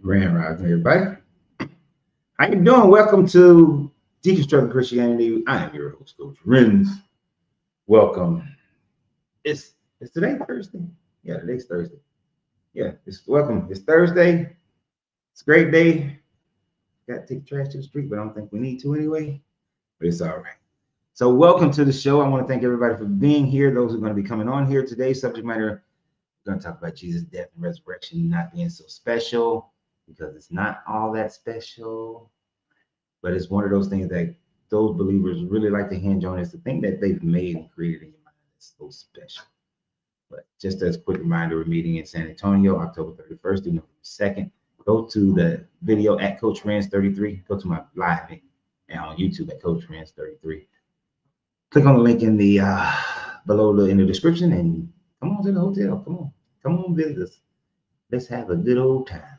Grand Rising, everybody. How you doing? Welcome to Deconstructing Christianity. I am your host, Coach Renz. Welcome. It's today Thursday. Yeah, today's Thursday. Yeah, it's welcome. It's Thursday. It's a great day. Got to take the trash to the street, but I don't think we need to anyway. But it's all right. So, welcome to the show. I want to thank everybody for being here. Those who are going to be coming on here today. Subject matter: we're going to talk about Jesus' death and resurrection not being so special because it's not all that special. But it's one of those things that those believers really like to hinge on. It's the thing that they've made and created in your mind that's so special. But just as a quick reminder, we're meeting in San Antonio, October 31st through November 2nd. Go to the video at Coach Rans 33. Go to my live and on YouTube at Coach Rans 33. Click on the link in the below in the description and come on to the hotel. Come on, visit us. Let's have a good old time.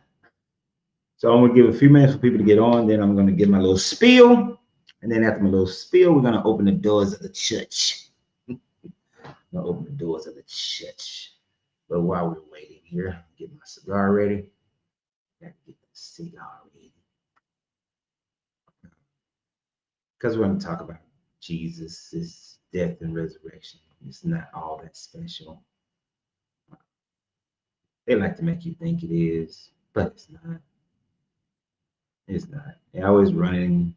So I'm gonna give a few minutes for people to get on. Then I'm gonna give my little spiel, and then after my little spiel, we're gonna open the doors of the church. I'm gonna open the doors of the church. But while we're waiting here, get my cigar ready. Gotta get the cigar ready because we're gonna talk about Jesus' death and resurrection. It's not all that special. They like to make you think it is, but it's not. It's not. They always run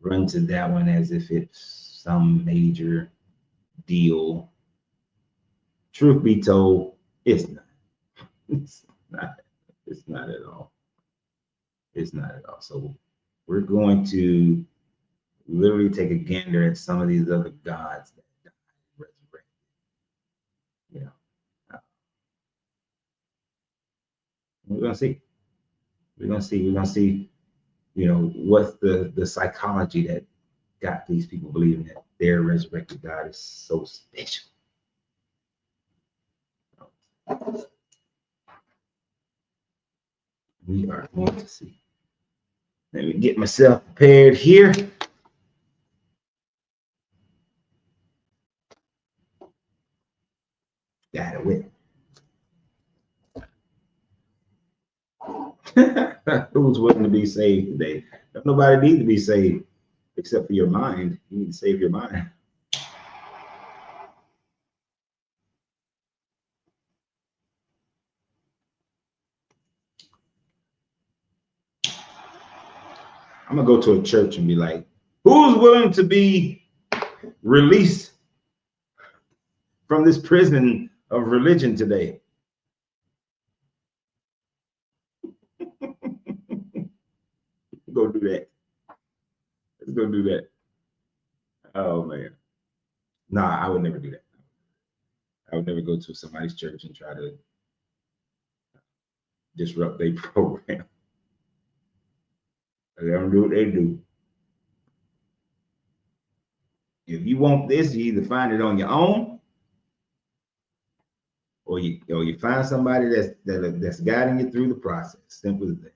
to that one as if it's some major deal. Truth be told, it's not. It's not. It's not at all. It's not at all. So we're going to literally take a gander at some of these other gods that died and resurrected. You know, we're gonna see. We're gonna see. We're gonna see. You know, what's the psychology that got these people believing that their resurrected God is so special. We are going to see. Let me get myself prepared here. Got it with. Who's willing to be saved today? Don't nobody need to be saved except for your mind. You need to save your mind. I'm gonna go to a church and be like, who's willing to be released from this prison of religion today? Go do that. Let's go do that. Oh man. Nah, I would never do that. I would never go to somebody's church and try to disrupt their program. They don't do what they do. If you want this, you either find it on your own, or you find somebody that's guiding you through the process. Simple as that.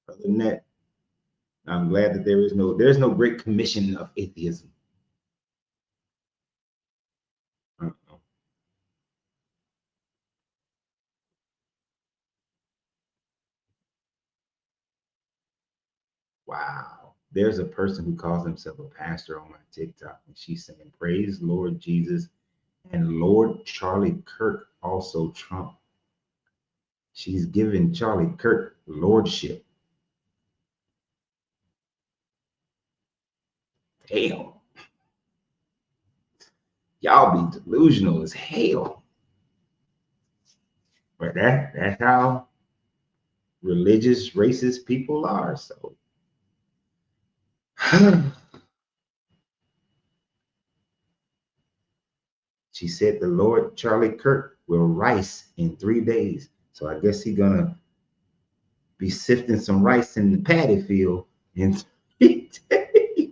Other than that, I'm glad that there's no great commission of atheism. Uh-oh. Wow. There's a person who calls himself a pastor on my TikTok, and she's saying, "Praise Lord Jesus and Lord Charlie Kirk also Trump." She's giving Charlie Kirk lordship. Damn. Y'all be delusional as hell. But that's how religious, racist people are. So she said the Lord Charlie Kirk will rice in 3 days. So I guess he's gonna be sifting some rice in the paddy field in 3 days.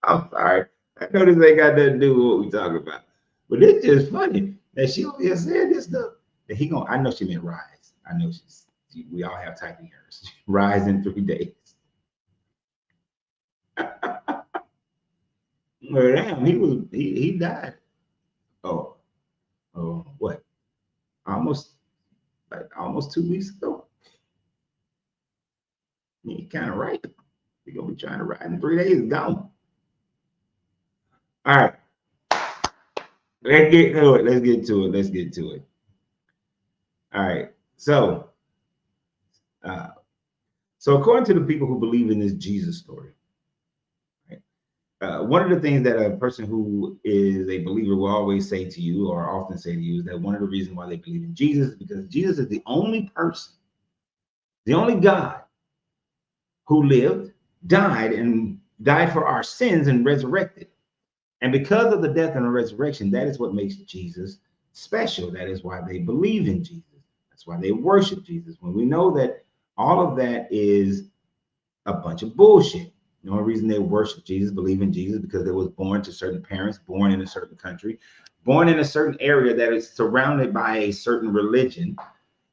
I'm sorry. I know this ain't got nothing to do with what we talking about. But it's just funny that she over here saying this stuff. That he gonna I know she meant rise. I know we all have typing errors. Rise in 3 days. Well, damn, he died. Oh, almost 2 weeks ago. You're kind of right. We're gonna be trying to ride in 3 days. Gone. All right. Let's get to it. Let's get to it. All right. So according to the people who believe in this Jesus story, right, one of the things that a person who is a believer will always say to you, or often say to you, is that one of the reasons why they believe in Jesus is because Jesus is the only person, the only God who lived, died for our sins and resurrected. And because of the death and the resurrection, that is what makes Jesus special. That is why they believe in Jesus. That's why they worship Jesus. When we know that all of that is a bunch of bullshit. The only reason they worship Jesus, believe in Jesus, because they was born to certain parents, born in a certain country, born in a certain area that is surrounded by a certain religion.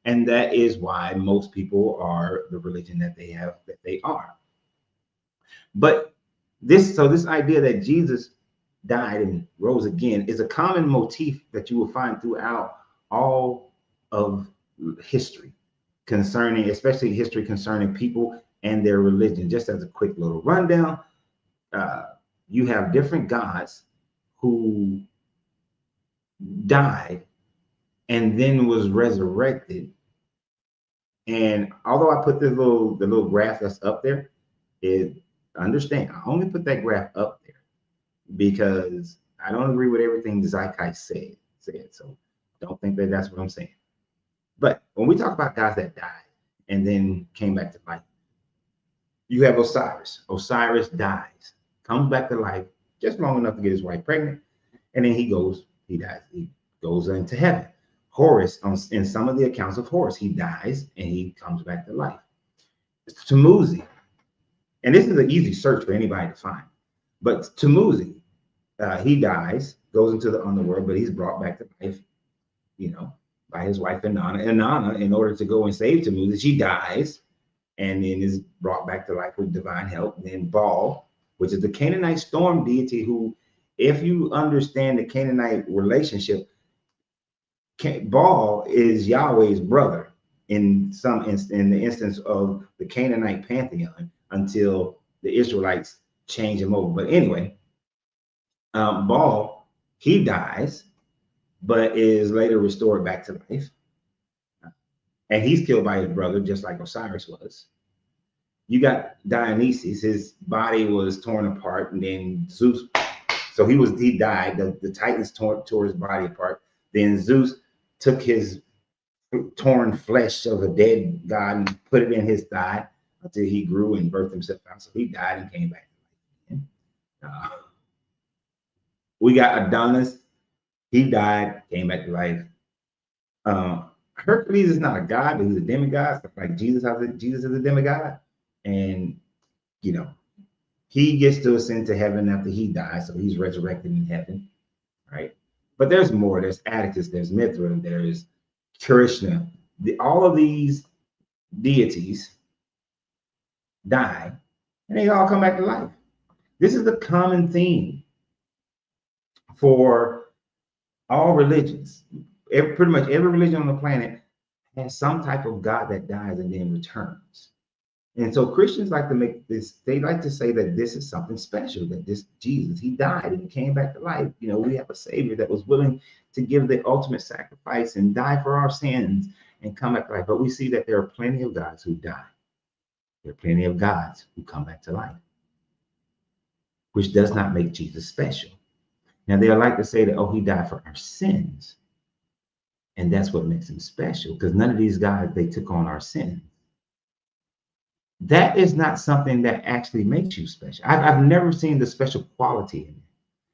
And that is why most people are the religion that they are. But this idea that Jesus died and rose again is a common motif that you will find throughout all of history especially history concerning people and their religion. Just as a quick little rundown, you have different gods who died and then was resurrected. And although I put the little graph that's up there, understand, I only put that graph up there because I don't agree with everything Zeitgeist said. So don't think that that's what I'm saying. But when we talk about gods that died and then came back to life, you have Osiris. Osiris dies, comes back to life just long enough to get his wife pregnant, and then he dies. He goes into heaven. Horus, in some of the accounts of Horus, he dies and he comes back to life. Tammuz, and this is an easy search for anybody to find, but Tammuz, he dies, goes into the underworld, but he's brought back to life, by his wife Inanna. Inanna, in order to go and save Tammuz, she dies and then is brought back to life with divine help. Then Baal, which is the Canaanite storm deity, who, if you understand the Canaanite relationship, Baal is Yahweh's brother in the instance of the Canaanite pantheon until the Israelites change him over. But anyway, Baal, he dies, but is later restored back to life. And he's killed by his brother, just like Osiris was. You got Dionysus, his body was torn apart, and then Zeus, so he died. The Titans tore his body apart. Then Zeus took his torn flesh of a dead god and put it in his thigh until he grew and birthed himself out. So he died and came back to life. We got Adonis. He died, came back to life. Hercules is not a god, but he's a demigod, like Jesus. Jesus is a demigod, and he gets to ascend to heaven after he dies, so he's resurrected in heaven, right? But there's more. There's Atticus, there's Mithra, there's Krishna. All of these deities die, and they all come back to life. This is the common theme for all religions. Pretty much every religion on the planet has some type of God that dies and then returns. And so Christians like to make this, they like to say that this is something special, that this Jesus, he died and he came back to life. We have a savior that was willing to give the ultimate sacrifice and die for our sins and come back to life. But we see that there are plenty of gods who die. There are plenty of gods who come back to life, which does not make Jesus special. Now, they like to say that, oh, he died for our sins. And that's what makes him special, because none of these guys, they took on our sins. That is not something that actually makes you special. I've never seen the special quality in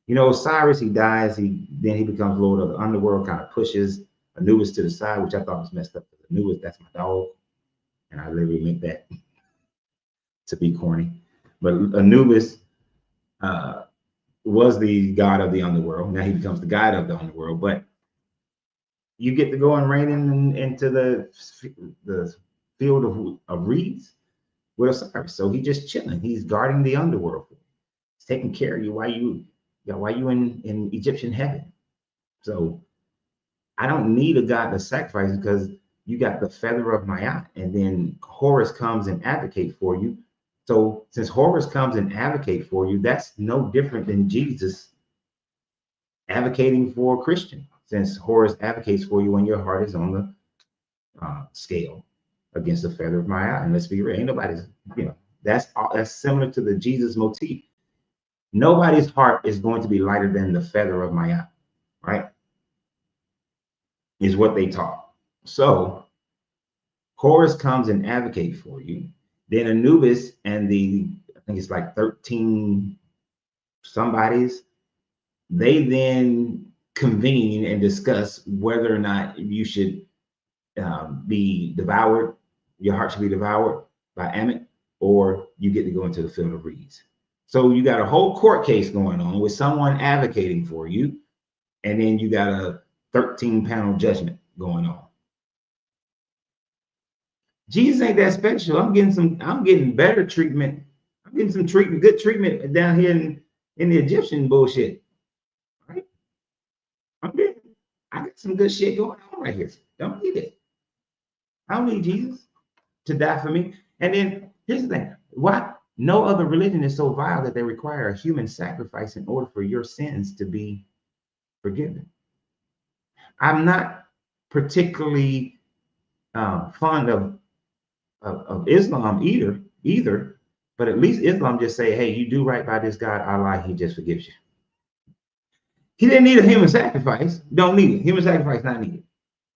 it. Osiris, he dies, then he becomes Lord of the Underworld, kind of pushes Anubis to the side, which I thought was messed up. Anubis, that's my dog. And I literally meant that to be corny. But Anubis was the god of the underworld. Now he becomes the god of the underworld. But you get to go and reign into the field of reeds with Osiris. So he's just chilling. He's guarding the underworld. He's taking care of you while you in Egyptian heaven. So I don't need a God to sacrifice because you got the feather of my eye. And then Horus comes and advocate for you. So since Horus comes and advocate for you, that's no different than Jesus advocating for a Christian, since Horus advocates for you when your heart is on the scale against the feather of my eye. And let's be real, ain't nobody's, that's similar to the Jesus motif. Nobody's heart is going to be lighter than the feather of my eye, right? Is what they taught. So Horus comes and advocate for you. Then Anubis and I think it's like 13 somebodies, they then convene and discuss whether or not you should be devoured, your heart should be devoured by Ammon, or you get to go into the field of reeds. So you got a whole court case going on with someone advocating for you, and then you got a 13-panel judgment going on. Jesus ain't that special. I'm getting better treatment. I'm getting some good treatment down here in the Egyptian bullshit. Right? I got some good shit going on right here. Don't need it. I don't need Jesus to die for me. And then here's the thing. Why? No other religion is so vile that they require a human sacrifice in order for your sins to be forgiven. I'm not particularly fond of Islam either, but at least Islam just say, hey, you do right by this God, Allah, he just forgives you. He didn't need a human sacrifice. Don't need it. Human sacrifice not needed.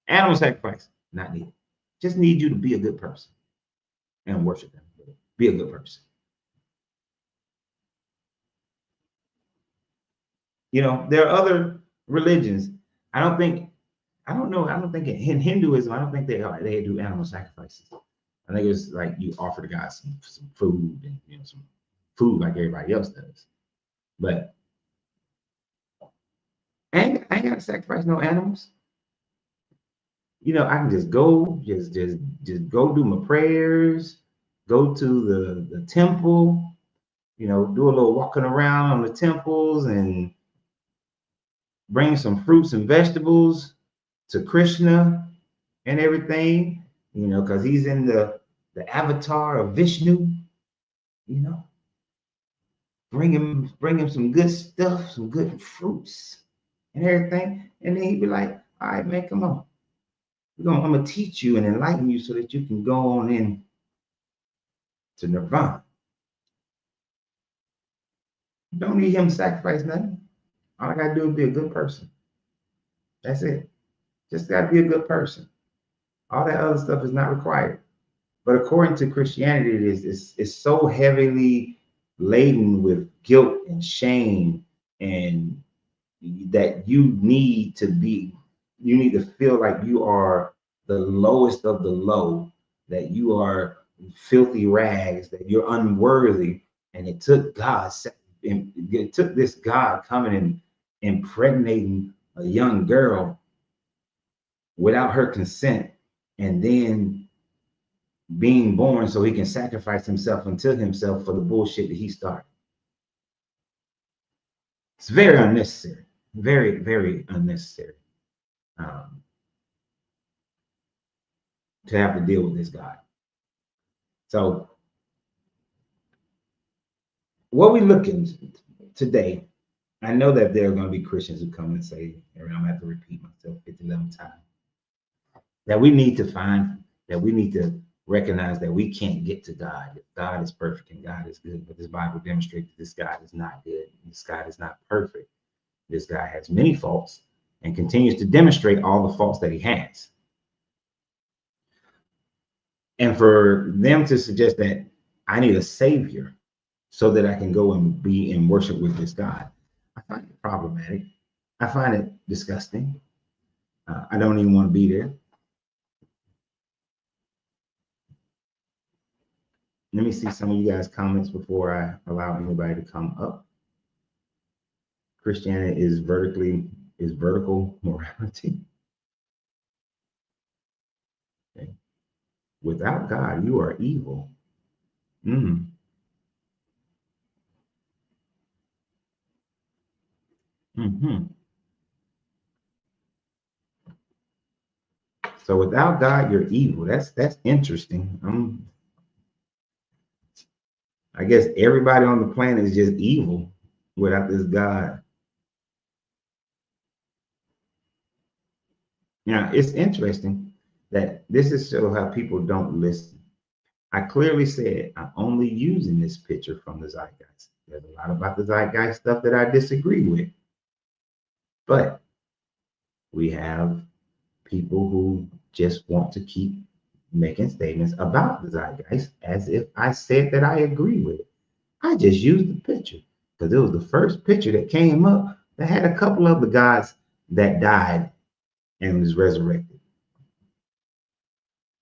Animal sacrifice not needed. Just need you to be a good person and worship him. Be a good person. There are other religions. I don't think in Hinduism, I don't think they do animal sacrifices. I think it's like you offer the God some food and some food like everybody else does. But I ain't gotta sacrifice no animals. I can just go, just go do my prayers, go to the temple, do a little walking around on the temples and bring some fruits and vegetables to Krishna and everything, because he's in the avatar of Vishnu, bring him some good stuff, some good fruits and everything. And then he'd be like, all right, man, come on. I'm gonna teach you and enlighten you so that you can go on in to nirvana. Don't need him to sacrifice nothing. All I gotta do is be a good person. That's it. Just gotta be a good person. All that other stuff is not required. But according to Christianity, it's so heavily laden with guilt and shame, and that you need to feel like you are the lowest of the low, that you are filthy rags, that you're unworthy. And it took this God coming and impregnating a young girl without her consent, and then being born so he can sacrifice himself unto himself for the bullshit that he started. It's very unnecessary. Very, very unnecessary to have to deal with this God. So what we looking today, I know that there are going to be Christians who come and say, and I'm going to have to repeat myself 11 times, that we need to recognize that we can't get to God. God is perfect and God is good, but this Bible demonstrates that this God is not good. This God is not perfect. This guy has many faults and continues to demonstrate all the faults that he has. And for them to suggest that I need a savior so that I can go and be in worship with this God, I find it problematic. I find it disgusting. I don't even want to be there. Let me see some of you guys' comments before I allow anybody to come up. Christianity is vertical morality. Okay. Without God, you are evil. Mm. Mm-hmm. So without God, you're evil. That's interesting. I guess everybody on the planet is just evil without this God. Now, it's interesting that this is so how people don't listen. I clearly said I'm only using this picture from the zeitgeist. There's a lot about the zeitgeist stuff that I disagree with. But we have people who just want to keep making statements about the zeitgeist as if I said that I agree with it. I just used the picture because it was the first picture that came up that had a couple of the gods that died and was resurrected.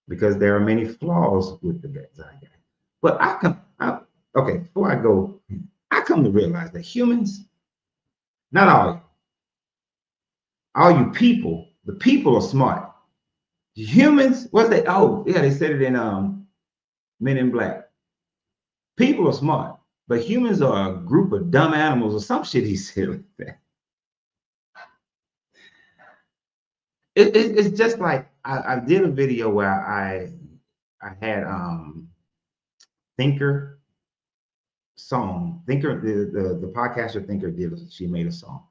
Because there are many flaws with the zeitgeist. But okay, before I go, I come to realize that humans, not all you people, the people are smart. Humans, what's they? Oh, yeah, they said it in Men in Black. People are smart, but humans are a group of dumb animals or some shit he said like that. It's just like I did a video where I had Thinker song. Thinker, the podcaster Thinker she made a song.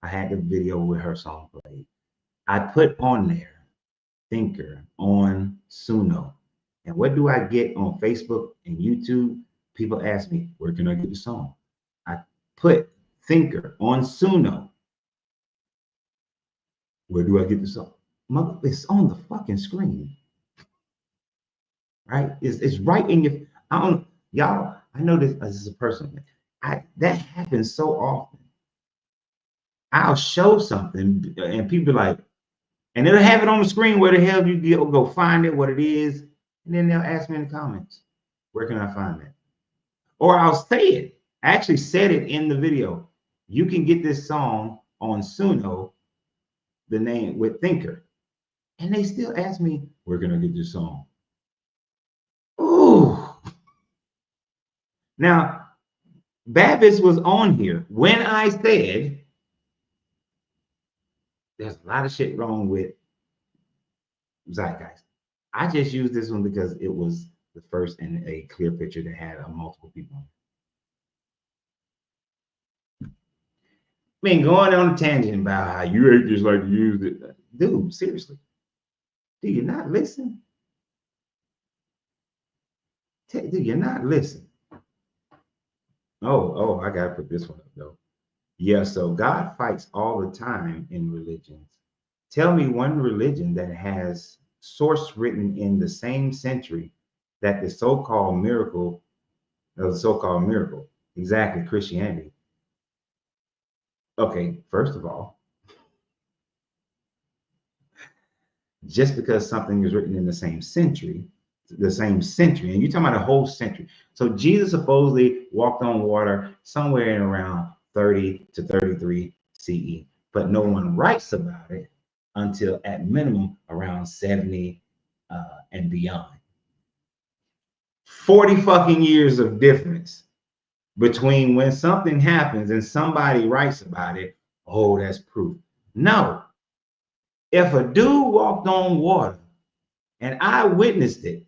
I had the video with her song played. I put on there Thinker on Suno. And what do I get on Facebook and YouTube? People ask me, where can I get the song? I put Thinker on Suno. Where do I get the song? Mother, it's on the fucking screen. Right? It's right in your, I don't, y'all, I know this as a person. That happens so often. I'll show something and people be like, and it'll have it on the screen where the hell you go find it, what it is. And then they'll ask me in the comments, where can I find that? Or I'll say it. I actually said it in the video. You can get this song on Suno, the name with Thinker. And they still ask me, where can I get this song? Ooh. Now, Babbitt was on here when I said there's a lot of shit wrong with zeitgeist. I just used this one because it was the first and a clear picture that had multiple people. I mean, going on a tangent about how you ain't just like to use it. Dude, seriously. Do you not listen? Do you not listen? Oh, I gotta put this one up though. Yeah, so God fights all the time in religions. Tell me one religion that has source written in the same century that the so-called miracle, exactly, Christianity. Okay, first of all, just because something is written in the same century, and you're talking about a whole century. So Jesus supposedly walked on water somewhere in around 30 to 33 CE, but no one writes about it until at minimum around 70 and beyond. 40 fucking years of difference between when something happens and somebody writes about it. Oh, that's proof. No. If a dude walked on water and I witnessed it,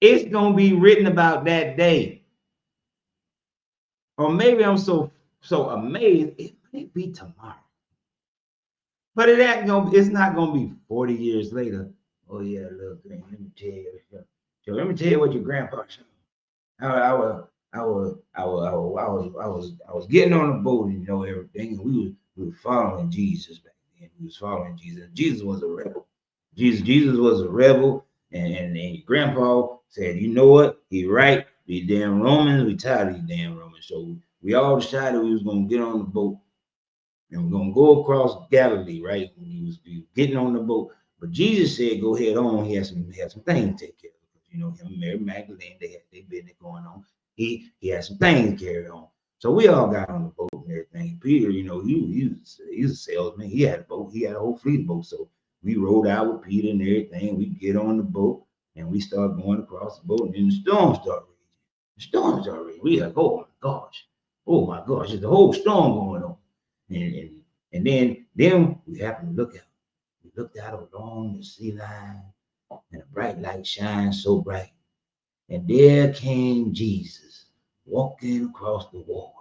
it's going to be written about that day. Or maybe I'm so amazed, it may be tomorrow. But it's not going to be 40 years later. Oh yeah, look, let me tell you. So let me tell you what your grandpa said. I was getting on the boat and everything, and we were following Jesus back then. We was following Jesus. Jesus was a rebel. Jesus was a rebel, and your grandpa said, you know what? He right. These damn Romans, we tired of these damn Romans. So we all decided we was gonna get on the boat and we're gonna go across Galilee, right? We was getting on the boat. But Jesus said, go ahead on. He had some things to take care of. Him and Mary Magdalene, they had their business going on. He had some things to carry on. So we all got on the boat and everything. Peter, he was a salesman. He had a boat. He had a whole fleet of boats. So we rode out with Peter and everything. We get on the boat and we start going across the boat, and then the storm started raging. The storm started raging. We like, oh my gosh, there's a whole storm going on. And then we happen to look out. We looked out along the sea line, and a bright light shined so bright. And there came Jesus walking across the waters.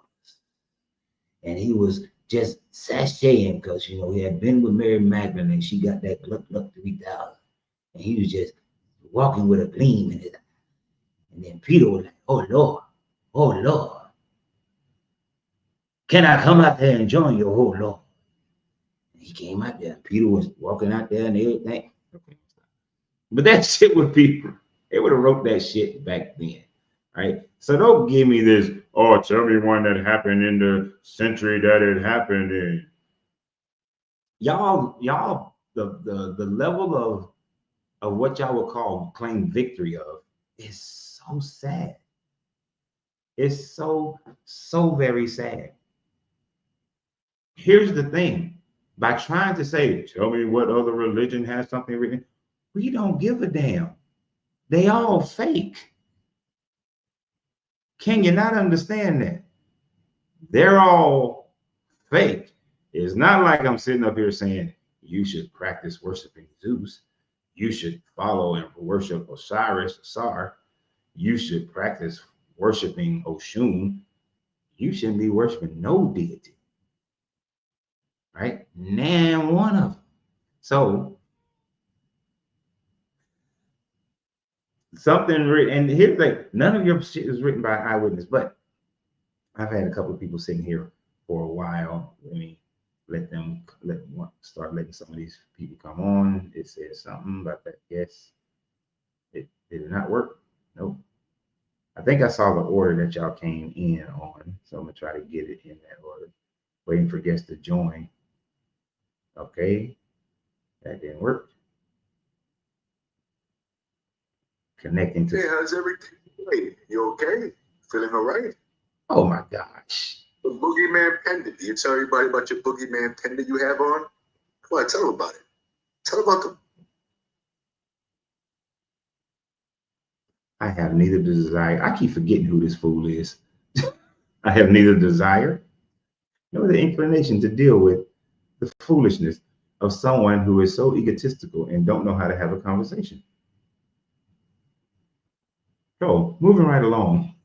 And he was just sashaying because, you know, he had been with Mary Magdalene and she got that gluck 3,000. And he was just walking with a gleam in his eye. And then Peter was like, oh Lord, can I come out there and join you, oh Lord? And he came out there. Peter was walking out there and everything. Okay. But that shit would be, they would have wrote that shit back then, right? So don't give me this, oh, tell me one that happened in the century that it happened in. Y'all, the level of what y'all would claim victory of is so sad. It's so very sad. Here's the thing. By trying to say, tell me what other religion has something written, we don't give a damn. They all fake. Can you not understand that? They're all fake. It's not like I'm sitting up here saying you should practice worshiping Zeus. You should follow and worship Osiris, Sar. You should practice worshiping Oshun. You shouldn't be worshiping no deity. Right? Name one of them. So something written, and here's like, none of your shit is written by eyewitness, but I've had a couple of people sitting here for a while. Let me start letting some of these people come on. It says something about that. Yes. It did not work. Nope. I think I saw the order that y'all came in on. So I'm gonna try to get it in that order. Waiting for guests to join. Okay. That didn't work. Connecting to. Hey, how's everything? Hey, you okay? Feeling all right? Oh my gosh. The boogeyman pendant. Do you tell everybody about your boogeyman pendant you have on? Come on, tell them about it. Tell them about them. I have neither desire. I keep forgetting who this fool is. I have neither desire nor the inclination to deal with the foolishness of someone who is so egotistical and don't know how to have a conversation. So, moving right along.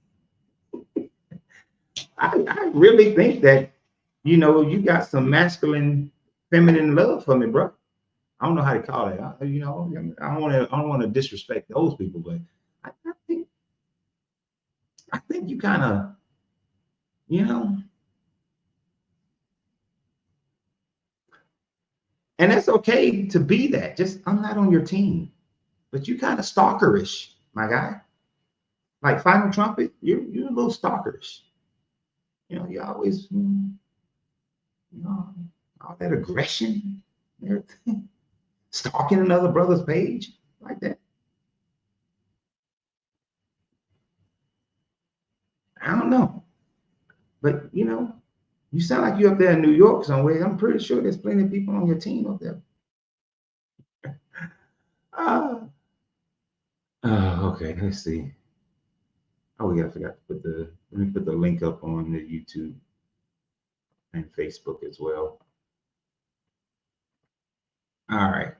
I really think that, you know, you got some masculine, feminine love for me, bro. I don't know how to call it. You know, I don't want to disrespect those people, but I think you kind of, you know, and that's okay to be that. Just I'm not on your team, but you kind of stalkerish, my guy. Like Final Trumpet, you're a little stalkerish. You know, you always, you know, all that aggression, everything, stalking another brother's page like that. I don't know, but you know, you sound like you're up there in New York somewhere. I'm pretty sure there's plenty of people on your team up there. Okay, let's see. Oh, yeah, I forgot to let me put the link up on the YouTube and Facebook as well. All right.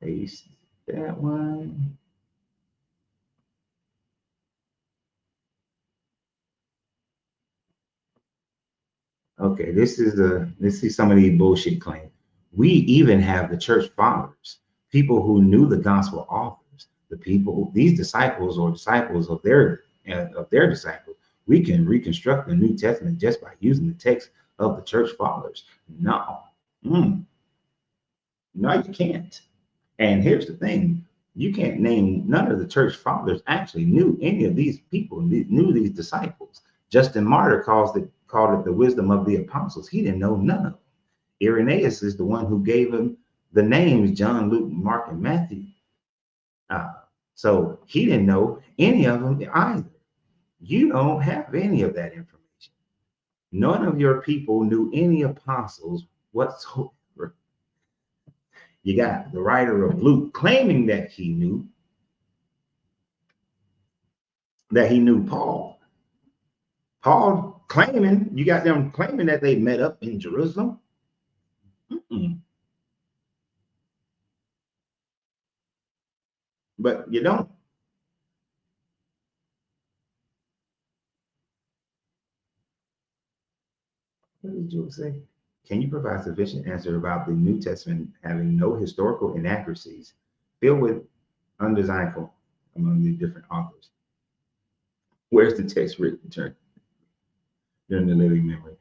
Paste that one. Okay, this is some of these bullshit claims. We even have the church fathers, people who knew the gospel authors, these disciples or disciples of their disciples. We can reconstruct the New Testament just by using the text of the church fathers. No, no, you can't. And here's the thing: you can't name none of the church fathers actually knew any of these people, knew these disciples. Justin Martyr called it the wisdom of the apostles. He didn't know none of them. Irenaeus is the one who gave him the names John, Luke, Mark, and Matthew. So he didn't know any of them either. You don't have any of that information. None of your people knew any apostles whatsoever. You got the writer of Luke claiming that he knew Paul. Paul claiming, you got them claiming that they met up in Jerusalem. Mm-mm. But you don't. What did you say? Can you provide sufficient answer about the New Testament having no historical inaccuracies, filled with undesignful among the different authors? Where's the text written during the living memory?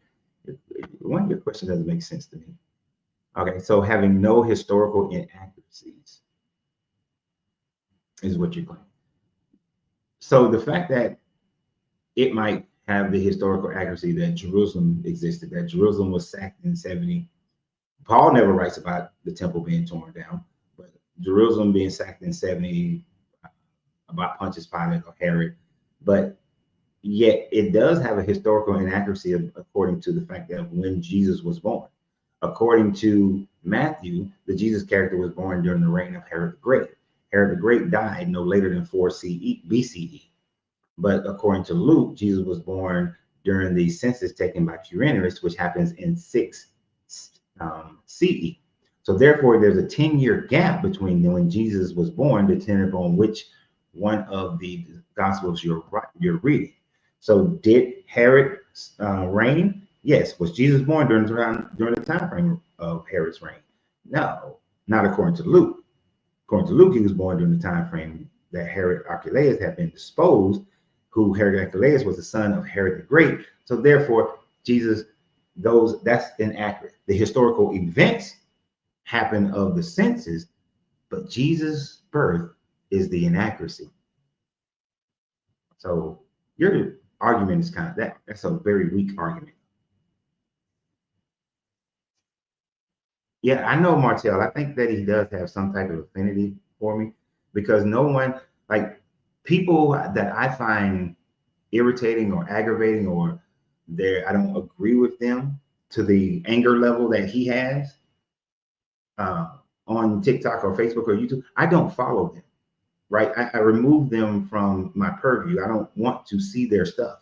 One of your questions doesn't make sense to me. Okay, so having no historical inaccuracies is what you're claiming. So the fact that it might have the historical accuracy that Jerusalem existed, that Jerusalem was sacked in 70. Paul never writes about the temple being torn down, but Jerusalem being sacked in 70, about Pontius Pilate or Herod. But yet it does have a historical inaccuracy according to the fact that when Jesus was born. According to Matthew, the Jesus character was born during the reign of Herod the Great. Herod the Great died no later than 4 BCE. But according to Luke, Jesus was born during the census taken by Quirinius, which happens in 6 CE. So therefore, there's a 10-year gap between when Jesus was born, depending upon which one of the Gospels you're reading. So did Herod reign? Yes. Was Jesus born during the time frame of Herod's reign? No, not according to Luke. According to Luke, he was born during the time frame that Herod Archelaus had been deposed, who Herod Archelaus was the son of Herod the Great. So therefore, Jesus goes, that's inaccurate. The historical events happen of the census, but Jesus' birth is the inaccuracy. So your argument is kind of that's a very weak argument. Yeah, I know Martell. I think that he does have some type of affinity for me because no one, like people that I find irritating or aggravating or I don't agree with them to the anger level that he has on TikTok or Facebook or YouTube, I don't follow them, right? I remove them from my purview. I don't want to see their stuff.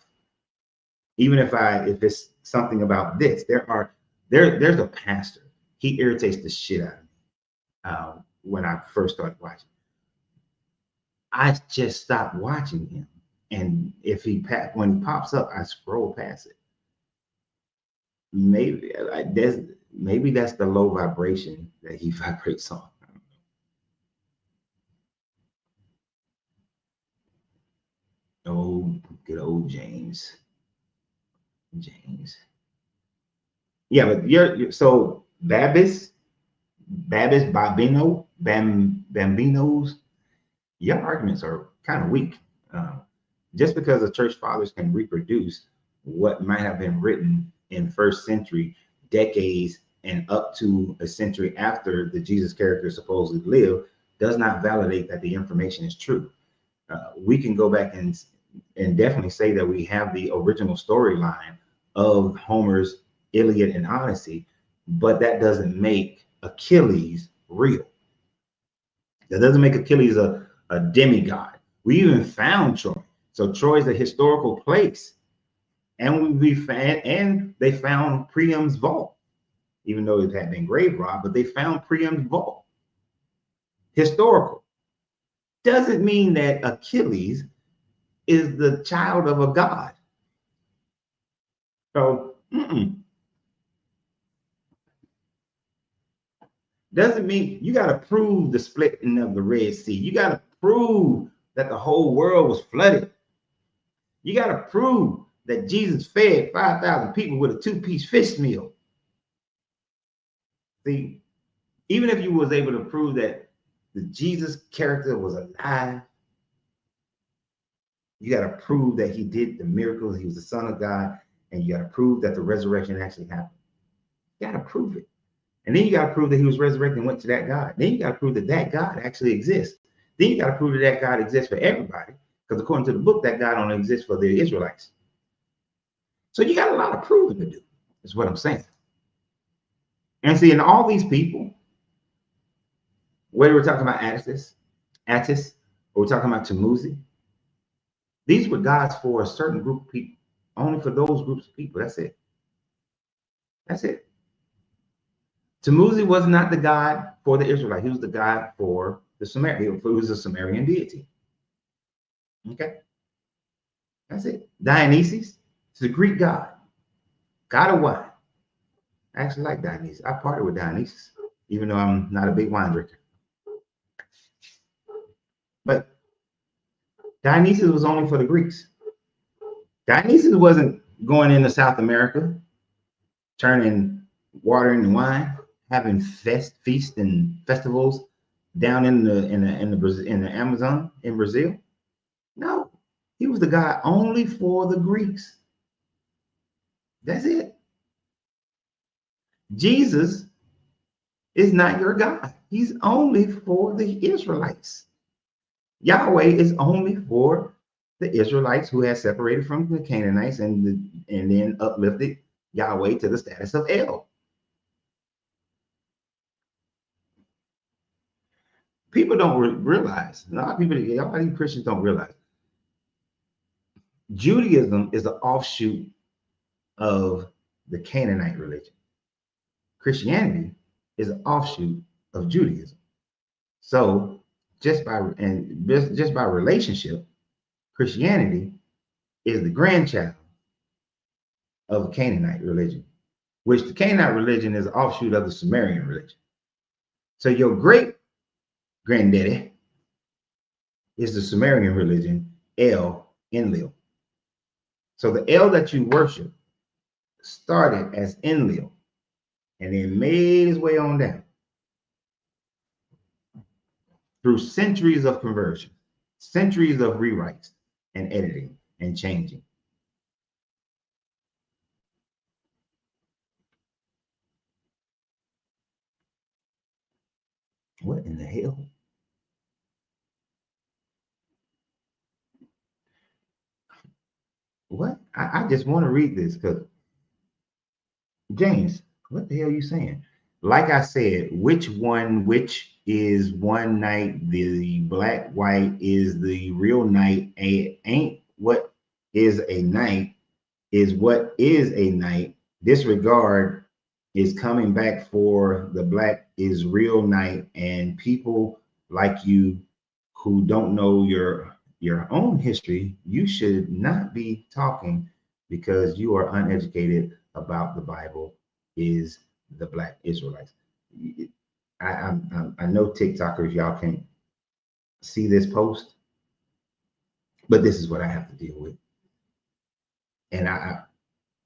Even if it's something about this, there's a pastor. He irritates the shit out of me when I first started watching. I just stopped watching him. And when he pops up, I scroll past it. Maybe that's the low vibration that he vibrates on. Oh, good old James. Yeah, but you're so Bambinos, Bambinos, your arguments are kind of weak. Just because the church fathers can reproduce what might have been written in first century, decades, and up to a century after the Jesus character supposedly lived, does not validate that the information is true. We can go back and definitely say that we have the original storyline of Homer's Iliad and Odyssey, but that doesn't make Achilles real. That doesn't make Achilles a demigod. We even found Troy. So Troy is a historical place. And they found Priam's vault, even though it had been grave robbed, but they found Priam's vault. Historical. Doesn't mean that Achilles is the child of a god. So, doesn't mean you got to prove the splitting of the Red Sea. You got to prove that the whole world was flooded. You got to prove that Jesus fed 5,000 people with a 2-piece fish meal. See, even if you was able to prove that the Jesus character was alive, you got to prove that he did the miracles, he was the Son of God, and you got to prove that the resurrection actually happened. You got to prove it. And then you got to prove that he was resurrected and went to that God. Then you got to prove that that God actually exists. Then you got to prove that that God exists for everybody. Because according to the book, that God only exists for the Israelites. So you got a lot of proving to do, is what I'm saying. And see, in all these people, whether we're talking about Attis, or we're talking about Tammuz, these were gods for a certain group of people, only for those groups of people. That's it. That's it. Tammuz was not the god for the Israelite. He was the god for the Sumerian. He was a Sumerian deity. Okay, that's it. Dionysus is a Greek god, god of wine. I actually like Dionysus. I party with Dionysus, even though I'm not a big wine drinker. But Dionysus was only for the Greeks. Dionysus wasn't going into South America, turning water into wine, having feasts and festivals down in the Amazon in Brazil. No, he was the god only for the Greeks. That's it. Jesus is not your God. He's only for the Israelites. Yahweh is only for the Israelites who had separated from the Canaanites and then uplifted Yahweh to the status of El. People don't realize, a lot of people, a lot of Christians don't realize, Judaism is an offshoot of the Canaanite religion. Christianity is an offshoot of Judaism. So just by relationship, Christianity is the grandchild of the Canaanite religion, which the Canaanite religion is an offshoot of the Sumerian religion. So your great granddaddy is the Sumerian religion, El Enlil. So the El that you worship started as Enlil and then made his way on down through centuries of conversion, centuries of rewrites and editing and changing. What in the hell? What? I just want to read this because James, what the hell are you saying? Like I said, which is one night, the black white is the real night, ain't what is a night, is what is a night. Disregard is coming back for the black is real night, and people like you who don't know your own history, you should not be talking because you are uneducated about the Bible is the black Israelites. I know TikTokers, y'all can't see this post, but this is what I have to deal with. And I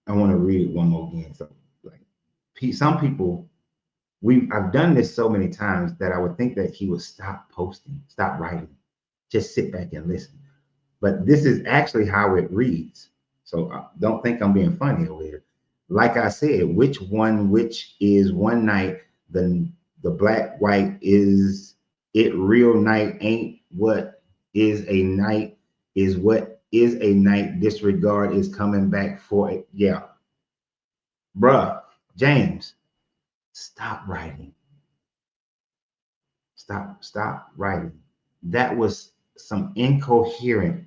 want to read it one more again. So like some people, I've done this so many times that I would think that he would stop posting, stop writing, just sit back and listen. But this is actually how it reads. So don't think I'm being funny over here. Like I said, which is one night, the black white is it real night, ain't what is a night, is what is a night, disregard is coming back for it. Yeah. Bruh, James, stop writing. Stop writing. That was some incoherent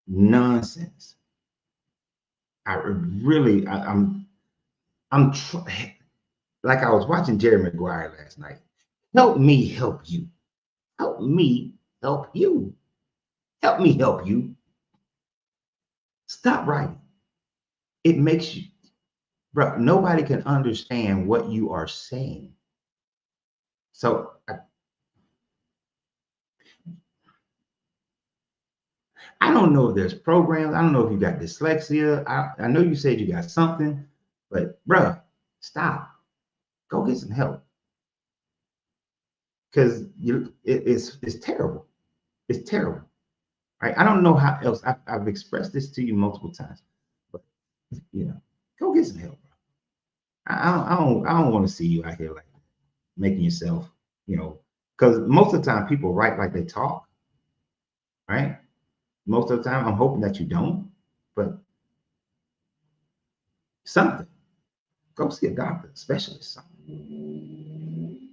nonsense. I'm like I was watching Jerry Maguire last night. Help me help you. Help me help you. Help me help you. Stop writing. It makes you, bro, nobody can understand what you are saying. So I don't know if there's programs. I don't know if you got dyslexia. I know you said you got something, but bro, stop. Go get some help. Because it's terrible. It's terrible. Right? I don't know how else. I've expressed this to you multiple times, but go get some help, bro. I don't want to see you out here like making yourself, because most of the time people write like they talk, right? Most of the time, I'm hoping that you don't, but something. Go see a doctor, a specialist, something.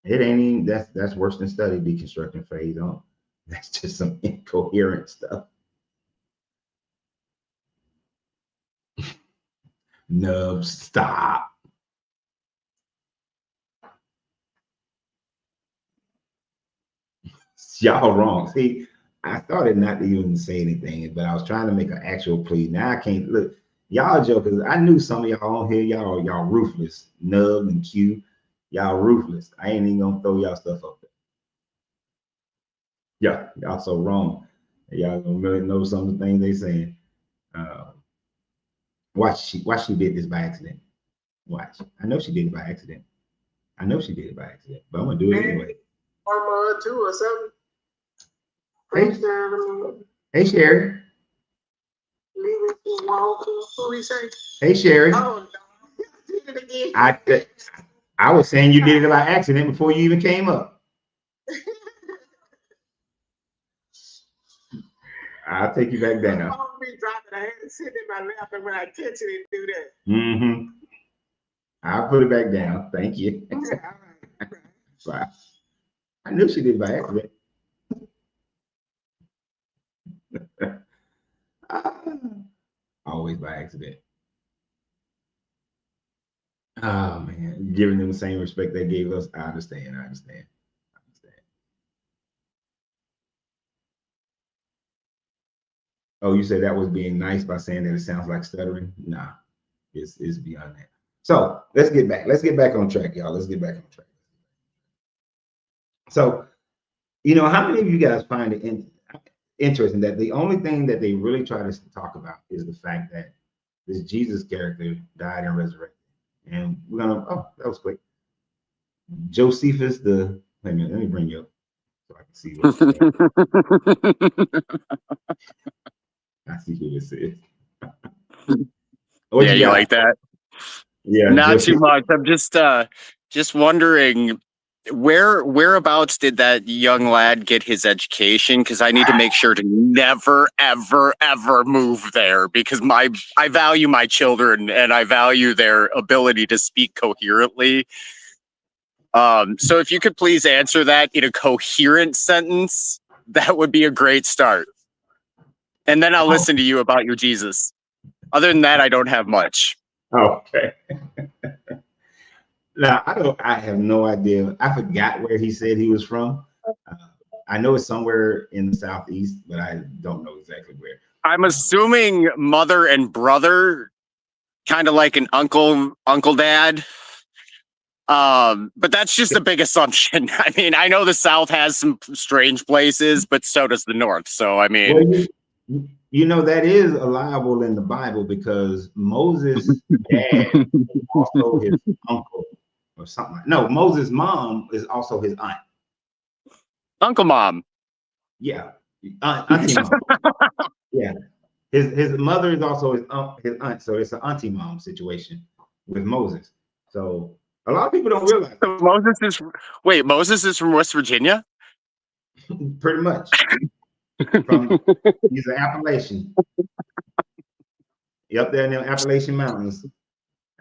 It ain't even that's worse than study deconstructing phase on. That's just some incoherent stuff. Nub, stop. Y'all wrong. See, I started not to even say anything, but I was trying to make an actual plea. Now I can't look. Y'all jokers. I knew some of y'all on here. Y'all ruthless. Nub and Q. Y'all ruthless. I ain't even gonna throw y'all stuff up there. Yeah, y'all so wrong. Y'all don't really know some of the things they saying. Watch she did this by accident. Watch. I know she did it by accident. I know she did it by accident, but I'm gonna do it anyway. Armor 2 or something. Hey Sherry. Who we say? Hey Sherry. Oh no. Did it again. I was saying you did it by accident before you even came up. I'll take you back down. I won't be dropping. I had to sit in my lap, and when I catch it, it do that. Mm-hmm. I'll put it back down. Thank you. Wow. I knew she did it by accident. Always by accident. Oh man, giving them the same respect they gave us. I understand. Oh, you said that was being nice by saying that it sounds like stuttering? Nah, it's beyond that. So let's get back. Let's get back on track, y'all. Let's get back on track. So, how many of you guys find it interesting that the only thing that they really try to talk about is the fact that this Jesus character died and resurrected? And we're gonna, oh, that was quick. Josephus, wait a minute, let me bring you up so I can see what I see who this is. Yeah, you like that? Yeah, not too much. I'm just wondering whereabouts did that young lad get his education? Because I need to make sure to never, ever, ever move there, because I value my children and I value their ability to speak coherently. So if you could please answer that in a coherent sentence, that would be a great start. And then I'll listen to you about your Jesus. Other than that, I don't have much. Okay. Now, I have no idea. I forgot where he said he was from. I know it's somewhere in the Southeast, but I don't know exactly where. I'm assuming mother and brother, kind of like an uncle, dad. But that's just a big assumption. I mean, I know the South has some strange places, but so does the North. So, I mean, that is allowable in the Bible, because Moses' dad is also his uncle or something. No, Moses' mom is also his aunt. Uncle mom. Yeah, auntie mom. Yeah, his mother is also his aunt, so it's an auntie mom situation with Moses. So a lot of people don't realize. So Moses is from West Virginia? Pretty much. He's an Appalachian. Up there in the Appalachian Mountains.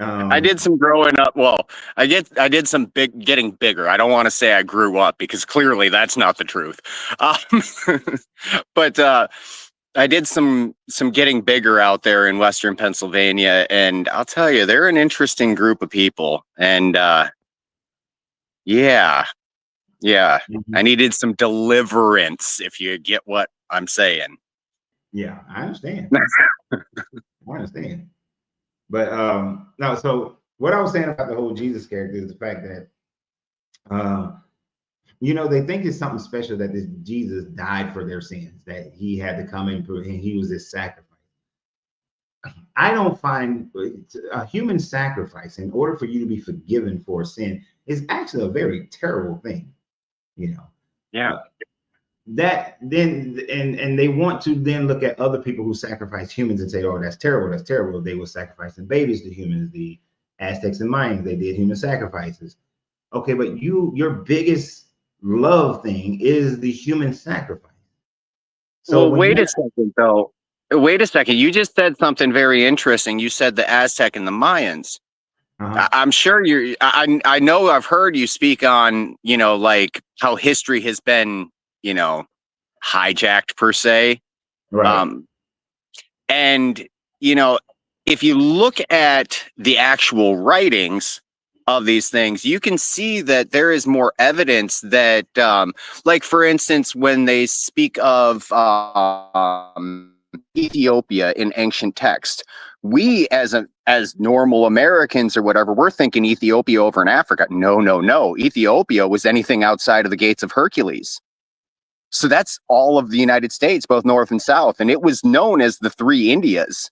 I did some growing up. Well, I did some getting bigger. I don't want to say I grew up, because clearly that's not the truth. But I did some getting bigger out there in Western Pennsylvania, and I'll tell you, they're an interesting group of people. And yeah, Mm-hmm. I needed some deliverance, if you get what I'm saying. Yeah, I understand. I understand. But no, so what I was saying about the whole Jesus character is the fact that they think it's something special that this Jesus died for their sins, that he had to come in and he was this sacrifice. I don't find a human sacrifice, in order for you to be forgiven for sin, is actually a very terrible thing. Yeah. That then and they want to then look at other people who sacrifice humans and say, oh, that's terrible. They were sacrificing babies to humans. The Aztecs and Mayans, they did human sacrifices. Okay, but your biggest love thing is the human sacrifice. So wait a second, though. Wait a second. You just said something very interesting. You said the Aztec and the Mayans. I'm sure I know I've heard you speak on, like how history has been, hijacked per se. Right. And, if you look at the actual writings of these things, you can see that there is more evidence that, like for instance, when they speak of Ethiopia in ancient text, we as normal Americans or whatever, we're thinking Ethiopia over in Africa. No. Ethiopia was anything outside of the gates of Hercules. So that's all of the United States, both north and south, and it was known as the Three Indias.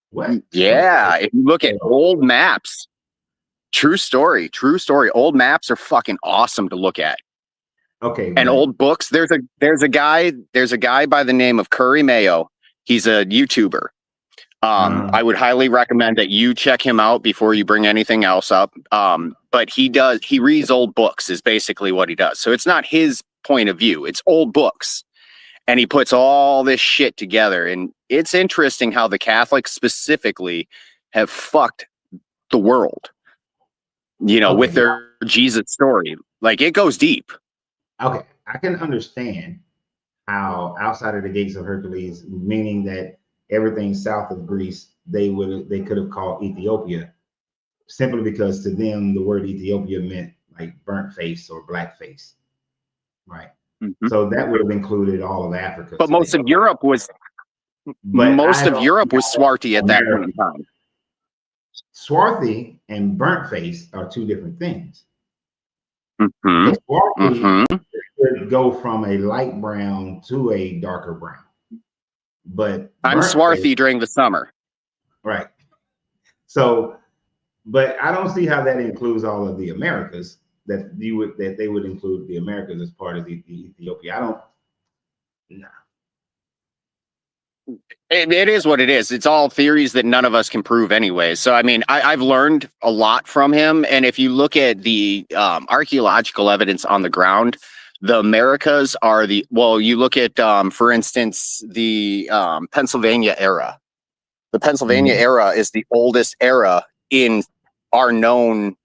What? Yeah, if you look at old maps, true story. Old maps are fucking awesome to look at. Okay. And old books. There's a guy by the name of Curry Mayo. He's a YouTuber. I would highly recommend that you check him out before you bring anything else up. But he reads old books is basically what he does. So it's not his point of view. It's old books. And he puts all this shit together. And it's interesting how the Catholics specifically have fucked the world, with their Jesus story. Like, it goes deep. Okay. I can understand how outside of the gates of Hercules, meaning that everything south of Greece, they could have called Ethiopia, simply because to them, the word Ethiopia meant like burnt face or black face. Right. Mm-hmm. So that would have included all of Africa. But most of Europe was Swarthy at that point in time. Swarthy and burnt face are two different things. Mm-hmm. Swarthy could go from a light brown to a darker brown. But I'm swarthy during the summer. Right. So, but I don't see how that includes all of the Americas. That they would include the Americas as part of the Ethiopia. I don't. Nah. It is what it is. It's all theories that none of us can prove anyway. So, I mean, I've learned a lot from him. And if you look at the archaeological evidence on the ground, the Americas are you look at, for instance, the Pennsylvania era. The Pennsylvania era is the oldest era in our known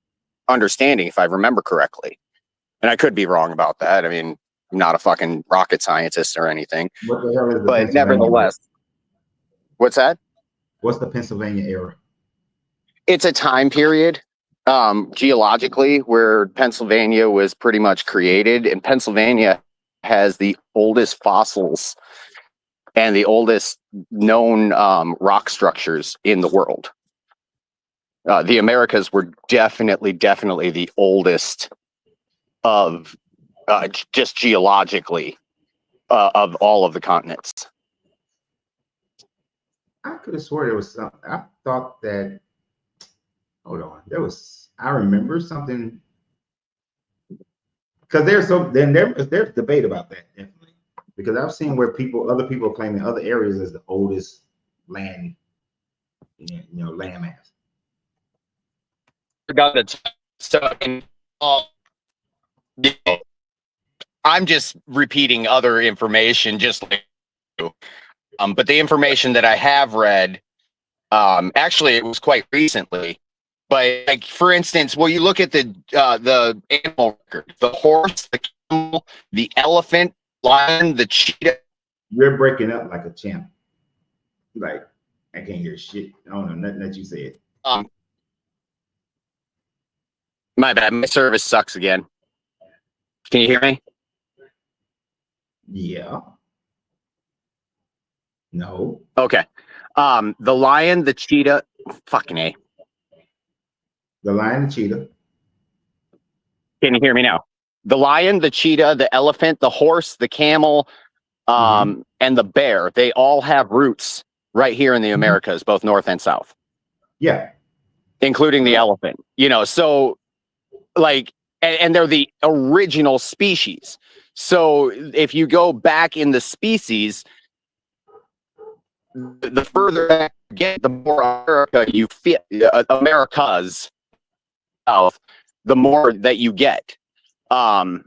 understanding, if I remember correctly. And I could be wrong about that. I mean, I'm not a fucking rocket scientist or anything. What the hell is the but nevertheless. What's that? What's the Pennsylvania era? It's a time period, geologically, where Pennsylvania was pretty much created. And Pennsylvania has the oldest fossils and the oldest known rock structures in the world. The Americas were definitely the oldest of just geologically of all of the continents. I could have swore there was something. I thought that. Hold on, I remember something because there's debate about that, definitely, because I've seen where other people claiming other areas as the oldest land, land mass. I'm just repeating other information, just like you. But the information that I have read, actually, it was quite recently. But like, for instance, you look at the animal record: the horse, the camel, the elephant, lion, the cheetah. You're breaking up like a champ. Like, I can't hear shit. I don't know nothing that you said. My bad. My service sucks again. Can you hear me? Yeah. No. Okay. The lion, the cheetah, fucking A. The lion, the cheetah. Can you hear me now? The lion, the cheetah, the elephant, the horse, the camel, and the bear, they all have roots right here in the Americas, both north and south. Yeah. Including the elephant. So like, and they're the original species. So if you go back in the species, the further back you get, the more America you feel, Americas south, the more that you get. There's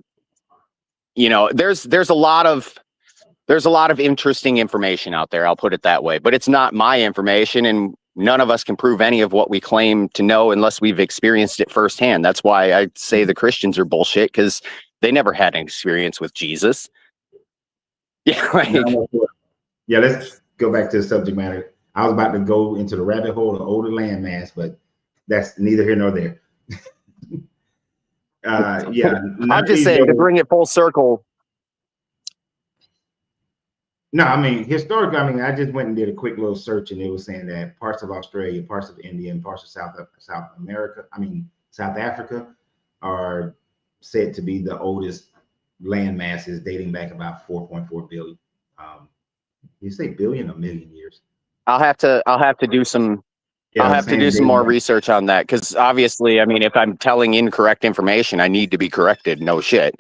a lot of interesting information out there. I'll put it that way, but it's not my information, and none of us can prove any of what we claim to know unless we've experienced it firsthand. That's why I say the Christians are bullshit, because they never had an experience with Jesus. Yeah. Yeah. Let's go back to the subject matter. I was about to go into the rabbit hole of older landmass, but that's neither here nor there. Yeah, I'm just saying to bring it full circle. No, I mean, historically, I mean, I just went and did a quick little search, and it was saying that parts of Australia, parts of India, and parts of South America, I mean, South Africa, are said to be the oldest land masses, dating back about 4.4 billion. You say billion or million years? I'll have to do some. Yeah, I'll have to do some more research on that, because obviously, I mean, if I'm telling incorrect information, I need to be corrected. No shit.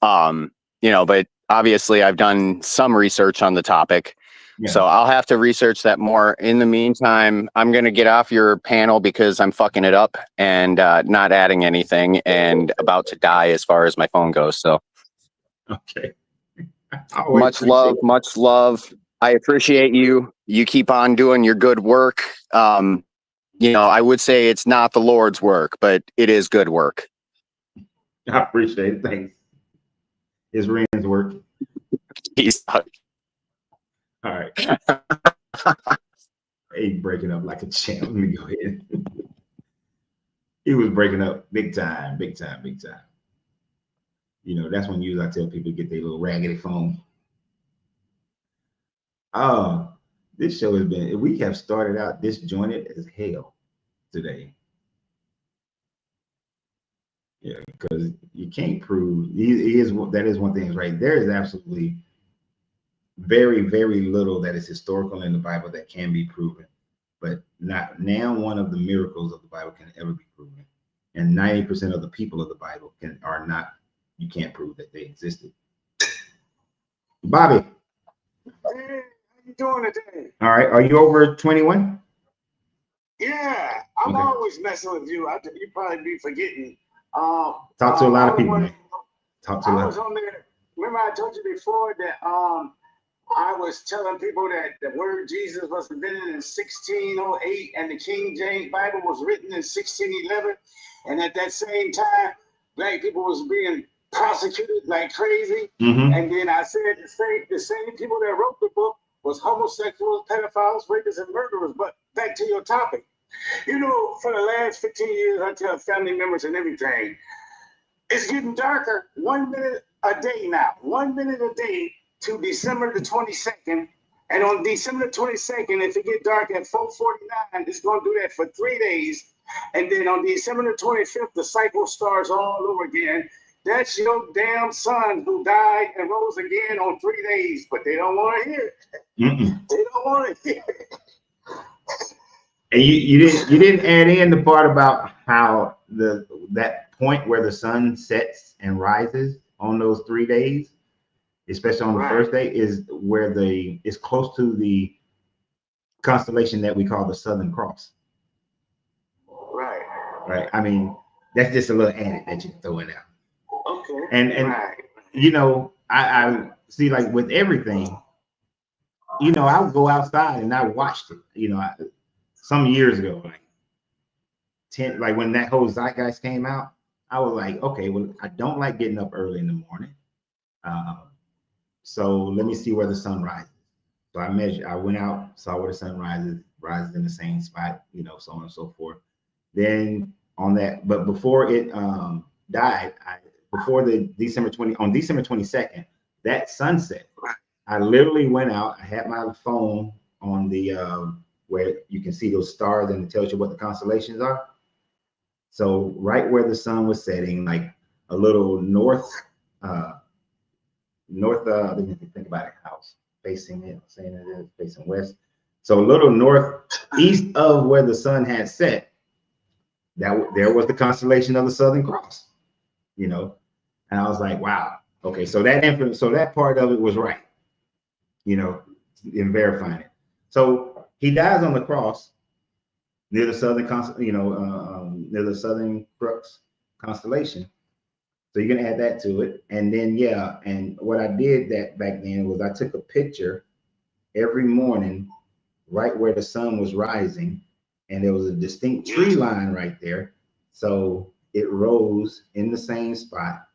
But obviously, I've done some research on the topic. Yeah. So I'll have to research that more. In the meantime, I'm going to get off your panel because I'm fucking it up and not adding anything and about to die as far as my phone goes. So okay. Much love. I appreciate you. You keep on doing your good work. I would say it's not the Lord's work, but it is good work. I appreciate it. Thanks. It's Ren's work. Peace out. All right. He breaking up like a champ. Let me go ahead. He was breaking up big time. That's when usually I tell people to get their little raggedy phone. This show has been, we have started out disjointed as hell today. Yeah, because you can't prove, that is one thing, right? There is absolutely very, very little that is historical in the Bible that can be proven, but not now one of the miracles of the Bible can ever be proven. And 90% of the people of the Bible you can't prove that they existed. Bobby. Hey, how you doing today? All right, are you over 21? Yeah, I'm always messing with you. You probably be forgetting. Talk to a lot of people, man. Talk to a lot. I was on there. Remember I told you before that I was telling people that the word Jesus was invented in 1608 and the King James Bible was written in 1611. And at that same time, black people was being prosecuted like crazy. Mm-hmm. And then I said the same people that wrote the book was homosexuals, pedophiles, rapists, and murderers. But back to your topic. For the last 15 years, I tell family members and everything, it's getting darker 1 minute a day now. 1 minute a day to December the 22nd. And on December the 22nd, if it get dark at 4:49, it's going to do that for 3 days. And then on December the 25th, the cycle starts all over again. That's your damn son who died and rose again on 3 days, but they don't want to hear it. Mm-mm. They don't want to hear it. And you didn't add in the part about how that point where the sun sets and rises on those 3 days, especially on the first day, is where it's close to the constellation that we call the Southern Cross. Right. I mean, that's just a little added that you're throwing out. Okay. And I see, like with everything, I would go outside and I watched it. Some years ago, like when that whole zeitgeist came out, I was like, okay, well, I don't like getting up early in the morning. So let me see where the sun rises. So I went out, saw where the sun rises in the same spot, so on and so forth. Then but before it died, before the December 22nd, that sunset, I literally went out. I had my phone on the where you can see those stars and it tells you what the constellations are. So right where the sun was setting, like a little north, let me think about it, house facing it, saying it is facing west. So a little northeast of where the sun had set, there was the constellation of the Southern Cross, and I was like, wow, okay, so that part of it was right, in verifying it. So he dies on the cross near the Southern near the Southern Crux constellation. So you're gonna add that to it, and then and what I did that back then was I took a picture every morning, right where the sun was rising, and there was a distinct tree line right there. So it rose in the same spot.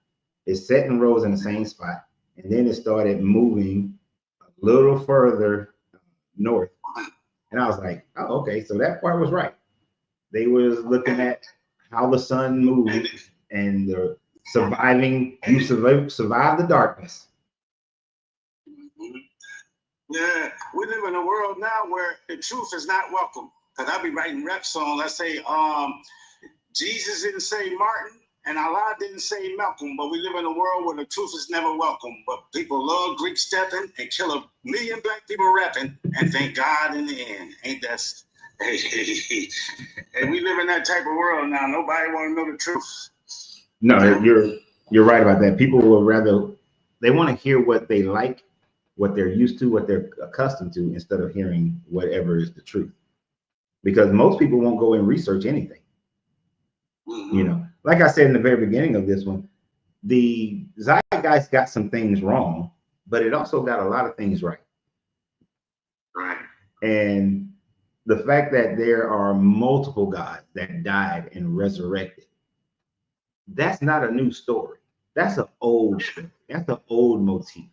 It set and rose in the same spot, and then it started moving a little further north, And I was like, oh, okay, so that part was right. They was looking at how the sun moves and the surviving, you survive the darkness. Yeah, we live in a world now where the truth is not welcome. Because I be writing rap songs. I say, Jesus didn't say Martin, and Allah didn't say Malcolm, but we live in a world where the truth is never welcome. But people love Greek stepping and kill 1 million black people rapping, and thank God in the end. Ain't that? And we live in that type of world now. Nobody want to know the truth. No, you're right about that. People will rather, they want to hear what they like, what they're used to, what they're accustomed to, instead of hearing whatever is the truth. Because most people won't go and research anything. You know, like I said in the very beginning of this one, the zeitgeist got some things wrong, but it also got a lot of things right. Right. And the fact that there are multiple gods that died and resurrected, that's not a new story. That's an old story. That's an old motif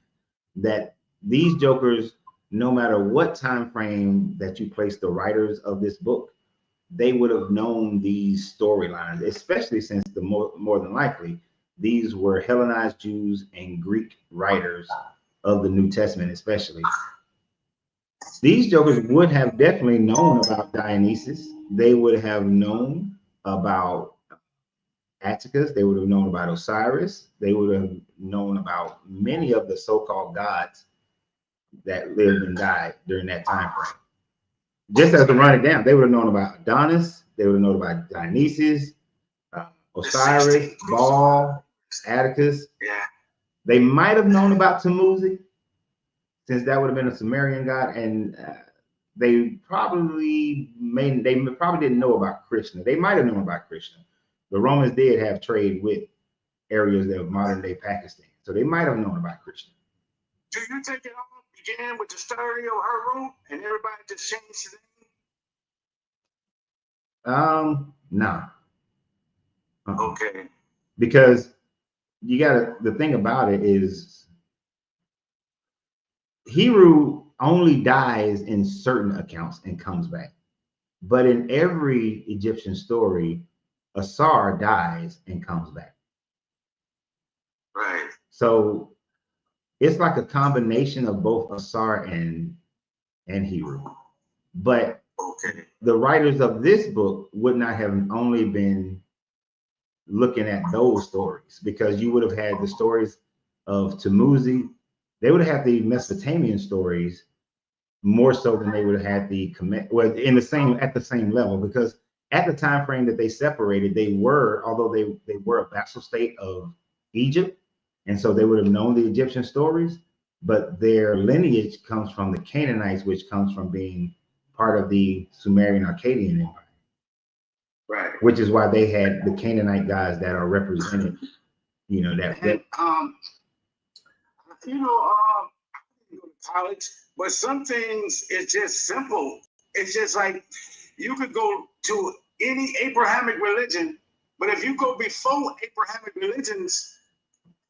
that these jokers, no matter what time frame that you place the writers of this book, they would have known these storylines, especially since the more than likely these were Hellenized Jews and Greek writers of the New Testament, especially. These jokers would have definitely known about Dionysus. They would have known about Atticus. They would have known about Osiris. They would have known about many of the so-called gods that lived and died during that time frame. Just as to run it down, they would have known about Adonis. They would have known about Dionysus, Osiris, Baal, Atticus. Yeah. They might have known about Tammuz, since that would have been a Sumerian god, and they probably didn't know about Krishna. They might have known about Krishna. The Romans did have trade with areas of modern day Pakistan, so they might have known about Krishna. Do you think it all began with the story of her room and everybody just changed the name? Nah. Okay. Because you gotta, the thing about it is Heru only dies in certain accounts and comes back. But in every Egyptian story, Asar dies and comes back. Right. So it's like a combination of both Asar and Heru. But okay, the writers of this book would not have only been looking at those stories, because you would have had the stories of Tammuz. They would have had the Mesopotamian stories more so than they would have had the at the same level, because at the time frame that they separated, they were, although they were a vassal state of Egypt, and so they would have known the Egyptian stories, but their lineage comes from the Canaanites, which comes from being part of the Sumerian Akkadian Empire. right. Which is why they had the Canaanite guys that are represented, you know, that. And, I didn't go to college, but some things it's just simple. It's just like you could go to any Abrahamic religion, but if you go before Abrahamic religions,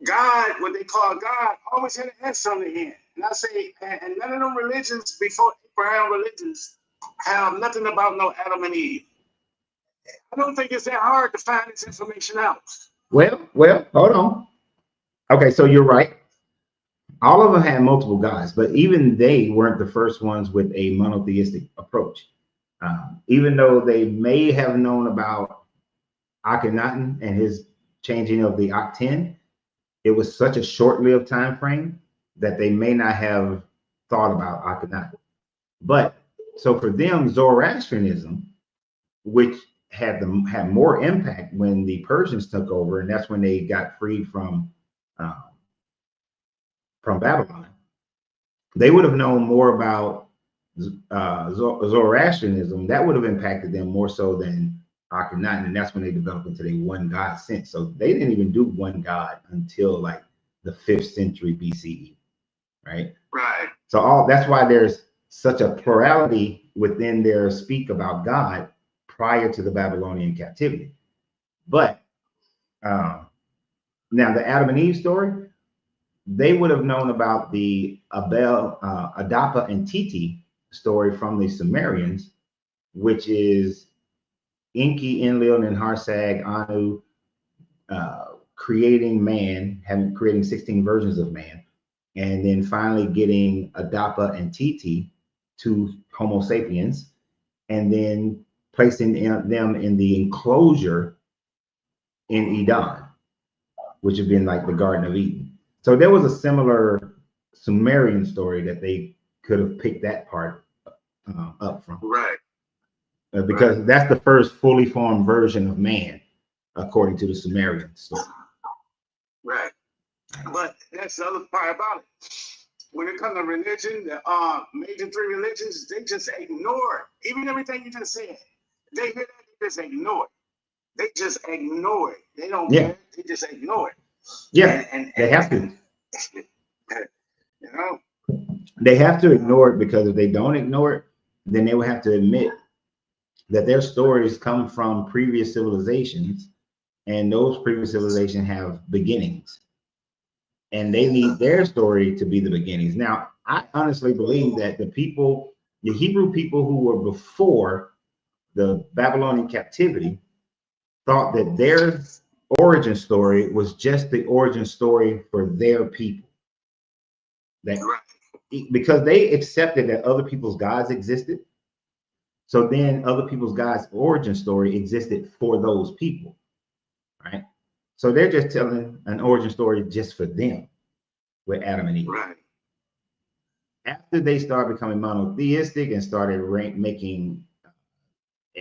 God, what they call God, always had an S on the end. And I say, and none of them religions before Abraham religions have nothing about no Adam and Eve. I don't think it's that hard to find this information out. Well, hold on. Okay, so you're right. All of them had multiple gods, but even they weren't the first ones with a monotheistic approach. Even though they may have known about Akhenaten and his changing of the Akhten, it was such a short-lived time frame that they may not have thought about Akhenaten. But so for them, Zoroastrianism, which had more impact when the Persians took over, and that's when they got freed from Babylon. They would have known more about Zoroastrianism. That would have impacted them more so than Akhenaten, and that's when they developed into the one God sense. So they didn't even do one God until like the 5th century BCE, right? Right. So that's why there's such a plurality within their speak about God prior to the Babylonian captivity. But now the Adam and Eve story, they would have known about the Abel, Adapa, and Titi story from the Sumerians, which is Enki, Enlil, and Harsag, Anu, creating man, creating 16 versions of man, and then finally getting Adapa and Titi, two Homo sapiens, and then placing them in the enclosure in Eden, which would have been like the Garden of Eden. So there was a similar Sumerian story that they could have picked that part up from. Right. Because that's the first fully formed version of man, according to the Sumerian story. Right. But that's the other part about it. When it comes to religion, the major three religions, they just ignore it. Even everything you just said. They hear that, they just ignore it. They just ignore it. They don't care. They just ignore it. Yeah, and they have to. You know? They have to ignore it, because if they don't ignore it, then they will have to admit that their stories come from previous civilizations, and those previous civilizations have beginnings, and they need their story to be the beginnings. Now, I honestly believe that the Hebrew people who were before the Babylonian captivity thought that their origin story was just the origin story for their people. That because they accepted that other people's gods existed, so then other people's gods' origin story existed for those people, right? So they're just telling an origin story just for them with Adam and Eve. Right. After they started becoming monotheistic and started making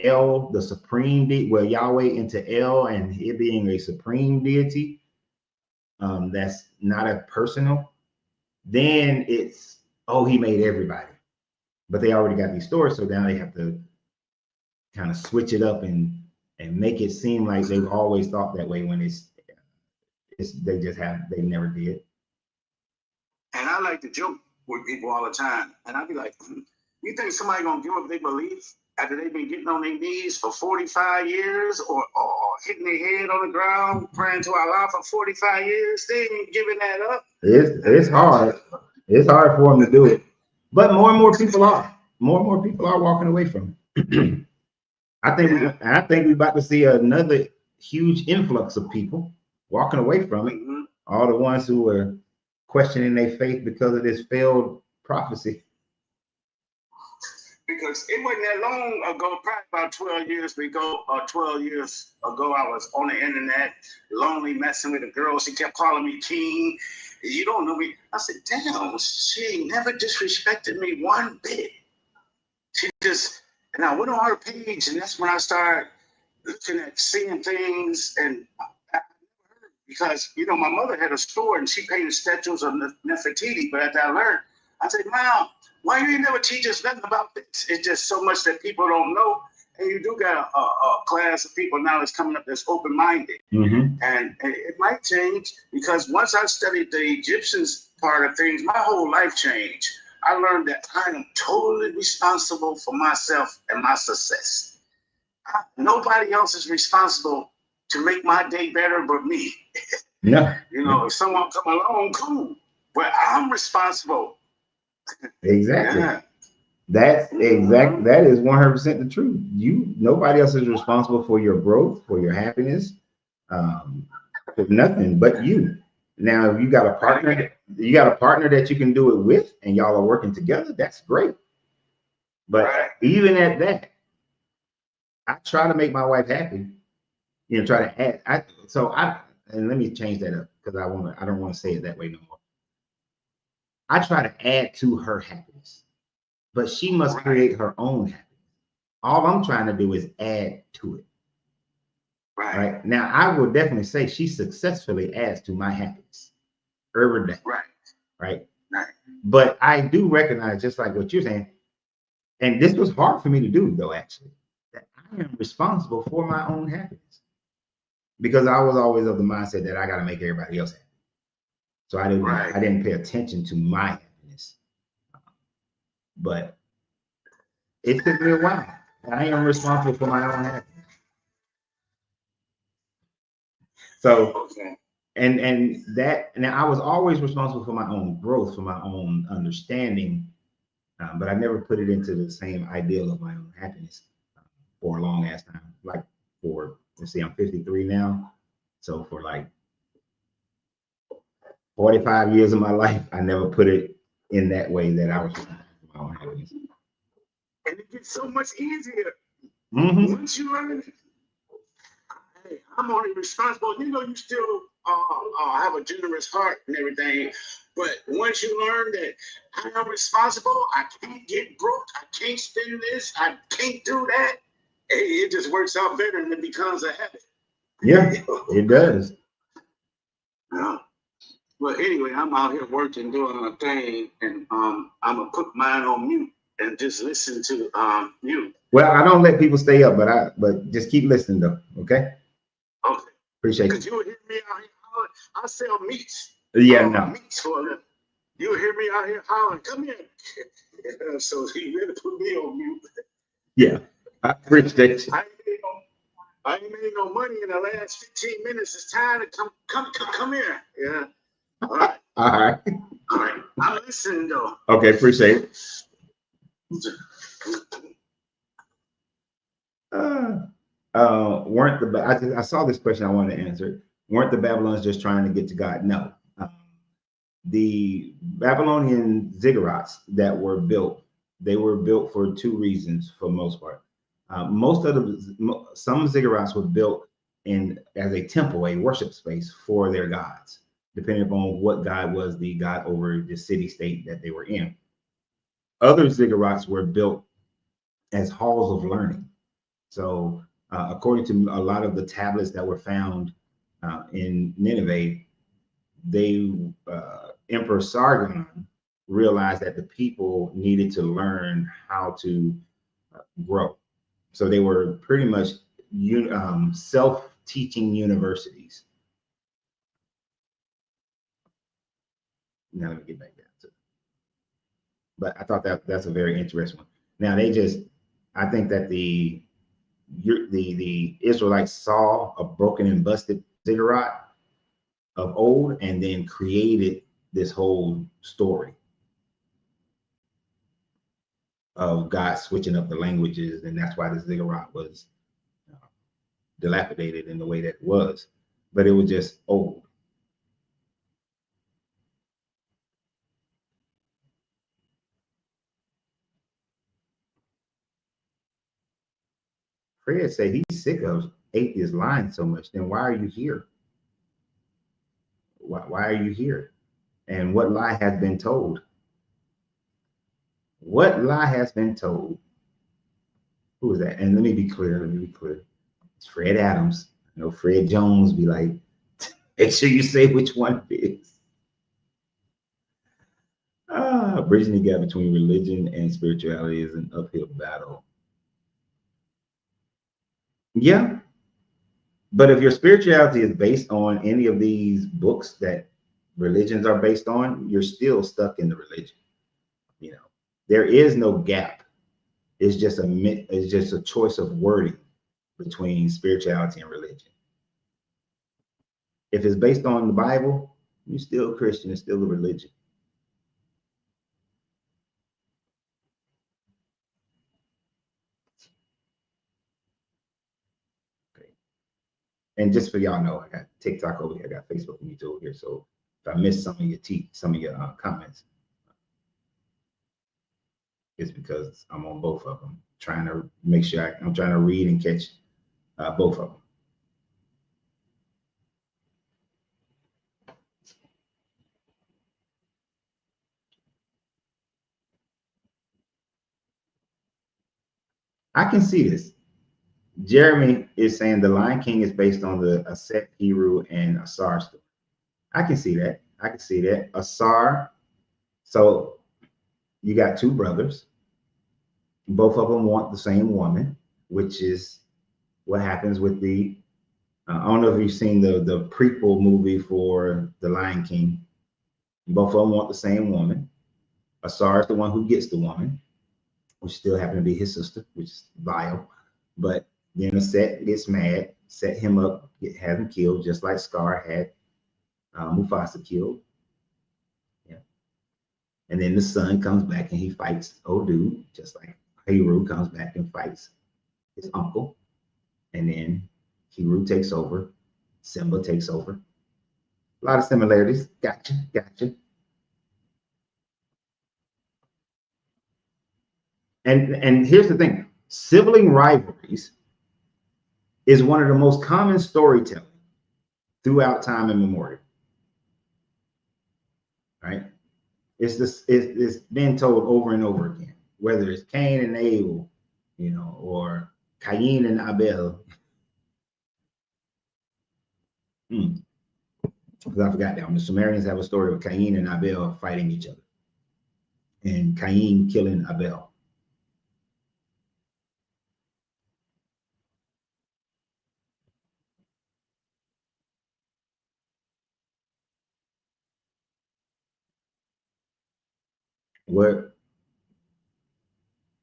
El the supreme deity, well, Yahweh into El and it being a supreme deity, that's not a personal, then it's, oh, he made everybody. But they already got these stories, so now they have to kind of switch it up and make it seem like they've always thought that way, when they never did. And I like to joke with people all the time, and I'd be like, you think somebody gonna give up their belief after they've been getting on their knees for 45 years or hitting their head on the ground praying to Allah for 45 years? They ain't giving that up. It's hard. It's hard for them to do it, but more and more people are. More and more people are walking away from it. I think we're about to see another huge influx of people walking away from it. Mm-hmm. All the ones who were questioning their faith because of this failed prophecy. Because it wasn't that long ago, probably about 12 years ago, I was on the internet, lonely, messing with a girl. She kept calling me king. You don't know me. I said, damn, she never disrespected me one bit. She just, and I went on her page, and that's when I started looking at seeing things. And because, you know, my mother had a store and she painted statues of Nefertiti, but as I learned, I said, Mom, why you ain't never teach us nothing about this? It's just so much that people don't know. And you do got a class of people now that's coming up that's open-minded. Mm-hmm. And it might change, because once I studied the Egyptians part of things, my whole life changed. I learned that I am totally responsible for myself and my success. Nobody else is responsible to make my day better but me. Yeah. You know, if someone come along, cool. But I'm responsible. Exactly. Yeah. That is 100% the truth. Nobody else is responsible for your growth, for your happiness, for nothing but you. Now, if you got a partner that you can do it with, and y'all are working together, that's great. But even at that, I try to make my wife happy. You know, try to add. And let me change that up, because I don't want to say it that way no more. I try to add to her happiness, but she must create her own happiness. All I'm trying to do is add to it. Right. Now, I will definitely say she successfully adds to my happiness every day. Right. But I do recognize, just like what you're saying, and this was hard for me to do, though, actually, that I am responsible for my own happiness, because I was always of the mindset that I got to make everybody else happy. So I didn't pay attention to my happiness. But it took me a while. I am responsible for my own happiness. So, and I was always responsible for my own growth, for my own understanding, But I never put it into the same ideal of my own happiness for a long ass time. Like for, let's see, I'm 53 now. So for like 45 years of my life, I never put it in that way that I was trying for my own happiness. And it gets so much easier Mm-hmm. once you learn. Hey, I'm only responsible. You know, you still have a generous heart and everything, but once you learn that I am responsible, I can't get broke, I can't spend this, I can't do that. Hey, it just works out better and it becomes a habit. Yeah, it does. Yeah. Well, anyway, I'm out here working, doing my thing, and I'm gonna put mine on mute and just listen to you. Well, I don't let people stay up, but just keep listening though. Okay. Okay. Appreciate Because you. you will hear me out here hollering. I sell meats. Yeah, no. Meats for a living. You will hear me out here hollering, come here. So he really put me on mute. Yeah, I appreciate you. I ain't made no money in the last 15 minutes. It's time to come here. Yeah. All right. All right. All right. I'm listening though. Okay, appreciate it. Weren't I saw this question, I wanted to answer. Weren't the Babylonians just trying to get to God? No. The Babylonian ziggurats that were built, they were built for two reasons for the most part. Some ziggurats were built as a temple, a worship space for their gods, depending upon what god was the god over the city state that they were in. Other ziggurats were built as halls of learning. So according to a lot of the tablets that were found in Nineveh, Emperor Sargon realized that the people needed to learn how to grow. So they were pretty much self-teaching universities. Now let me get back down to it. But I thought that's a very interesting one. Now I think that the Israelites saw a broken and busted ziggurat of old and then created this whole story of God switching up the languages, and that's why the ziggurat was dilapidated in the way that it was, but it was just old. Fred said he's sick of atheists lying so much. Then why are you here? Why are you here? And what lie has been told? What lie has been told? Who is that? And let me be clear. It's Fred Adams. You know, Fred Jones be like, make sure you say which one it is. Bridging the gap between religion and spirituality is an uphill battle. Yeah. But if your spirituality is based on any of these books that religions are based on, you're still stuck in the religion. You know, there is no gap. It's just a choice of wording between spirituality and religion. If it's based on the Bible, you're still a Christian. It's still a religion. Okay. And just for y'all know, I got TikTok over here. I got Facebook and YouTube over here. So if I miss some of your comments, it's because I'm on both of them, trying to make sure I'm trying to read and catch both of them. I can see this. Jeremy is saying the Lion King is based on the Aset, Heru, and Asar story. I can see that. I can see that. Asar. So you got two brothers. Both of them want the same woman, which is what happens with the. I don't know if you've seen the prequel movie for the Lion King. Both of them want the same woman. Asar is the one who gets the woman, which still happened to be his sister, which is vile. But then Aset gets mad, set him up, have him killed, just like Scar had Mufasa killed. Yeah. And then the son comes back and he fights old dude, just like Heru comes back and fights his uncle. And then Heru takes over, Simba takes over. A lot of similarities. Gotcha. And here's the thing: sibling rivalries is one of the most common storytelling throughout time immemorial. Right? It's been told over and over again, whether it's Cain and Abel, or Cain and Abel. Because I forgot that one. The Sumerians have a story of Cain and Abel fighting each other, and Cain killing Abel. What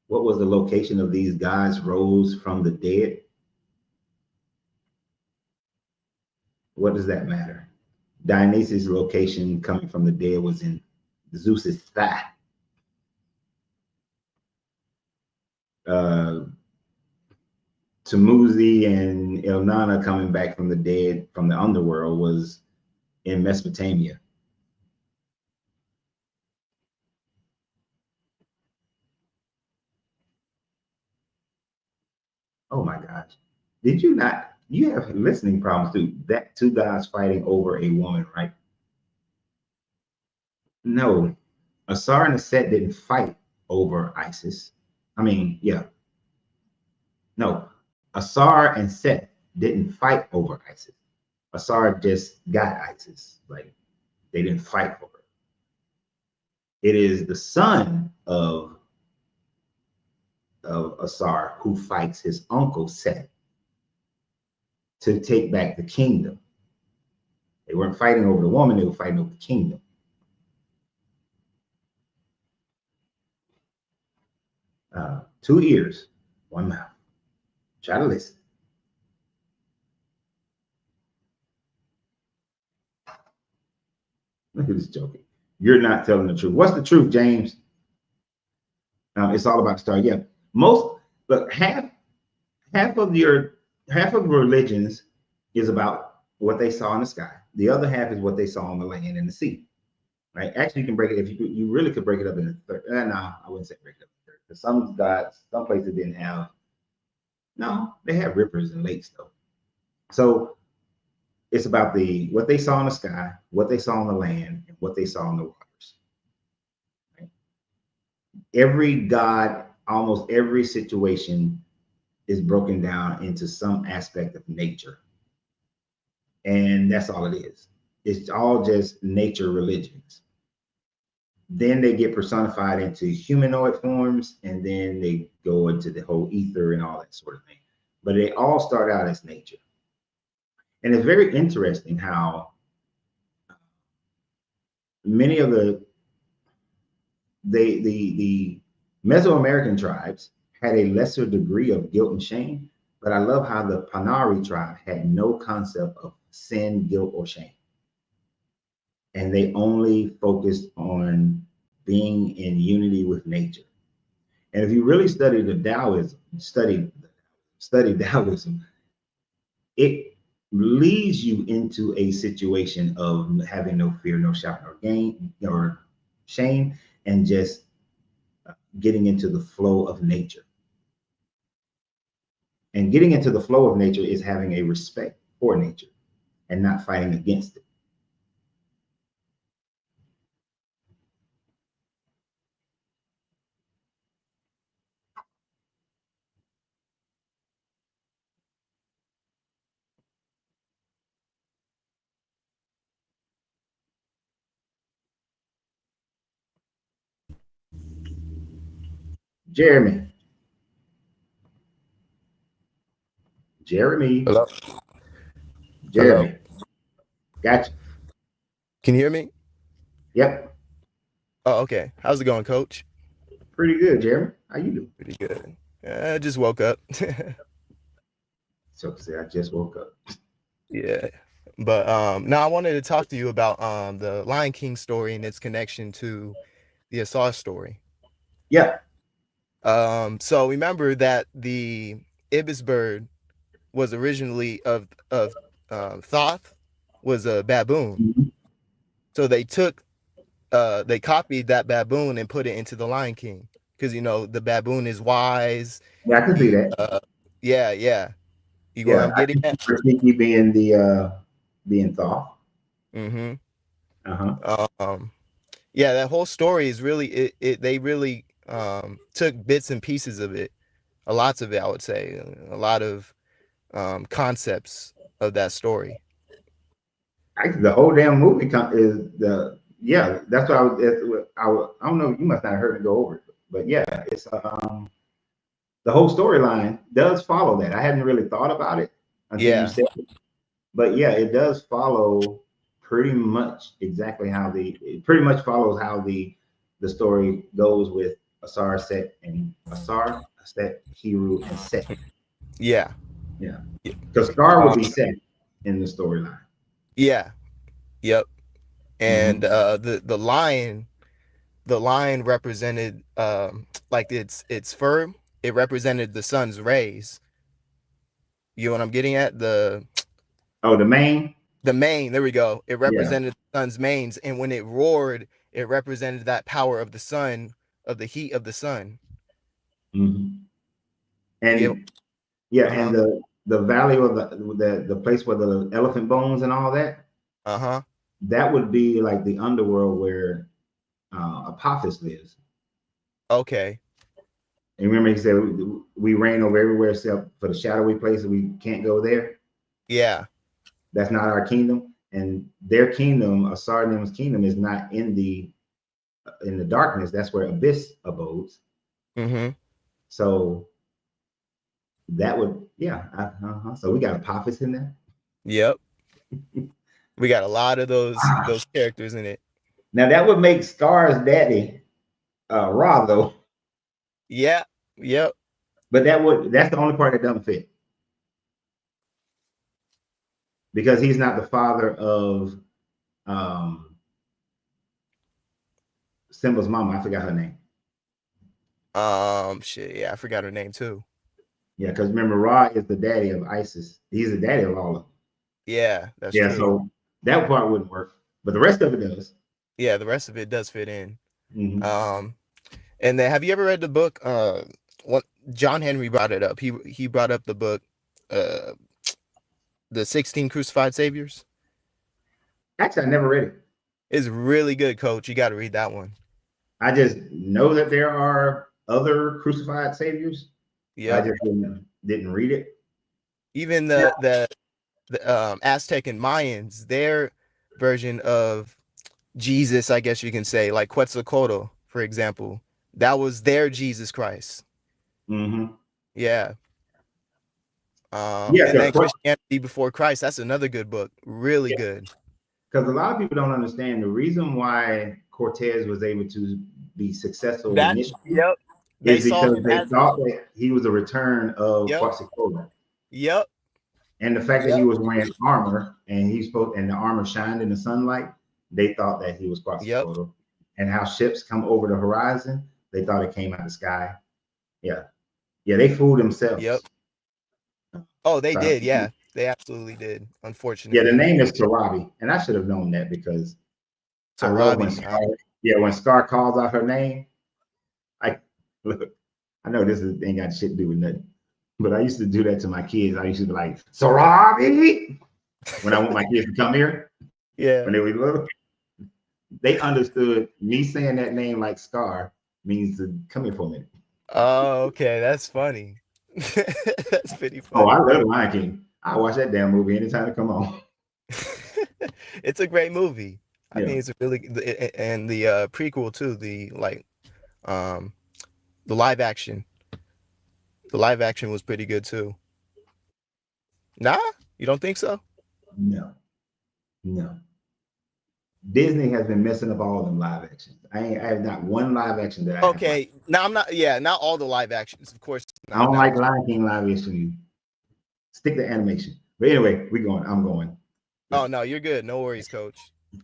was the location of these gods rose from the dead? What does that matter? Dionysus' location coming from the dead was in Zeus's thigh. Tamuzi and Elnana coming back from the dead from the underworld was in Mesopotamia. Oh my gosh. Did you not? You have listening problems too. That two guys fighting over a woman, right? No. Asar and Set didn't fight over Isis. I mean, yeah. No. Asar and Seth didn't fight over Isis. Asar just got Isis. Like, they didn't fight for her. It is the son of Asar who fights his uncle Seth to take back the kingdom. They weren't fighting over the woman, they were fighting over the kingdom. Two ears, one mouth. Try to listen. Look at this joking. You're not telling the truth. What's the truth, James? It's all about the star. Yeah, half of religions is about what they saw in the sky. The other half is what they saw on the land and the sea. Right? Actually, you can break it if you really could break it up in a third. No, I wouldn't say break it up in a third. Because some gods, some places didn't have. No, they had rivers and lakes though. So it's about what they saw in the sky, what they saw on the land, and what they saw in the waters. Right? Every god, almost every situation is broken down into some aspect of nature. And that's all it is. It's all just nature religions. Then they get personified into humanoid forms, and then they go into the whole ether and all that sort of thing. But they all start out as nature. And it's very interesting how many of the Mesoamerican tribes had a lesser degree of guilt and shame, but I love how the Panari tribe had no concept of sin, guilt, or shame. And they only focused on being in unity with nature. And if you really study the Taoism, study Taoism, it leads you into a situation of having no fear, no shout, nor gain, or shame, and just getting into the flow of nature. And getting into the flow of nature is having a respect for nature and not fighting against it. Jeremy. Hello. Jeremy. Hello. Gotcha. Can you hear me? Yep. Oh, okay. How's it going, Coach? Pretty good, Jeremy. How you doing? Pretty good. I just woke up. So say I just woke up. Yeah. But now I wanted to talk to you about the Lion King story and its connection to the Asar story. Yeah. So remember that the ibis bird was originally of Thoth was a baboon. Mhm. So they copied that baboon and put it into the Lion King because the baboon is wise. Yeah, I can see He that. yeah. You go where Yeah, I'm I getting can at? see Rafiki being the being thought. Mm-hmm. Uh-huh. Yeah, that whole story is really they really took bits and pieces of it, a lots of it, I would say, a lot of concepts of that story. Actually, the whole damn movie is the yeah. That's what I was. I don't know. You must not have heard me go over it, but yeah, it's the whole storyline does follow that. I hadn't really thought about it until you Yeah, said it, but yeah, it does follow pretty much exactly how it pretty much follows how the story goes with Asar, Set, and Asar, Set, Hiru, and Set. yeah, Yeah, yeah, because Scar would uh, be Set in the storyline. yeah, yep. And Mm-hmm. the lion represented like its fur. It represented the sun's rays. You know what I'm getting at? Oh, the main. The mane, there we go. It Yeah. represented the sun's manes, and when it roared, it represented that power of the sun, of the heat of the sun. Mm-hmm. Yeah. And yeah, and Uh-huh. the valley of the place where the elephant bones and all that, Uh-huh. that would be like the underworld where Apophis lives. Okay. And remember, he said we reign over everywhere except for the shadowy places. We can't go there. Yeah. That's not our kingdom. And their kingdom, Asarnim's kingdom, is not in the darkness. That's where Abyss abodes. Mm-hmm. So that would, yeah. So we got Apophis in there. Yep. We got a lot of those characters in it. Now that would make Scar's daddy Ra though, Yeah. Yep. but that's the only part that doesn't fit because he's not the father of Simba's mama. I forgot her name. Shit, yeah, I forgot her name too. Yeah, because remember, Ra is the daddy of Isis. He's the daddy of all of them. Yeah, that's Yeah, true. so that part wouldn't work, but the rest of it does. Yeah, the rest of it does fit in. Mm-hmm. And then have you ever read the book? What John Henry brought it up. He brought up the book, uh, the 16 Crucified Saviors. Actually, I never read it. It's really good, Coach. You got to read that one. I just know that there are other crucified saviors. Yeah. I just didn't read it. Even the Aztec and Mayans, their version of Jesus, I guess you can say, like Quetzalcoatl, for example, that was their Jesus Christ. Mm-hmm. Yeah. Yeah, And then Christianity Before Christ, that's another good book. Really good. because a lot of people don't understand the reason why Cortez was able to be successful initially Yep. is saw because him they as thought that he was a return of Yep. Quetzalcoatl. Yep. And the fact that he Yep. was wearing armor and the armor shined in the sunlight, they thought that he was Quetzalcoatl. Yep. And how ships come over the horizon, they thought it came out of the sky. Yeah. Yeah, they fooled themselves. Yep. Oh, they did. Yeah, they absolutely did. Yeah, Unfortunately. the name is Tarabi, and I should have known that because I love when Sarabi. Scar calls out her name. Look, I know this ain't got shit to do with nothing, but I used to do that to my kids. I used to be like, Sarabi, when I want my kids to come here. Yeah. When they were little, they understood me saying that name like Scar means to come here for a minute. Oh, okay. That's funny. That's pretty funny. Oh, I love Lion King. I watch that damn movie anytime it come on. It's a great movie. I Yeah. think it's a really and the prequel too, the live action. The live action was pretty good too. Nah, you don't think so? No. Disney has been messing up all of them live actions. I have not one live action that I Okay. Now I'm not. Yeah, not all the live actions, of course. I don't like Lion King live action. Stick to animation. But anyway, I'm going. Oh no, you're good. No worries, Coach.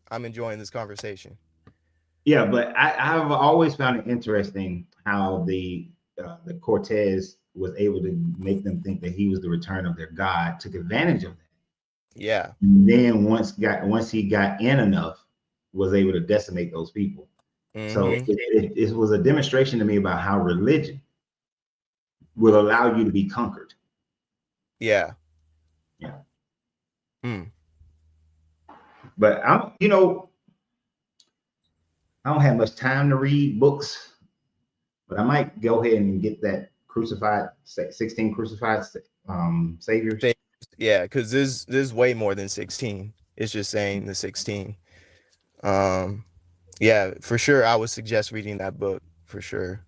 I'm enjoying this conversation. Yeah, but I've always found it interesting how the Cortez was able to make them think that he was the return of their God, took advantage of that. Yeah. And then once he got in enough, was able to decimate those people. So it was a demonstration to me about how religion will allow you to be conquered. Yeah. Yeah. Mm. But I don't have much time to read books, but I might go ahead and get that 16 crucified saviors. Yeah, because there's way more than 16. It's just saying the 16. Yeah, for sure. I would suggest reading that book for sure.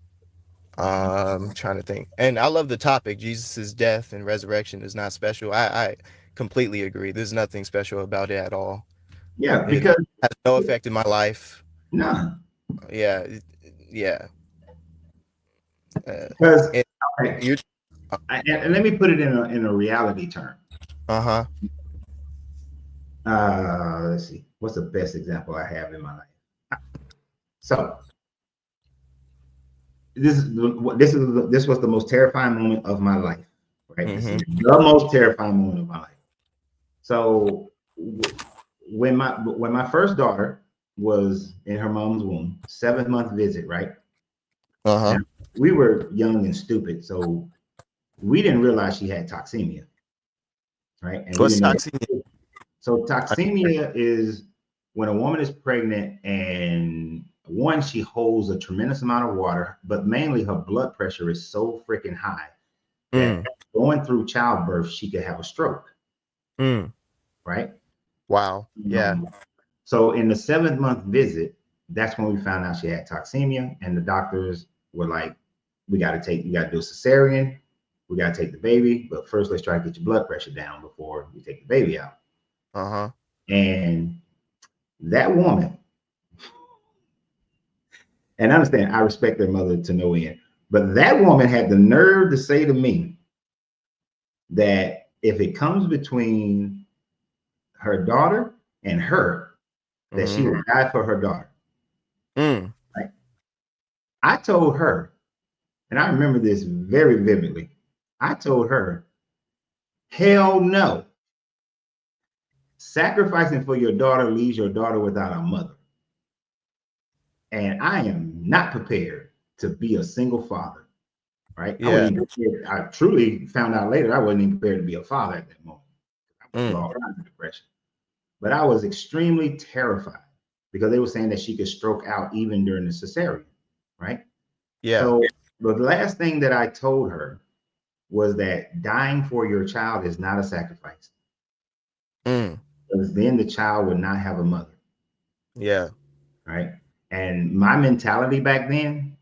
Trying to think. And I love the topic. Jesus's death and resurrection is not special. I completely agree. There's nothing special about it at all. Yeah, It because has no effect in my life. none. Yeah. Yeah. Because It, okay, you're, and let me put it in a reality term. uh-huh. Let's see. What's the best example I have in my life? So this was the most terrifying moment of my life. Right. This is the most terrifying moment of my life. So when my first daughter was in her mom's womb, 7th-month visit, right? Uh-huh. Now, we were young and stupid, so we didn't realize she had toxemia, right? And What's toxemia? So toxemia is when a woman is pregnant and one, she holds a tremendous amount of water, but mainly her blood pressure is so freaking high that going through childbirth, she could have a stroke. Right? Wow. Yeah. So in the 7th-month visit, that's when we found out she had toxemia, and the doctors were like, you got to do a cesarean, we got to take the baby, but first let's try to get your blood pressure down before we take the baby out. And that woman, and I understand, I respect their mother to no end, but that woman had the nerve to say to me that if it comes between her daughter and her, that she would die for her daughter. Right? I told her, and I remember this very vividly, I told her, hell no. Sacrificing for your daughter leaves your daughter without a mother. And I am not prepared to be a single father, right? Yeah. I truly found out later I wasn't even prepared to be a father at that moment. I was all kinds of depression. But I was extremely terrified because they were saying that she could stroke out even during the cesarean, right? Yeah. So the last thing that I told her was that dying for your child is not a sacrifice. Because then the child would not have a mother. Yeah. Right. And my mentality back then,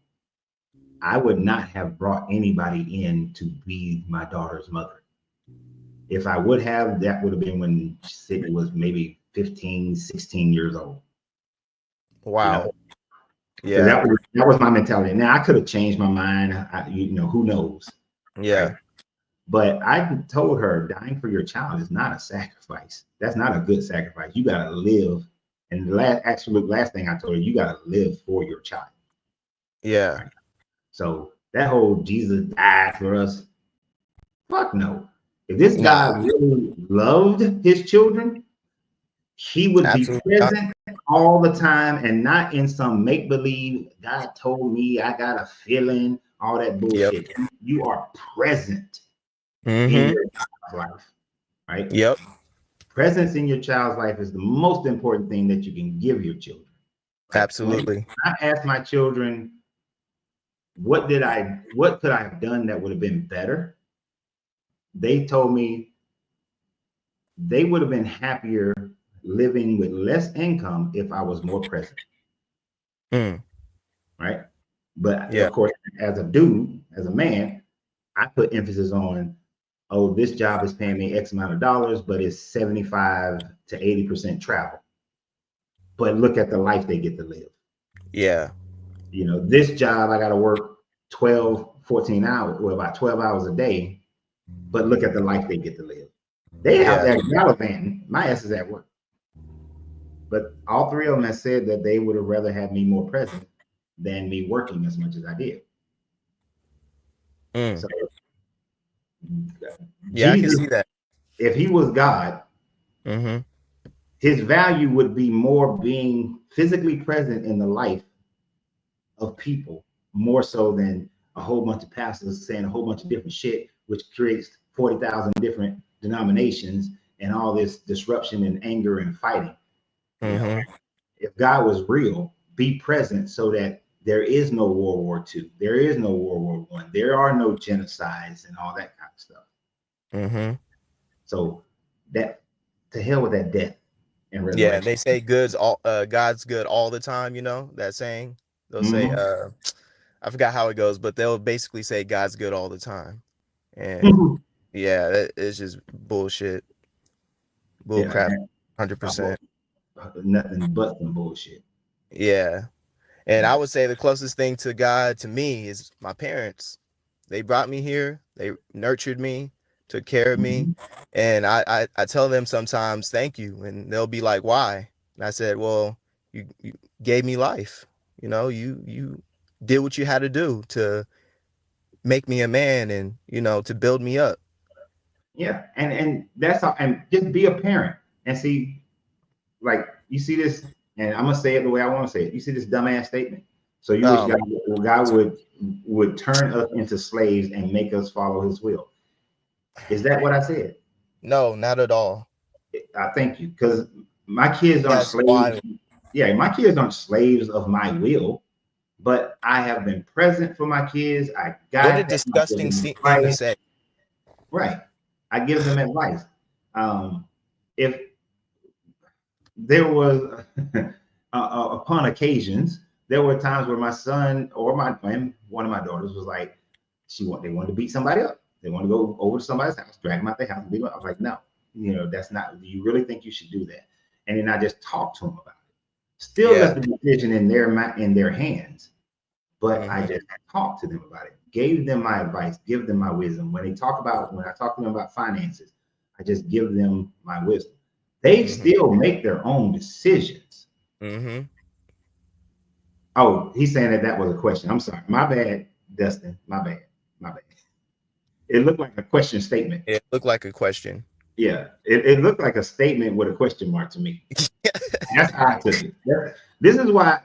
I would not have brought anybody in to be my daughter's mother. If I would have, that would have been when Sydney was maybe 15, 16 years old. Wow. You know? Yeah. So that was my mentality. Now I could have changed my mind. Who knows? Yeah. Right? But I told her dying for your child is not a sacrifice. That's not a good sacrifice. You got to live. And the absolute last thing I told her, you got to live for your child. Yeah. Right? So that whole Jesus died for us. Fuck no. If this guy really loved his children, he would be present all the time and not in some make-believe, God told me, I got a feeling, all that bullshit. Yep. You are present in your child's life, right? Yep. Presence in your child's life is the most important thing that you can give your children. Right? Absolutely. When I asked my children, what could I have done that would have been better? They told me they would have been happier living with less income if I was more present. Right? But of course, as a dude, as a man, I put emphasis on, oh, this job is paying me X amount of dollars, but it's 75 to 80% travel. But look at the life they get to live. Yeah. This job, I got to work 12, 14 hours, well, about 12 hours a day, but look at the life they get to live. They out there gallivanting. My ass is at work. But all three of them have said that they would have rather had me more present than me working as much as I did. Mm. So Yeah, I can Jesus, see that. if he was God, Mm-hmm. his value would be more being physically present in the life of people, more so than a whole bunch of pastors saying a whole bunch of different shit, which creates 40,000 different denominations and all this disruption and anger and fighting. You know, Mm-hmm. if God was real, be present so that there is no World War II, there is no World War I, there are no genocides and all that kind of stuff. Mm-hmm. So that, to hell with that death and Yeah, resurrection. they say God's good all the time, you know, that saying. They'll say, Mhm. I forgot how it goes, but they'll basically say God's good all the time. And Mhm. yeah, it's just bullshit. Bull Yeah, crap, 100%. nothing but some bullshit. Yeah. And I Yeah. would say the closest thing to God to me is my parents. They brought me here. They nurtured me, took care of me. Mhm. And I tell them sometimes, thank you. And they'll be like, why? And I said, well, you gave me life. You know, you did what you had to do to make me a man and, you know, to build me up. Yeah, and that's all. And just be a parent and see, like you see this, and I'm gonna say it the way I want to say it. You see this dumbass statement. So you wish Oh, God would turn us into slaves and make us follow His will. Is that what I said? no, not at all. I thank you, because my kids aren't That's slaves. wild. Yeah, my kids aren't slaves of my will, but I have been present for my kids. I What a guide them. I give disgusting them thing to advice. say. Right. I give them advice. If there was, upon occasions, there were times where my son or one of my daughters was like, they wanted to beat somebody up. They want to go over to somebody's house, drag them out their house, and beat them up. I was like, no, that's not. Do you really think you should do that? And then I just talked to them about it. Still Yeah. left the decision in their hands, but I Mm-hmm. just talked to them about it, gave them my advice, give them my wisdom. When I talk to them about finances, I just give them my wisdom. They Mm-hmm. still make their own decisions. Mm-hmm. Oh, he's saying that was a question. I'm sorry. My bad, Dustin. My bad. My bad. It looked like a question statement. It looked like a question. Yeah, it looked like a statement with a question mark to me. That's how I took it. This is why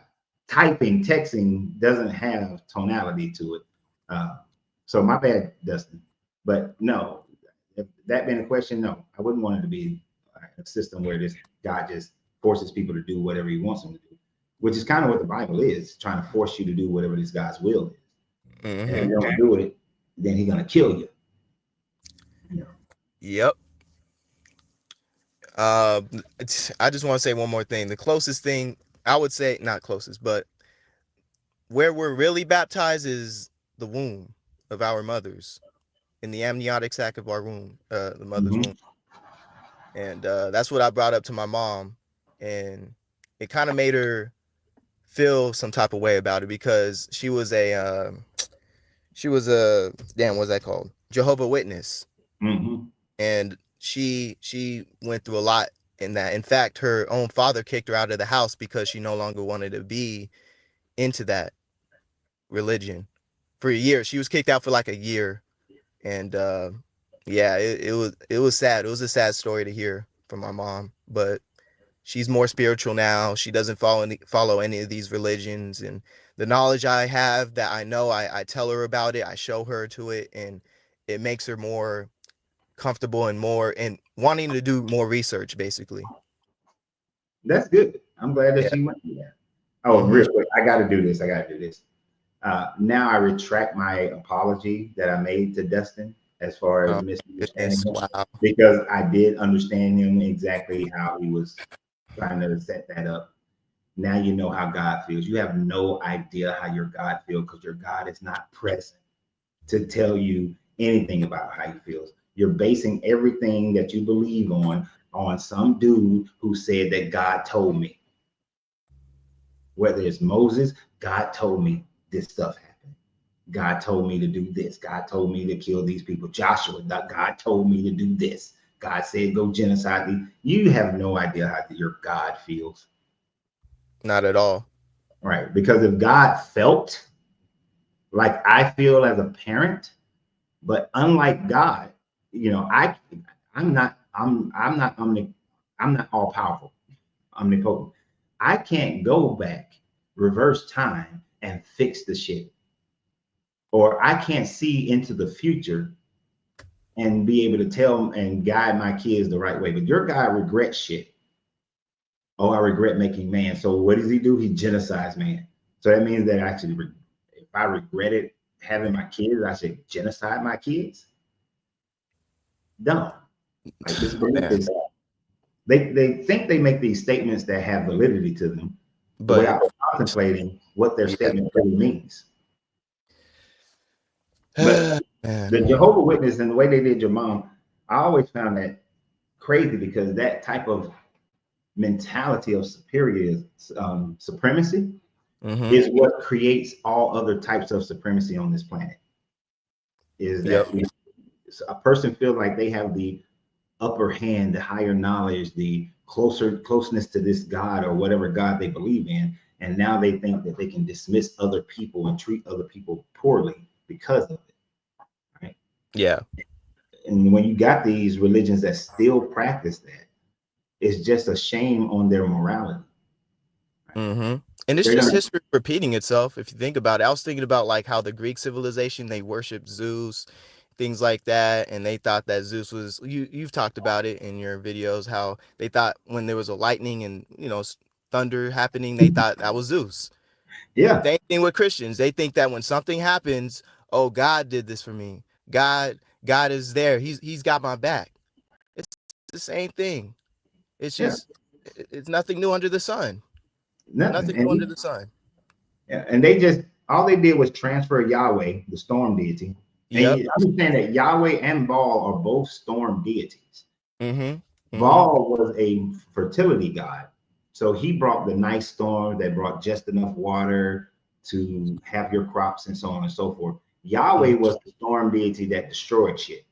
texting doesn't have tonality to it. So my bad, Dustin. But no, if that being a question, no, I wouldn't want it to be a system where this God just forces people to do whatever he wants them to do, which is kind of what the Bible is, trying to force you to do whatever this God's will is. And if Mm-hmm. you don't do it, then he's gonna kill you. You know. Yep. Uh, I just want to say one more thing. The closest thing I would say, not closest, but where we're really baptized is the womb of our mothers, in the amniotic sac of our womb, the mother's womb. Mhm. And that's what I brought up to my mom, and it kind of made her feel some type of way about it because she was a damn, what's that called? Jehovah Witness. Mhm. And she went through a lot in that. In fact, her own father kicked her out of the house because she no longer wanted to be into that religion for a year. She was kicked out for like a year, and yeah, it was sad. It was a sad story to hear from my mom, but she's more spiritual now. She doesn't follow any of these religions, and the knowledge I have that I know, I tell her about it. I show her to it, and it makes her more comfortable and more and wanting to do more research, basically. That's good. I'm glad that Yeah. she went through that. Oh, Mm-hmm. real quick, I got to do this. Now I retract my apology that I made to Dustin as far as Oh, misunderstanding goodness. him, Wow. because I did understand him exactly how he was trying to set that up. Now you know how God feels. You have no idea how your God feels because your God is not present to tell you anything about how he feels. You're basing everything that you believe on some dude who said that God told me. Whether it's Moses, God told me this stuff happened. God told me to do this. God told me to kill these people. Joshua, God told me to do this. God said go genocide these. You have no idea how your God feels. Not at all. Right. Because if God felt like I feel as a parent, but unlike God, I'm not all powerful, omnipotent. I can't go back, reverse time, and fix the shit. Or I can't see into the future and be able to tell and guide my kids the right way. But your guy regrets shit. Oh, I regret making man. So what does he do? He genocides man. So that means that actually, if I regretted having my kids, I should genocide my kids. Dumb. Like this belief is, they think they make these statements that have validity to them, but without contemplating what their statement really means. But the Jehovah's Witness and the way they did your mom, I always found that crazy because that type of mentality of superior supremacy is what creates all other types of supremacy on this planet. Is that a person feels like they have the upper hand, the higher knowledge, the closeness to this God or whatever God they believe in, and now they think that they can dismiss other people and treat other people poorly because of it. Right? Yeah. And when you got these religions that still practice that, it's just a shame on their morality. Right? And it's just history repeating itself. If you think about it, I was thinking about like how the Greek civilization, they worship Zeus, things like that, and they thought that Zeus was, you've talked about it in your videos, how they thought when there was a lightning and thunder happening, they thought that was Zeus. Yeah. Same thing with Christians. They think that when something happens, oh, God did this for me. God is there. He's got my back. It's the same thing. It's just it's nothing new under the sun. Nothing new under the sun. Yeah, and all they did was transfer Yahweh, the storm deity. And you understand that Yahweh and Baal are both storm deities. Baal was a fertility god. So he brought the nice storm that brought just enough water to have your crops and so on and so forth. Yahweh was the storm deity that destroyed shit,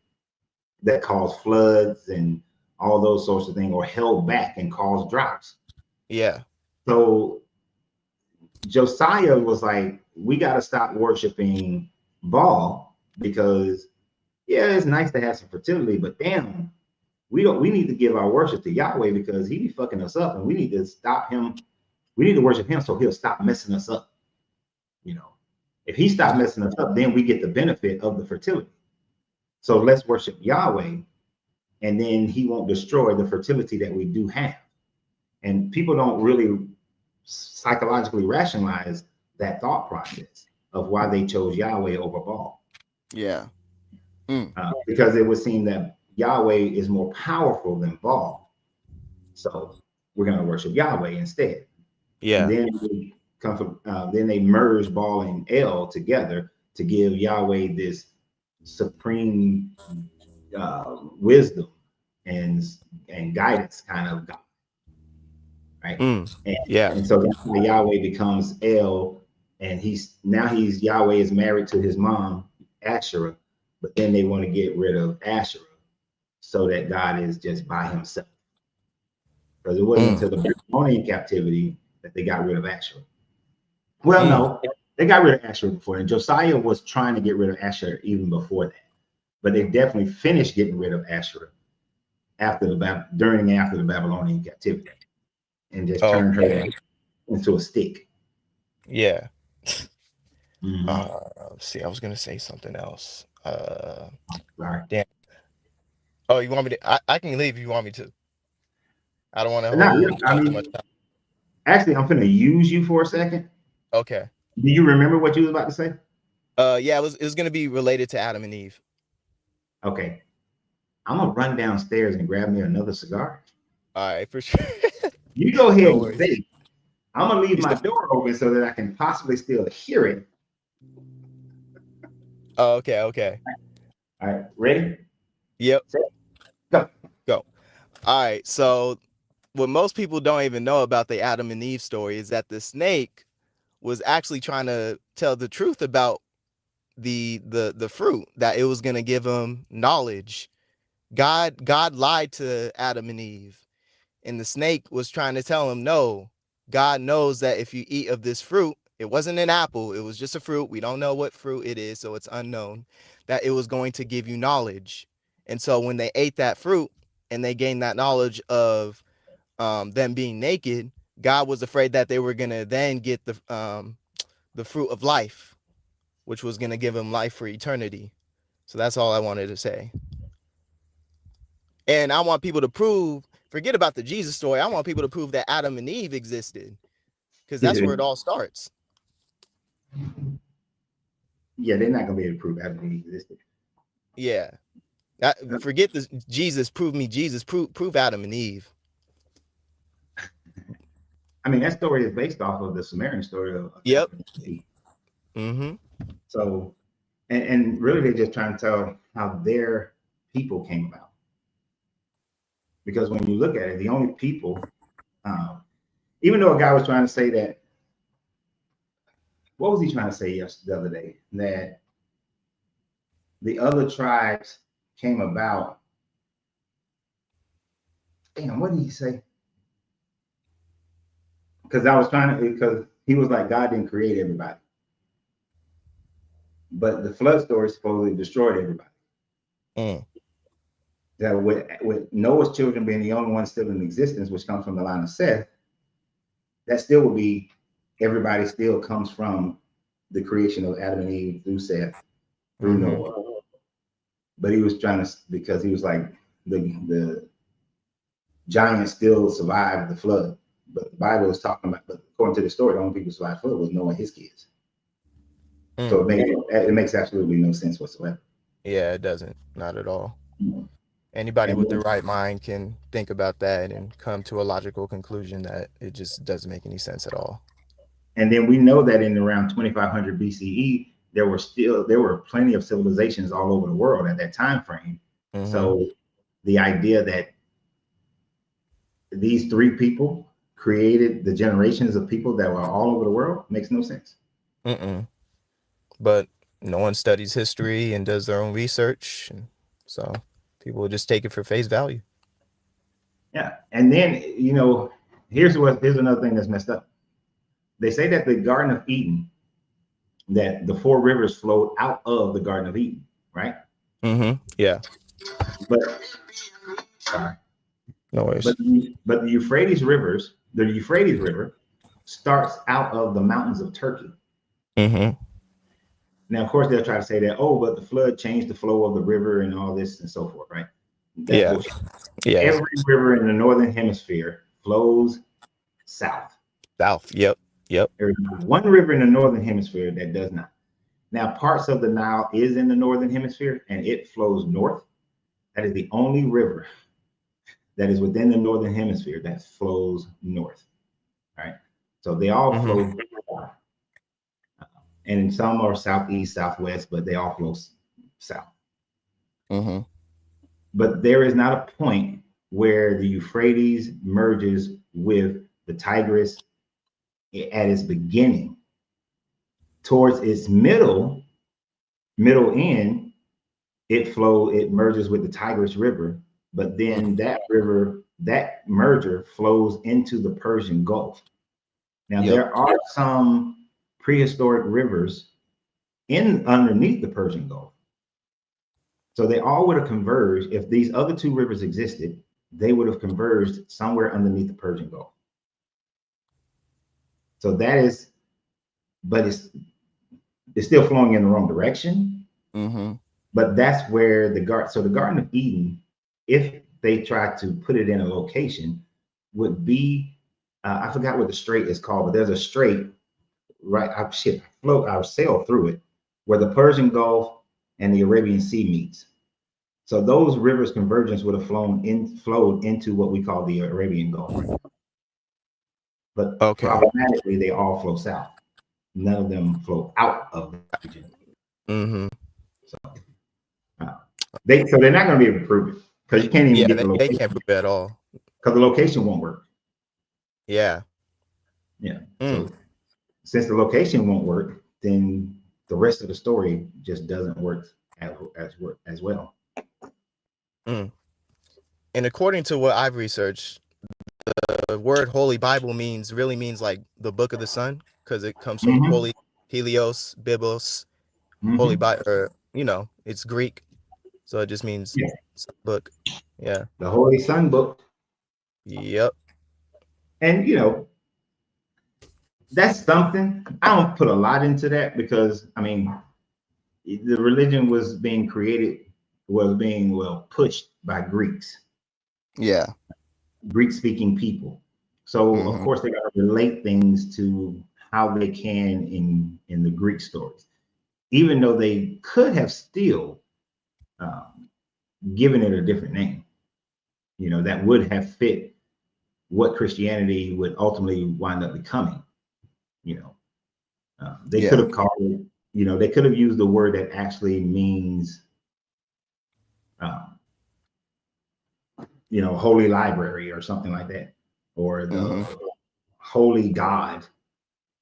that caused floods and all those sorts of things, or held back and caused droughts. Yeah. So Josiah was like, we got to stop worshiping Baal because, yeah, it's nice to have some fertility, but damn, we need to give our worship to Yahweh because he be fucking us up and we need to stop him. We need to worship him so he'll stop messing us up. If he stopped messing us up, then we get the benefit of the fertility. So let's worship Yahweh and then he won't destroy the fertility that we do have. And people don't really psychologically rationalize that thought process of why they chose Yahweh over Baal. Yeah. Because it would seem that Yahweh is more powerful than Baal. So we're going to worship Yahweh instead. Yeah. And then they merge Baal and El together to give Yahweh this supreme wisdom and guidance kind of God. Right. And so Yahweh becomes El, and Yahweh is married to his mom, Asherah, but then they want to get rid of Asherah so that God is just by himself. Because it wasn't until the Babylonian captivity that they got rid of Asherah. Well, no, they got rid of Asherah before, and Josiah was trying to get rid of Asherah even before that. But they definitely finished getting rid of Asherah during and after the Babylonian captivity. And just turn her into a stick. Yeah. Let's see, I was gonna say something else. Sorry. Damn. Oh, you want me to? I can leave if you want me to. I don't want to hold too much time. Actually, I'm gonna use you for a second. Okay. Do you remember what you was about to say? Yeah, it was gonna be related to Adam and Eve. Okay. I'm gonna run downstairs and grab me another cigar. All right, for sure. You go ahead and stay. I'm gonna leave my door open so that I can possibly still hear it. Oh, okay, okay. All right, ready? Yep. Go. All right. So what most people don't even know about the Adam and Eve story is that the snake was actually trying to tell the truth about the fruit, that it was going to give them knowledge. God lied to Adam and Eve, and the snake was trying to tell him, no, God knows that if you eat of this fruit, it wasn't an apple, it was just a fruit. We don't know what fruit it is, so it's unknown, that it was going to give you knowledge. And so when they ate that fruit and they gained that knowledge of them being naked, God was afraid that they were going to then get the fruit of life, which was going to give them life for eternity. So that's all I wanted to say. And I want people to prove, forget about the Jesus story. I want people to prove that Adam and Eve existed, because that's where it all starts. Yeah, they're not gonna be able to prove Adam and Eve existed. Yeah. Forget this Jesus, prove me Jesus, prove Adam and Eve. I mean, that story is based off of the Sumerian story of Yep. Adam and Eve. Mm-hmm. So, and really they're just trying to tell how their people came about. Because when you look at it, the only people, even though a guy was trying to say that, what was he trying to say the other day? That the other tribes came about. Damn, what did he say? Because he was like, God didn't create everybody. But the flood story supposedly destroyed everybody. Mm. That with Noah's children being the only ones still in existence, which comes from the line of Seth, that still would be everybody still comes from the creation of Adam and Eve through Seth, through Noah. But he was trying to, because he was like, the giants still survived the flood. But the Bible is talking about, but according to the story, the only people who survived the flood was Noah and his kids. So it makes absolutely no sense whatsoever. Yeah, it doesn't. Not at all. Anybody with the right mind can think about that and come to a logical conclusion that it just doesn't make any sense at all. And then we know that in around 2500 BCE, there were plenty of civilizations all over the world at that time frame. Mm-hmm. So the idea that these three people created the generations of people that were all over the world makes no sense. But no one studies history and does their own research, and so people will just take it for face value. Yeah, and then here's another thing that's messed up. They say that the Garden of Eden, that the four rivers flowed out of the Garden of Eden, right? Mm-hmm. Yeah. But sorry. No worries. But the Euphrates River starts out of the mountains of Turkey. Mm-hmm. Now, of course, they'll try to say that, but the flood changed the flow of the river and all this and so forth, right? That's bullshit. Yeah. Every river in the northern hemisphere flows south. South. Yep. There's one river in the northern hemisphere that does not. Now, parts of the Nile is in the northern hemisphere and it flows north. That is the only river that is within the northern hemisphere that flows north. All right. So they all flow north. And some are southeast, southwest, but they all flow south. Mm-hmm. But there is not a point where the Euphrates merges with the Tigris at its beginning. Towards its middle end, it merges with the Tigris River, but then that merger flows into the Persian Gulf. Now there are some prehistoric rivers underneath the Persian Gulf. So they all would have converged. If these other two rivers existed, they would have converged somewhere underneath the Persian Gulf. So that is, but it's still flowing in the wrong direction. Mm-hmm. But that's where the Garden of Eden, if they try to put it in a location, would be, I forgot what the strait is called, but there's a strait, right? I'll sail through it, where the Persian Gulf and the Arabian Sea meets. So those rivers' convergence would have flowed into what we call the Arabian Gulf. But problematically, they all flow south. None of them flow out of the region. Mm-hmm. So they're not going to be able to prove it because you can't even get the location. They can't prove it at all because the location won't work. Yeah. So since the location won't work, then the rest of the story just doesn't work as well. And according to what I've researched, the the word Holy Bible really means like the book of the sun, because it comes from Mm-hmm. holy, helios, biblos, holy Mm-hmm. Bible, or it's Greek, so it just means Yeah. book. Yeah. The Holy Sun book. Yep. And that's something. I don't put a lot into that because I mean the religion was being pushed by Greeks, Yeah. Greek speaking people. So of Mm-hmm. course they gotta relate things to how they can in the Greek stories, even though they could have still given it a different name, that would have fit what Christianity would ultimately wind up becoming. They could Yeah. have called it, they could have used the word that actually means, um, holy library or something like that, or the Mm-hmm. holy God.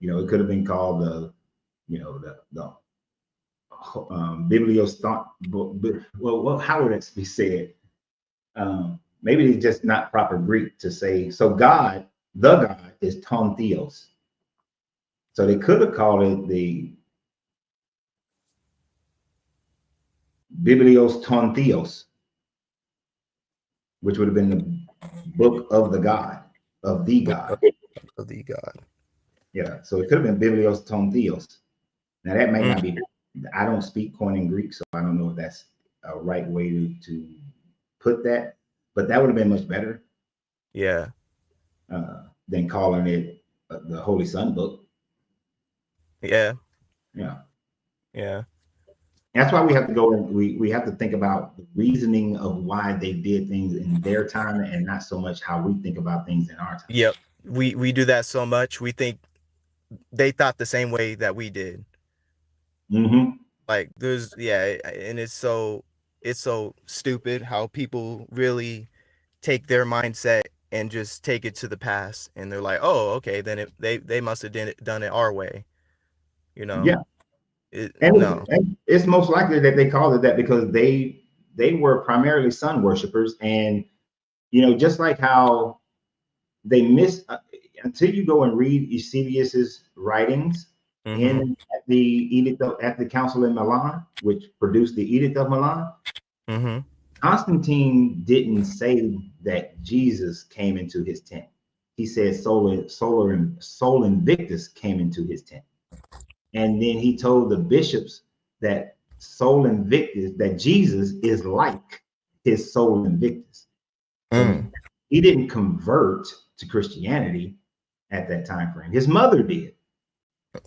It could have been called the biblios thought. Well, how would it be said? Maybe it's just not proper Greek to say. So God, the God, is ton theos. So they could have called it the biblios ton theos, which would have been the book of the God, of the Book God. of the God. Yeah. So it could have been biblios ton theos. Now that might Mm. not be. I don't speak Koine Greek, so I don't know if that's a right way to put that. But that would have been much better. Yeah. Than calling it the Holy Sun book. Yeah. Yeah. Yeah. That's why we have to go and we have to think about the reasoning of why they did things in their time and not so much how we think about things in our time. Yep. We do that so much. We think they thought the same way that we did. Mm-hmm. Like and it's so stupid how people really take their mindset and just take it to the past, and they're like, oh, okay, then they must have done it our way, Yeah. no. And it's most likely that they called it that because they were primarily sun worshipers, and just like how they miss until you go and read Eusebius's writings Mm-hmm. at the council in Milan, which produced the Edict of Milan. Mm-hmm. Constantine didn't say that Jesus came into his tent. He said Sol Invictus came into his tent. And then he told the bishops that Sol Invictus, that Jesus is like his Sol Invictus. So Mm. he didn't convert to Christianity at that time frame. His mother did.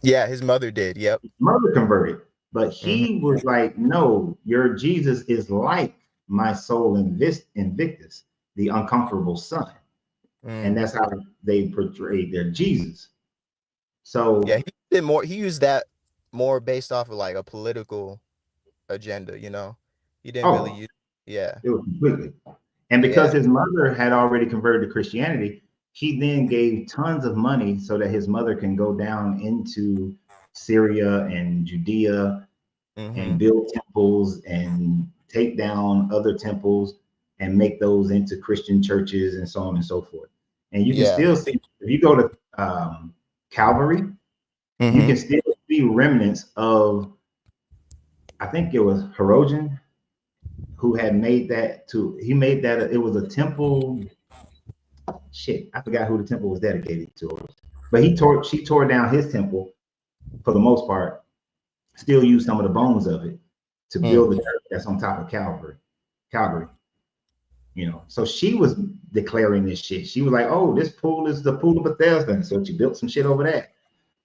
Yeah, his mother did. Yep. His mother converted. But Mm-hmm. he was like, no, your Jesus is like my Sol Invictus, the unconquerable son. And that's how they portrayed their Jesus. Yeah, So he used that more based off of like a political agenda, he didn't really use. Yeah. it was completely. And because Yeah. his mother had already converted to Christianity, he then gave tons of money so that his mother can go down into Syria and Judea Mm-hmm. and build temples and take down other temples and make those into Christian churches and so on and so forth. And you can Yeah. still see, if you go to Calvary, you can still see remnants of, I think it was Herodian who had made that it was a temple. Shit, I forgot who the temple was dedicated to. But she tore down his temple for the most part, still used some of the bones of it to build the church that's on top of Calvary. So she was declaring this shit. She was like, oh, this pool is the pool of Bethesda. So she built some shit over that.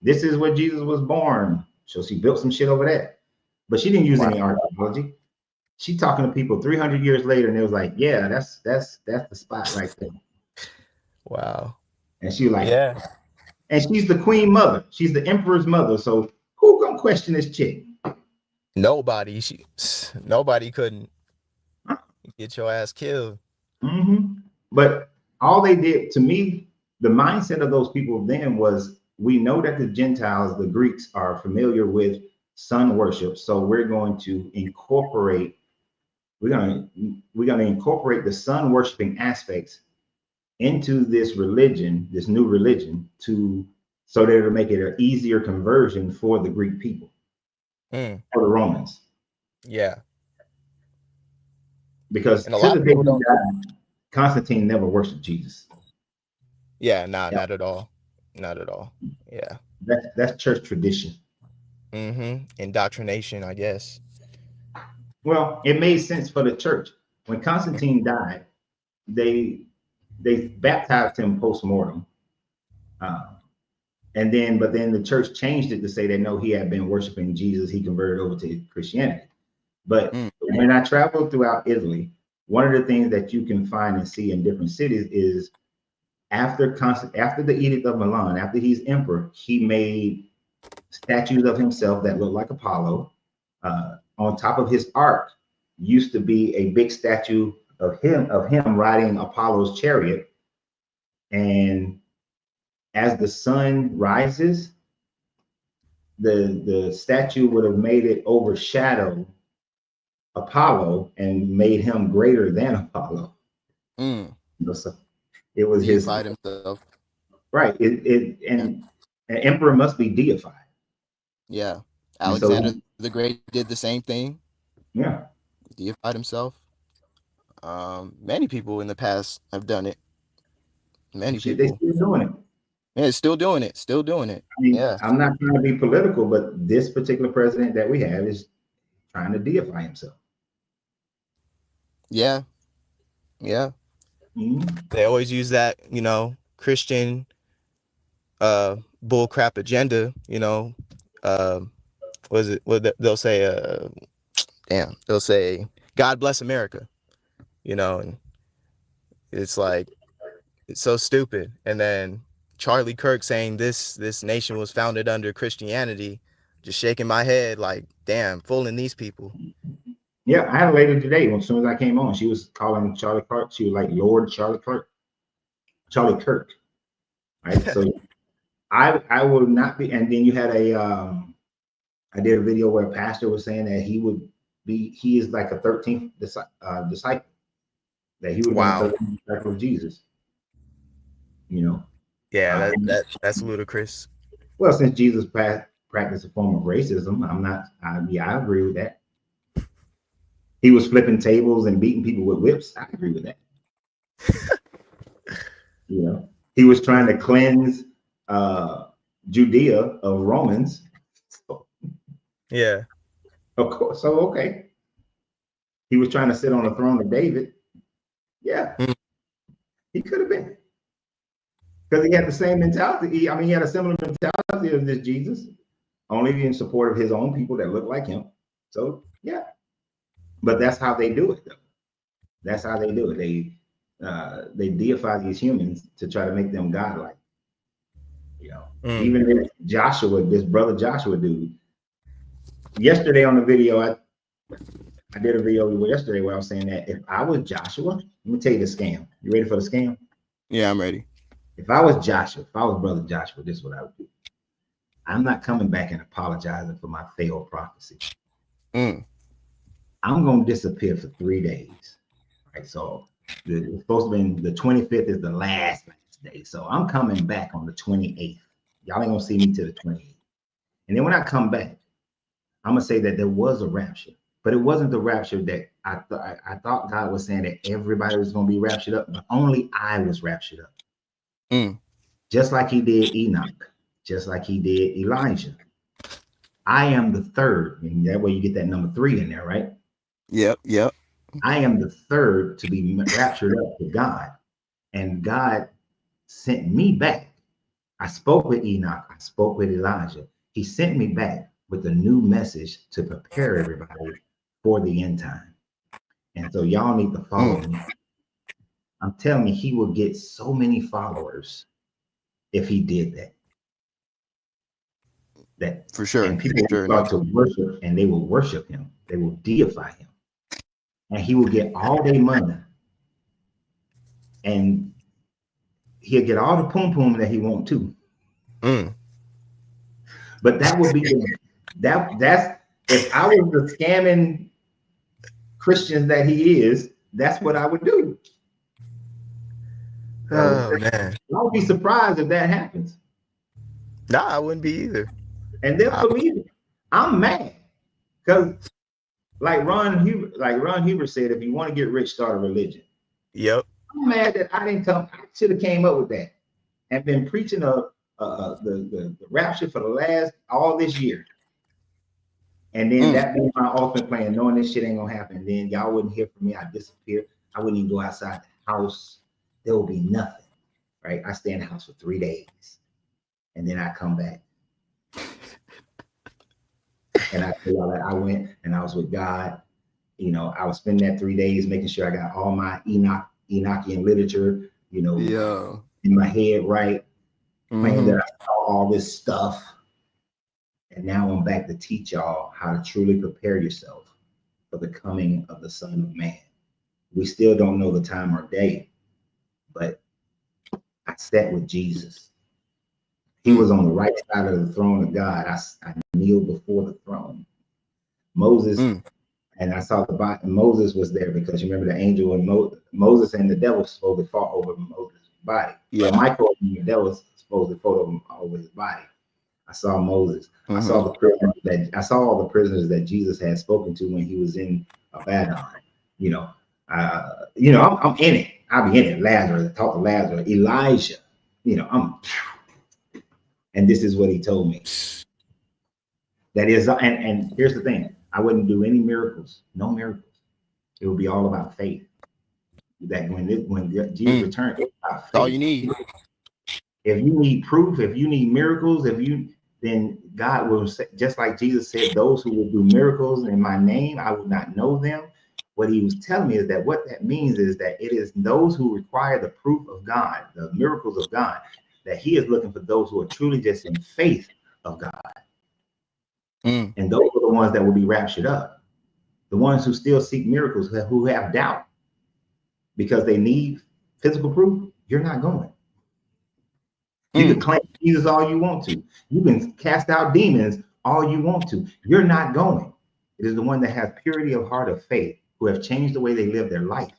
This is where Jesus was born. So she built some shit over that. But she didn't use any archaeology. She talking to people 300 years later, and it was like, yeah, that's the spot right there. Wow. And she was like, Yeah. and she's the queen mother. She's the emperor's mother. So who gonna question this chick? Nobody. Nobody couldn't get your ass killed. Mm-hmm. But all they did, to me, the mindset of those people then was, we know that the Gentiles, the Greeks, are familiar with sun worship, so we're going to incorporate the sun worshiping aspects into this religion, this new religion, so that it'll make it an easier conversion for the Greek people, for the Romans. Yeah. Because And a to lot the of day people he don't. died, Constantine never worshiped Jesus. Yeah, nah, not at all. Not at all. Yeah. That's church tradition. Indoctrination, I guess. Well, it made sense for the church. When Constantine died, they baptized him post-mortem. But then the church changed it to say that no, he had been worshiping Jesus. He converted over to Christianity. But when I traveled throughout Italy, one of the things that you can find and see in different cities is after the Edict of Milan, after he's emperor, he made statues of himself that look like Apollo. On top of his ark used to be a big statue of him riding Apollo's chariot. And as the sun rises, the statue would have made it overshadow Apollo and made him greater than Apollo. So it was Deified himself. Right. An emperor must be deified. Yeah. Alexander the Great did the same thing. Yeah. Deified himself. Many people in the past have done it. Many people. They're still doing it. Yeah, still doing it. Still doing it. I mean, Yeah. I'm not trying to be political, but this particular president that we have is trying to deify himself. Yeah. Yeah. They always use that, Christian bullcrap agenda, what is it? They'll say, they'll say, God bless America, and it's like, it's so stupid. And then Charlie Kirk saying this nation was founded under Christianity, just shaking my head like, damn, fooling these people. Yeah, I had a lady today, as soon as I came on, she was calling Charlie Kirk. She was like, Lord Charlie Kirk. Right. So I will not be. And then you had I did a video where a pastor was saying that he is like a 13th disciple, that he would be a 13th disciple of Jesus. Yeah, that's ludicrous. Well, since Jesus practiced a form of racism, I agree with that. He was flipping tables and beating people with whips. I agree with that. He was trying to cleanse Judea of Romans. Yeah. Of course. So, okay. He was trying to sit on the throne of David. Yeah. He could have been. Because he had the same mentality. He had a similar mentality of this Jesus, only in support of his own people that look like him. So, yeah. But that's how they do it, though. That's how they do it. They deify these humans to try to make them godlike. Even if Joshua, this brother Joshua dude, yesterday on the video, I did a video yesterday where I was saying that if I was Joshua, let me tell you the scam. You ready for the scam? Yeah, I'm ready. If I was brother Joshua, this is what I would do. I'm not coming back and apologizing for my failed prophecy. I'm going to disappear for 3 days. Right. So it's supposed to be the 25th is the last day. So I'm coming back on the 28th. Y'all ain't going to see me till the 28th. And then when I come back, I'm going to say that there was a rapture, but it wasn't the rapture that I thought God was saying that everybody was going to be raptured up, but only I was raptured up. Just like he did Enoch, just like he did Elijah. I am the third, and that way you get that number 3 in there, right? Yep. I am the third to be raptured up to God, and God sent me back. I spoke with Enoch. I spoke with Elijah. He sent me back with a new message to prepare everybody for the end time. And so y'all need to follow me. I'm telling you, he will get so many followers if he did that. That for sure. And people will start to worship, and they will worship him. They will deify him. And he will get all their money. And he'll get all the pum that he wants too. But that would be that's if I was the scamming Christians that he is, that's what I would do. So Oh man. I would be surprised if that happens. Nah, I wouldn't be either. And they'll believe it. I'm mad. Because like Ron Huber said, if you want to get rich, start a religion. Yep. I'm mad that I didn't come. I should have came up with that and been preaching the rapture for the last all this year. And then that be my ultimate plan, knowing this shit ain't gonna happen. And then y'all wouldn't hear from me. I disappear. I wouldn't even go outside the house. There will be nothing. Right? I stay in the house for 3 days. And then I come back. And I tell y'all that I went and I was with God. You know, I was spending that 3 days making sure I got all my Enochian literature, you know, in my head right. Claiming that I saw all this stuff. And now I'm back to teach y'all how to truly prepare yourself for the coming of the Son of Man. We still don't know the time or day, but I sat with Jesus. He was on the right side of the throne of God. I kneeled before the throne. Moses, and I saw the body. Moses was there because you remember the angel and Moses and the devil supposed to fought over Moses' body. Yeah. But Michael and the devil was supposed to fought over his body. I saw Moses. I saw the prisoners I saw all the prisoners that Jesus had spoken to when he was in Abaddon. You know, I'm in it. I'll be in it. Lazarus, talk to Lazarus, Elijah. You know, and this is what he told me. That is, and here's the thing: I wouldn't do any miracles, no miracles. It would be all about faith. That when Jesus returned, it's about faith. All you need. If you need proof, if you need miracles, then God will say, just like Jesus said, those who will do miracles in my name, I will not know them. What he was telling me is that what that means is that it is those who require the proof of God, the miracles of God, that he is looking for those who are truly just in faith of God. And those are the ones that will be raptured up. The ones who still seek miracles, who have doubt because they need physical proof, you're not going. You can claim Jesus all you want to. You can cast out demons all you want to. You're not going. It is the one that has purity of heart of faith, who have changed the way they live their life,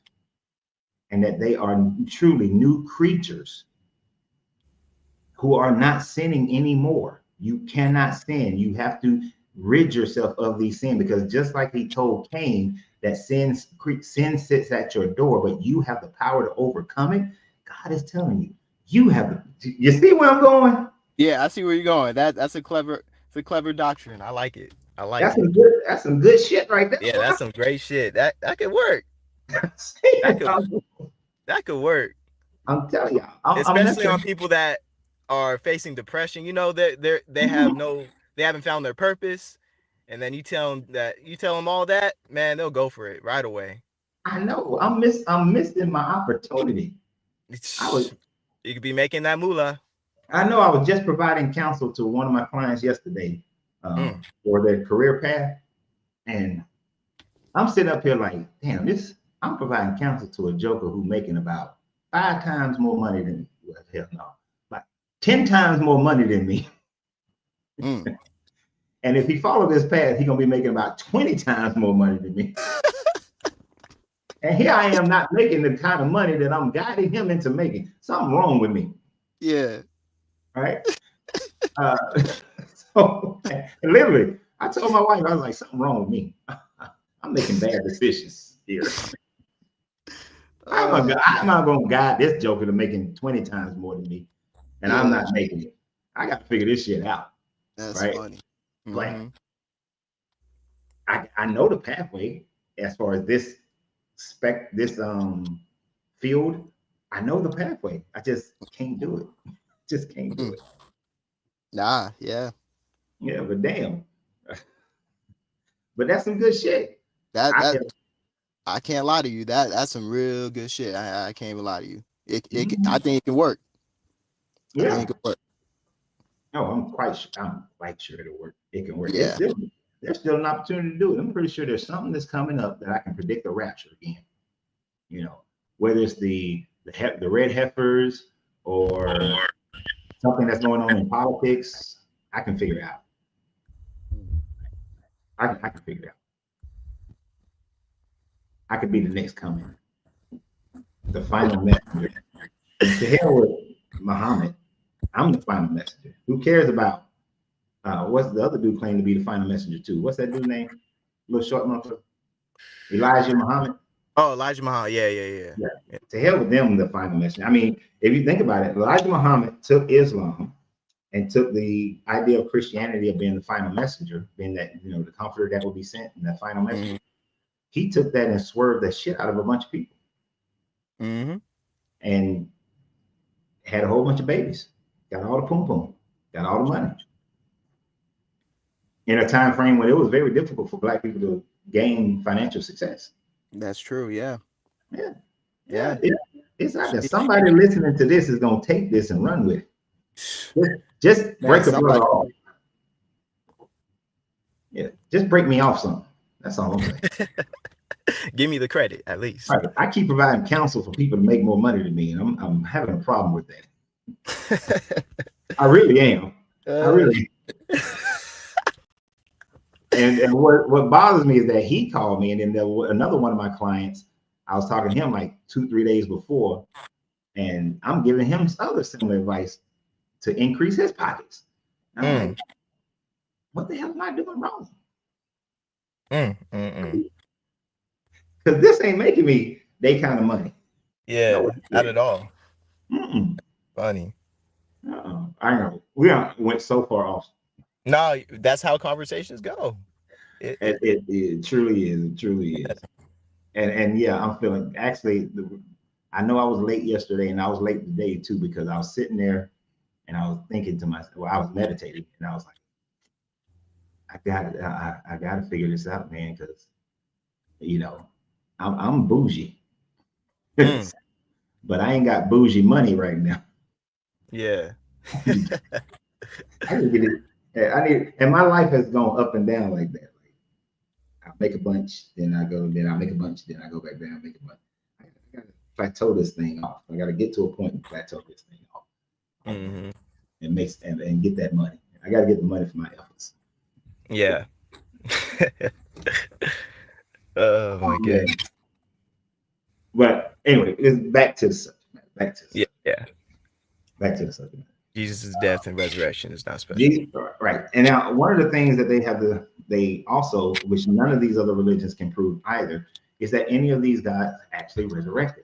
and that they are truly new creatures who are not sinning anymore. You cannot sin. You have to rid yourself of these sins, because just like he told Cain that sin sits at your door, but you have the power to overcome it. God is telling you. You see where I'm going? Yeah, I see where you're going. That's a clever doctrine. I like it. That's some good shit right there. Yeah, that's some great shit. That could work. That could work. I'm telling y'all. Especially on people that are facing depression. You know, they haven't found their purpose, and then you tell them all that, man, they'll go for it right away. I know. I'm missing my opportunity. You could be making that moolah. I know. I was just providing counsel to one of my clients yesterday for their career path, and I'm sitting up here like, damn, I'm providing counsel to a joker who's making about 5 times more money than me. Well, hell no, like 10 times more money than me. And if he follows this path, he's gonna be making about 20 times more money than me. And here I am not making the kind of money that I'm guiding him into making. Something wrong with me. Yeah. Right. So literally, I told my wife, I was like, something wrong with me. I'm making bad decisions here. I'm not gonna guide this joker to making 20 times more than me, and I'm not making it. I got to figure this shit out. That's right? Funny. Like, I know the pathway as far as this field. I know the pathway. I just can't do it. Just can't do it. Nah, yeah. Yeah, but damn. But that's some good shit. I can't lie to you. That's some real good shit. I can't even lie to you. I think it can work. Yeah. I think it can work. No, I'm quite sure it'll work. It can work. Yeah. There's still an opportunity to do it. I'm pretty sure there's something that's coming up that I can predict the rapture again. You know, whether it's the red heifers or something that's going on in politics, I can figure it out. I can figure it out. I could be the next coming, the final messenger. To hell with Muhammad. I'm the final messenger. Who cares about what's the other dude claiming to be the final messenger too? What's that dude's name? Little short motherfucker. Elijah Muhammad. Oh, Elijah Muhammad. Yeah. To hell with them, the final messenger. I mean, if you think about it, Elijah Muhammad took Islam and took the idea of Christianity of being the final messenger, being that, you know, the comforter that will be sent and that final messenger. He took that and swerved the shit out of a bunch of people. And had a whole bunch of babies, got all the pum pum, got all the money. In a time frame when it was very difficult for Black people to gain financial success. That's true. Yeah. It's not that somebody listening to this is gonna take this and run with it. Just break a brother off. Yeah, just break me off something. That's all I'm saying. Give me the credit, at least. Right. I keep providing counsel for people to make more money than me, and I'm having a problem with that. I really am. I really am. And what bothers me is that he called me, and then there was another one of my clients, I was talking to him like 2-3 days before, and I'm giving him other similar advice to increase his pockets. And I'm like, what the hell am I doing wrong? Because this ain't making me they kind of money. Yeah, no, not at all. Funny. I know. We went so far off. No, that's how conversations go. It truly is. It truly is. And yeah, I'm feeling actually. I know I was late yesterday, and I was late today too, because I was sitting there and I was thinking to myself. Well, I was meditating, and I was like, I got to figure this out, man, because you know I'm bougie, but I ain't got bougie money right now. Yeah. I need to get it. I need, and my life has gone up and down like that. Like, I make a bunch, then I make a bunch, then I go back down, make a bunch. I gotta plateau this thing off. I gotta get to a point and plateau this thing off. And get that money. I gotta get the money for my efforts. Yeah. Oh my God. But anyway, it's back to the subject. Back to the subject. Jesus' death and resurrection is not special. Right. And now one of the things that they also, which none of these other religions can prove either, is that any of these gods actually resurrected.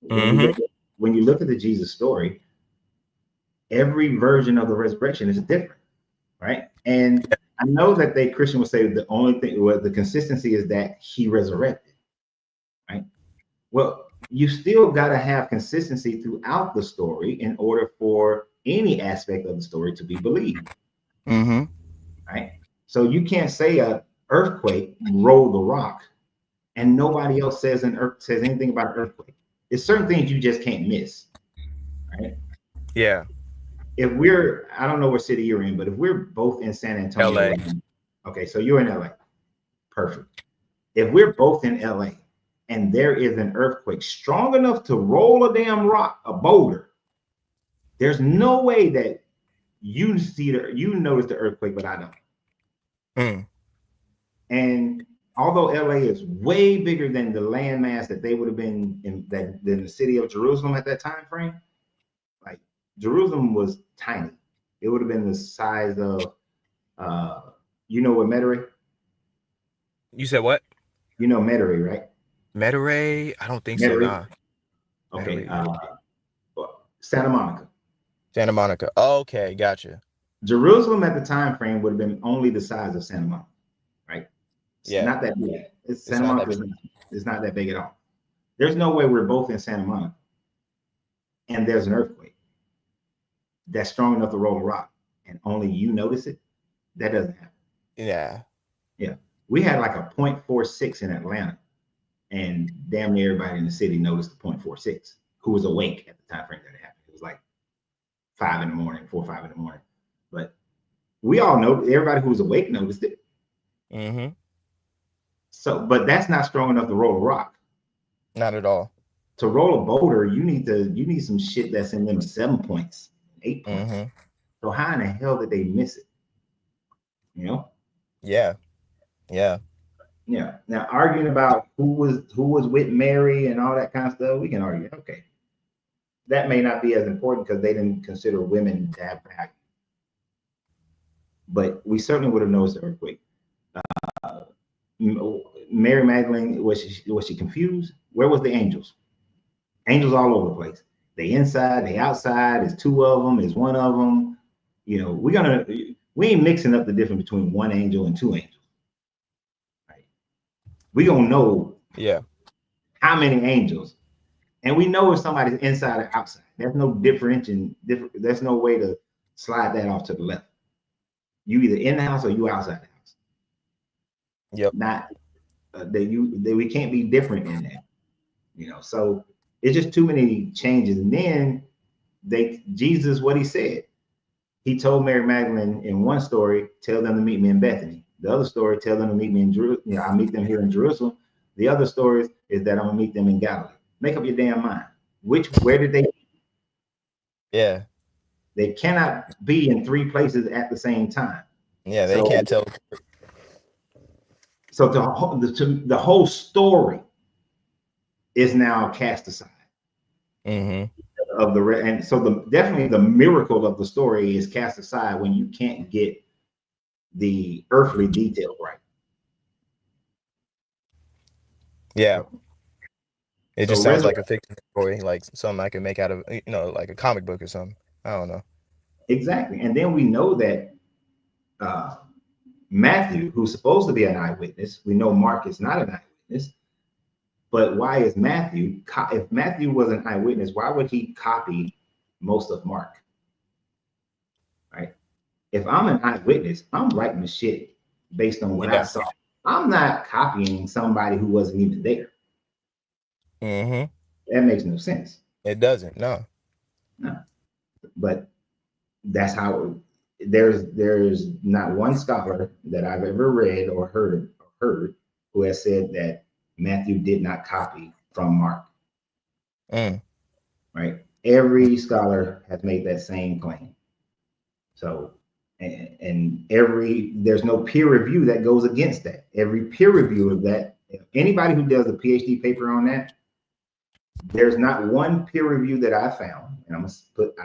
When you look at the Jesus story, every version of the resurrection is different, right? And I know that Christian would say the only thing, the consistency is that he resurrected, right? Well, you still got to have consistency throughout the story in order for any aspect of the story to be believed. Right? So you can't say an earthquake rolled the rock and nobody else says anything about an earthquake. There's certain things you just can't miss. Right? Yeah. If I don't know what city you're in, but if we're both in San Antonio. LA. Okay, so you're in LA. Perfect. If we're both in LA, and there is an earthquake strong enough to roll a damn rock, a boulder, there's no way that you notice the earthquake, but I don't. And although LA is way bigger than the landmass that they would have been than the city of Jerusalem at that time frame, like Jerusalem was tiny. It would have been the size of, you know what Metairie? You said what? You know Metairie, right? Metairie? I don't think Metairie? So. Nah. Okay. Santa Monica. Santa Monica. Okay, gotcha. Jerusalem at the time frame would have been only the size of Santa Monica, right? It's not that big. Santa Monica is not that big at all. There's no way we're both in Santa Monica and there's an earthquake that's strong enough to roll a rock and only you notice it. That doesn't happen. Yeah. We had like a 0.46 in Atlanta, and damn near everybody in the city noticed the 0.46 who was awake at the time frame that it happened. It was like 4 or 5 in the morning. But we all know, everybody who was awake noticed it. So, but that's not strong enough to roll a rock. Not at all. To roll a boulder, you need some shit that's in them 7 points, 8 points. So how in the hell did they miss it? You know? Yeah. Now arguing about who was with Mary and all that kind of stuff, we can argue. Okay. that may not be as important because they didn't consider women to have value. But we certainly would have noticed the earthquake. Mary Magdalene, was she confused? Where was the angels? Angels all over the place. They inside, they outside. There's two of them. There's one of them. You know, we ain't mixing up the difference between one angel and two angels. Right? We gonna know how many angels, and we know if somebody's inside or outside. There's no differentiation. There's no way to slide that off to the left. You either in the house or you outside the house. Yep. Not we can't be different in that. You know, so it's just too many changes. And then Jesus, what he said, he told Mary Magdalene in one story, tell them to meet me in Bethany. The other story, tell them to meet me in Jerusalem. You know, I'll meet them here in Jerusalem. The other story is that I'm gonna meet them in Galilee. Make up your damn mind. Where did they? Yeah. They cannot be in three places at the same time. Yeah, they can't tell. So the whole story is now cast aside. And so definitely the miracle of the story is cast aside when you can't get the earthly detail right. Yeah. It just sounds like a fiction story, like something I can make out of, you know, like a comic book or something. I don't know. Exactly. And then we know that Matthew, who's supposed to be an eyewitness, we know Mark is not an eyewitness. But why is Matthew, if Matthew was an eyewitness, why would he copy most of Mark? Right? If I'm an eyewitness, I'm writing the shit based on what I saw. I'm not copying somebody who wasn't even there. That makes no sense. It doesn't, no. But that's how there's not one scholar that I've ever read or heard who has said that Matthew did not copy from Mark. Right? Every scholar has made that same claim. So, and there's no peer review that goes against that. Every peer review of that, if anybody who does a PhD paper on that, there's not one peer review that I found, and I'm gonna put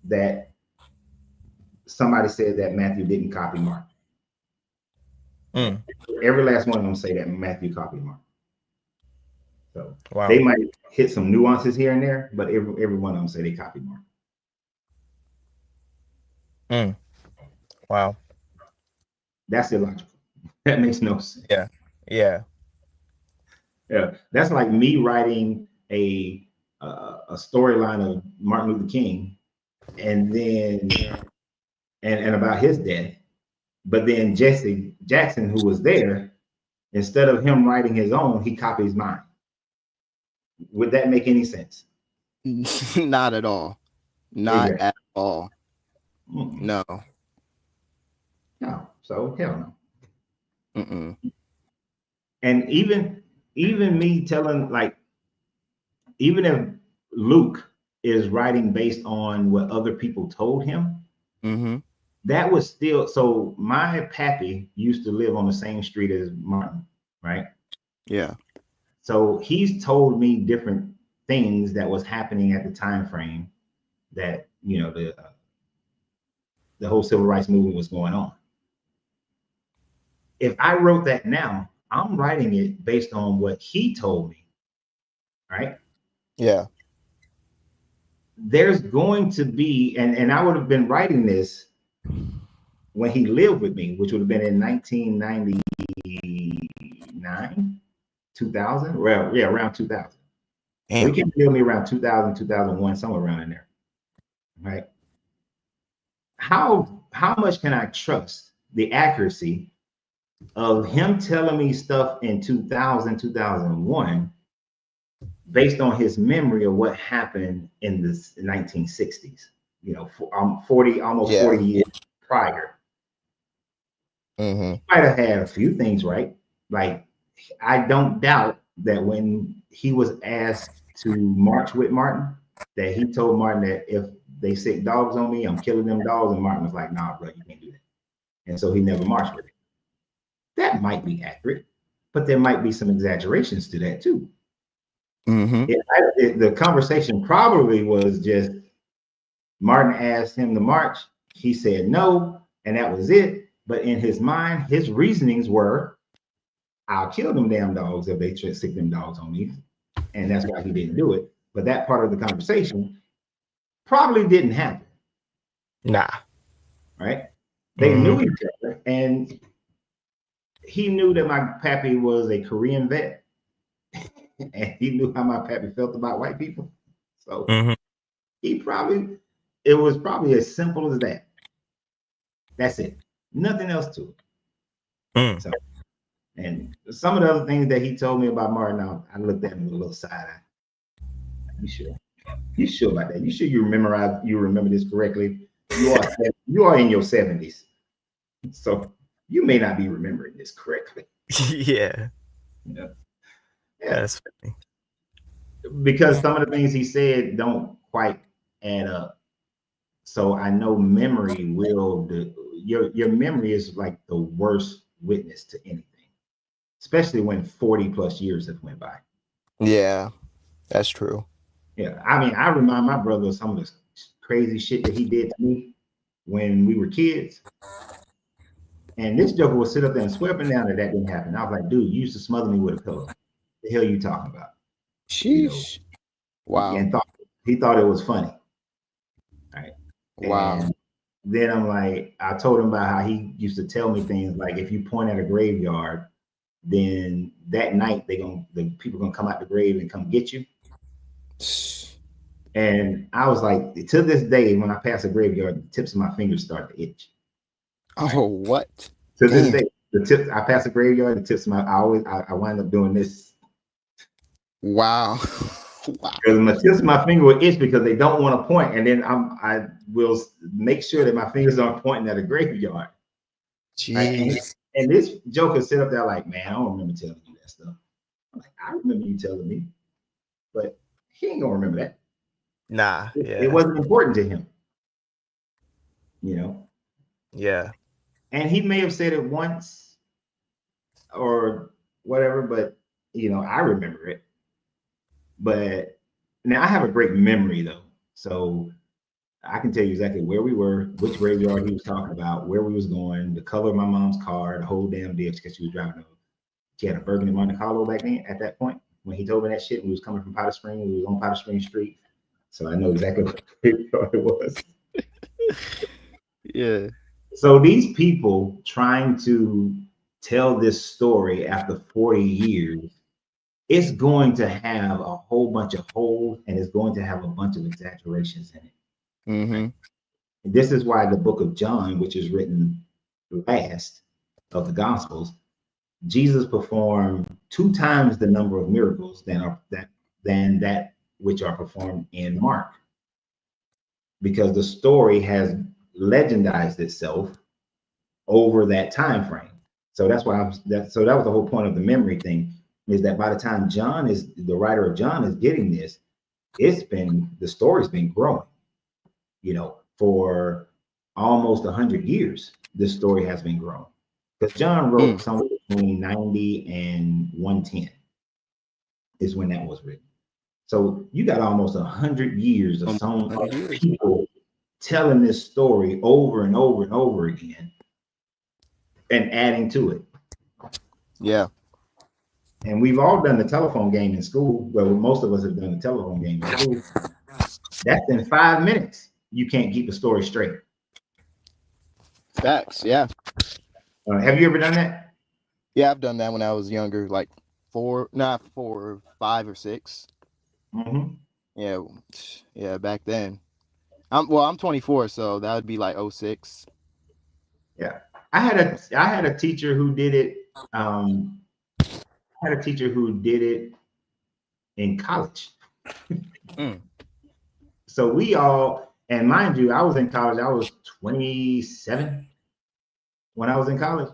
that somebody said that Matthew didn't copy Mark. Every last one of them say that Matthew copied Mark. So they might hit some nuances here and there, but every one of them say they copied Mark. Wow. That's illogical. That makes no sense. Yeah. That's like me writing a storyline of Martin Luther King and then and about his death. But then Jesse Jackson, who was there, instead of him writing his own, he copies mine. Would that make any sense? Not at all. Not at all. No. No. So hell no. And even me telling, like, even if Luke is writing based on what other people told him, that was still, so my pappy used to live on the same street as Martin, right? Yeah. So he's told me different things that was happening at the time frame that, you know, the whole civil rights movement was going on. If I wrote that now, I'm writing it based on what he told me, right? Yeah. There's going to be, and I would have been writing this when he lived with me, which would have been in 1999, 2000. Well, yeah, around 2000. So he came to live with me around 2000, 2001, somewhere around in there, right? How much can I trust the accuracy of him telling me stuff in 2000, 2001, based on his memory of what happened in the 1960s, you know, almost 40 years prior. He might have had a few things right. Like, I don't doubt that when he was asked to march with Martin, that he told Martin that if they sick dogs on me, I'm killing them dogs. And Martin was like, nah, bro, you can't do that. And so he never marched with it. That might be accurate, but there might be some exaggerations to that too. The conversation probably was just Martin asked him to march. He said no, and that was it. But in his mind, his reasonings were, I'll kill them damn dogs if they stick them dogs on me. And that's why he didn't do it. But that part of the conversation probably didn't happen. Nah. Right? They knew each other, and he knew that my pappy was a Korean vet, and he knew how my pappy felt about white people. So it was probably as simple as that. That's it. Nothing else to it. So, and some of the other things that he told me about Martin, I looked at him with a little side eye. You sure? You sure about that? You sure you remember this correctly? You are in your 70s. So you may not be remembering this correctly. Yeah. Yeah. That's funny. Because some of the things he said don't quite add up. So I know memory your memory is like the worst witness to anything, especially when 40 plus years have went by. Yeah, that's true. Yeah, I mean, I remind my brother of some of the crazy shit that he did to me when we were kids. And this joker would sit up there and swear up and down that didn't happen. I was like, dude, you used to smother me with a pillow. The hell you talking about? Sheesh. Wow. And he thought it was funny. Right. Wow. And then I'm like, I told him about how he used to tell me things like, if you point at a graveyard, then that night the people gonna come out the grave and come get you. And I was like, to this day, when I pass a graveyard, the tips of my fingers start to itch. Oh, what? To this day, I pass a graveyard, the tips of I wind up doing this. Wow. Wow. Because my tips of my finger will itch because they don't want to point, and then I will make sure that my fingers aren't pointing at a graveyard. Jeez. Right? And this joker sit up there like, man, I don't remember telling you that stuff. I'm like, I remember you telling me, but he ain't gonna remember that. Nah. It wasn't important to him. You know? Yeah. And he may have said it once or whatever, but I remember it. But now I have a great memory though. So I can tell you exactly where we were, which graveyard he was talking about, where we was going, the color of my mom's car, the whole damn deal, because she was driving she had a burgundy Monte Carlo back then at that point. When he told me that shit, we was coming from Powder Springs, we was on Powder Springs Street. So I know exactly what graveyard it was. Yeah. So these people trying to tell this story after 40 years, it's going to have a whole bunch of holes and it's going to have a bunch of exaggerations in it. And this is why the book of John, which is written last of the Gospels, Jesus performed 2 times the number of miracles than that which are performed in Mark, because the story has legendized itself over that time frame. So that's why that was the whole point of the memory thing, is that by the time the writer of John is getting this, the story's been growing. For almost 100 years, this story has been growing. Because John wrote somewhere between 90 and 110 is when that was written. So you got almost 100 years of some people telling this story over and over and over again and adding to it. Yeah. And we've all done the telephone game in school. Well, most of us have done the telephone game in school. That's in 5 minutes. You can't keep a story straight. Facts. Yeah. Have you ever done that? Yeah, I've done that when I was younger, like 4, 5 or 6. Yeah, back then. I'm 24, so that would be like 06. Yeah, I had a teacher who did it. In college. So we all, and mind you, I was in college. I was 27 when I was in college,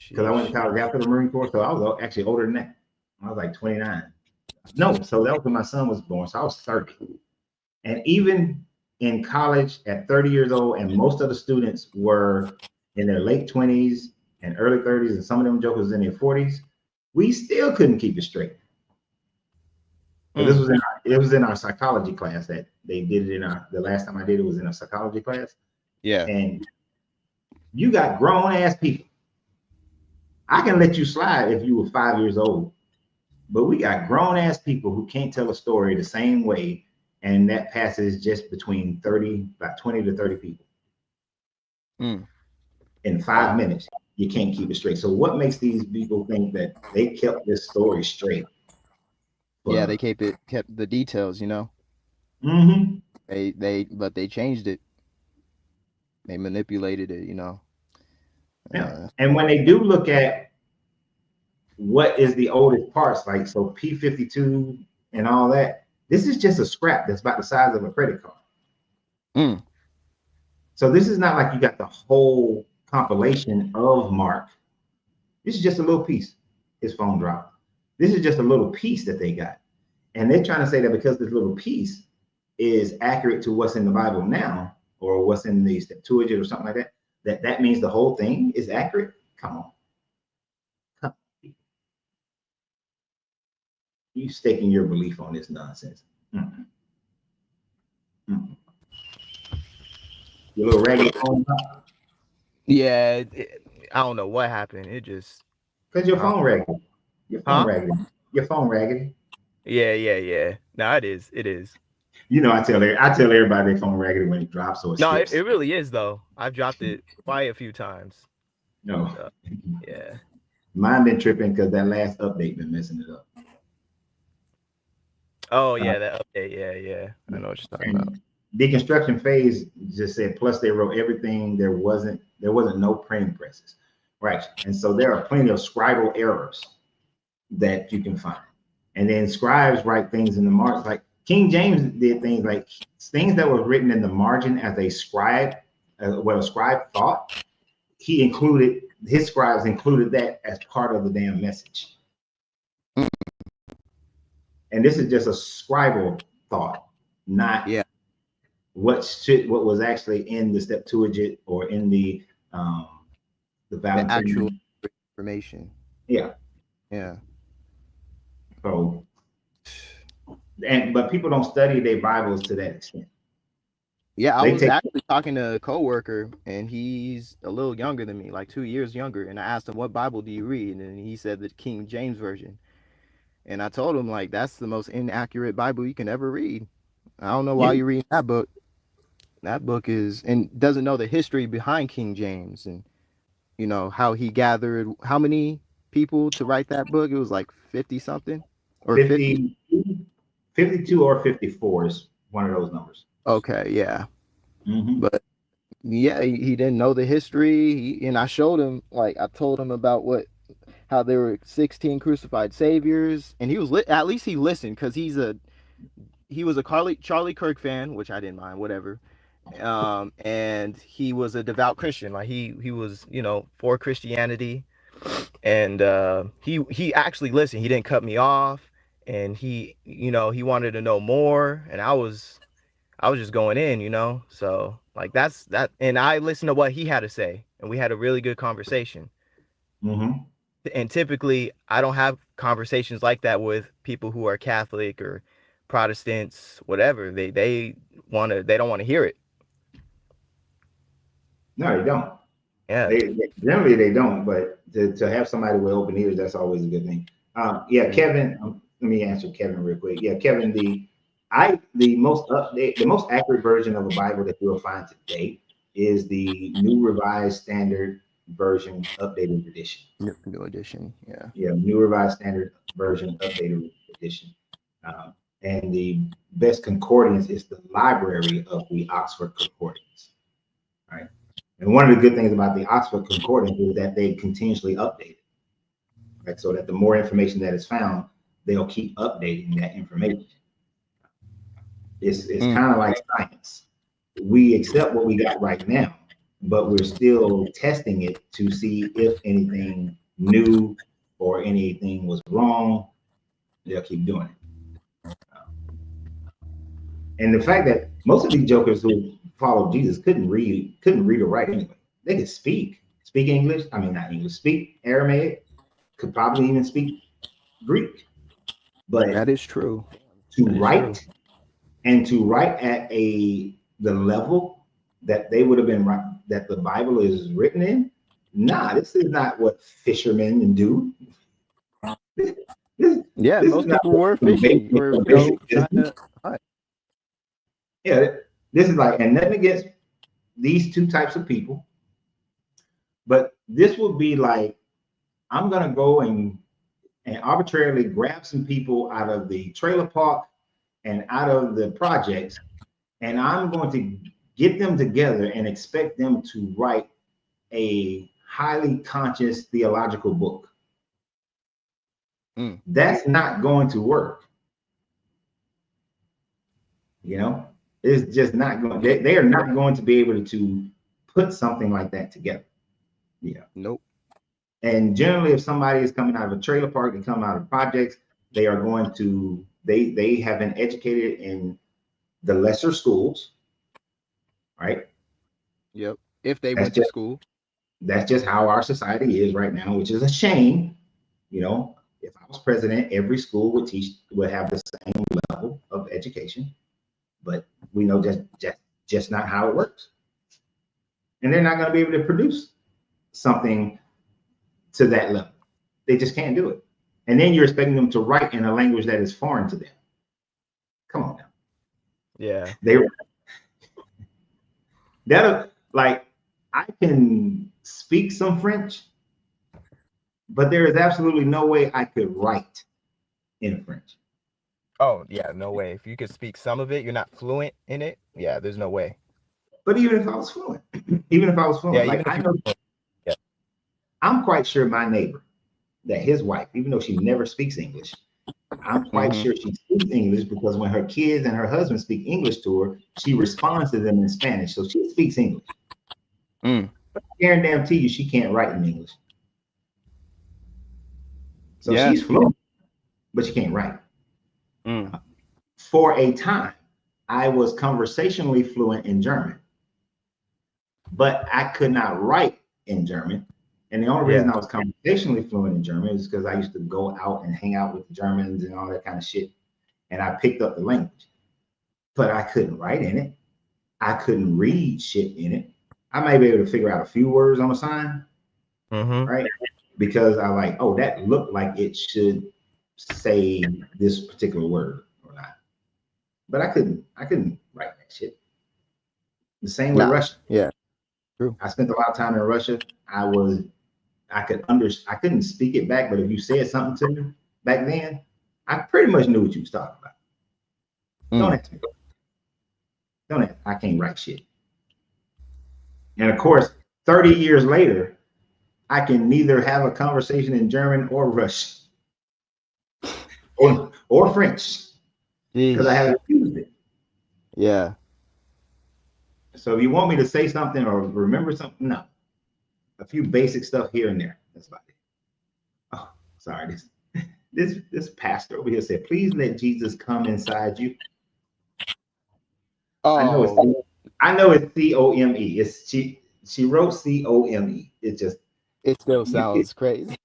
because I went to college after the Marine Corps. So I was actually older than that. I was like 29. No, so that was when my son was born. So I was 30. And even in college at 30 years old, and most of the students were in their late 20s and early 30s, and some of them jokers in their 40s, we still couldn't keep it straight. But this was in our psychology class that they did it the last time I did it was in a psychology class. Yeah. And you got grown ass people. I can let you slide if you were 5 years old, but we got grown ass people who can't tell a story the same way, and that passes just between about 20 to 30 people. In 5 minutes, you can't keep it straight. So what makes these people think that they kept this story straight? Yeah, they kept the details, you know. Mm-hmm. But they changed it. They manipulated it, you know. Yeah. And when they do look at what is the oldest parts, like so P52 and all that, this is just a scrap that's about the size of a credit card. So this is not like you got the whole compilation of Mark. This is just a little piece. His phone dropped. This is just a little piece that they got. And they're trying to say that because this little piece is accurate to what's in the Bible now, or what's in the Septuagint or something like that, that means the whole thing is accurate. Come on. You staking your belief on this nonsense. Your little raggedy phone. Yeah, I don't know what happened. It just because your phone raggedy. Your phone raggedy. Your phone raggedy. Yeah. No, it is. You know, I tell everybody their phone raggedy when it drops or it skips. It really is though. I've dropped it quite a few times. No. Yeah. Mine been tripping because that last update been messing it up. Oh yeah, that update. Yeah. I know what you're talking about. Deconstruction phase just said, plus they wrote everything. There wasn't no printing presses. Right. And so there are plenty of scribal errors that you can find. And then scribes write things in the margin. Like King James did things like things that were written in the margin as a scribe, what a scribe thought. His scribes included that as part of the damn message. And this is just a scribal thought, not what was actually in the Septuagint or in the actual information. Yeah. So, but people don't study their Bibles to that extent. Yeah, I was actually talking to a coworker, and he's a little younger than me, like 2 years younger. And I asked him, "What Bible do you read?" And he said the King James version. And I told him, like, that's the most inaccurate Bible you can ever read. I don't know why you read that book. That book doesn't know the history behind King James, and you know how he gathered how many people to write that book. It was like 50 something or 50. 52 or 54 is one of those numbers. Okay, yeah. But yeah, he didn't know the history. And I showed him, like, I told him about how there were 16 crucified saviors, and he was at least he listened, because he was a Charlie Kirk fan, which I didn't mind, whatever. And he was a devout Christian. Like he was, you know, for Christianity. And he actually listened. He didn't cut me off, and he wanted to know more, and I was just going in, you know. So like that's that, and I listened to what he had to say, and we had a really good conversation. And typically I don't have conversations like that with people who are Catholic or Protestants, whatever. They don't want to hear it. No, they don't. Yeah. Generally they don't, but to have somebody with open ears, that's always a good thing. Kevin, let me answer Kevin real quick. Yeah, Kevin, the most accurate version of a Bible that you'll find today is the New Revised Standard Version Updated Edition. New edition, yeah. Yeah, New Revised Standard Version Updated Edition. And the best concordance is the library of the Oxford Concordance. Right. And one of the good things about the Oxford Concordance is that they continuously update it. Right. So that the more information that is found, they'll keep updating that information. It's kind of like science. We accept what we got right now, but we're still testing it to see if anything new or anything was wrong. They'll keep doing it. And the fact that most of these jokers who followed Jesus couldn't read or write anyway. They could speak English. I mean, not English, speak Aramaic, could probably even speak Greek. But that is true. to That is write true. and to write at the level that they would have been that the Bible is written in. Nah, this is not what fishermen do. This Yeah, is most not people what were some fishing, basic were basic trying business. to hunt. Yeah, this is like, and nothing against these two types of people, but this would be like, I'm gonna go and arbitrarily grab some people out of the trailer park and out of the projects, and I'm going to get them together and expect them to write a highly conscious theological book. Mm. That's not going to work. You know, it's just not going. They are not going to be able to put something like that together. Yeah. Nope. And generally, if somebody is coming out of a trailer park, they come out of projects, they are going to, they have been educated in the lesser schools, right? Yep. If they That's went to just, school. that's just how our society is right now, which is a shame. You know, if I was president, every school would have the same level of education, but we know just not how it works. And they're not going to be able to produce something to that level. They just can't do it. And then you're expecting them to write in a language that is foreign to them. Come on now. Yeah. That'll, like, I can speak some French, but there is absolutely no way I could write in French. Oh, yeah, no way. If you could speak some of it, you're not fluent in it. Yeah, there's no way. But even if I was fluent, Yeah, like, even if I know, yeah. I'm quite sure my neighbor, that his wife, even though she never speaks English, I'm quite sure she speaks English, because when her kids and her husband speak English to her, she responds to them in Spanish. So she speaks English. Mm. But I guarantee you she can't write in English. So Yeah. she's fluent, but she can't write. Mm. For a time, I was conversationally fluent in German, but I could not write in German. And the only reason I was conversationally fluent in German is because I used to go out and hang out with the Germans and all that kind of shit. And I picked up the language, but I couldn't write in it. I couldn't read shit in it. I might be able to figure out a few words on a sign, right? Because I like, oh, that looked like it should say this particular word or not. But I couldn't write that shit. The same with Russian. Yeah. True. I spent a lot of time in Russia. I couldn't speak it back, but if you said something to me back then, I pretty much knew what you was talking about. Don't ask me. I can't write shit. And of course, 30 years later, I can neither have a conversation in German or Russian or French, because I haven't used it. Yeah. So if you want me to say something or remember something, no. A few basic stuff here and there. That's about it. Oh, sorry. This pastor over here said, please let Jesus come inside you. Oh, I know it's COME. It's she wrote COME. It just, it still sounds crazy.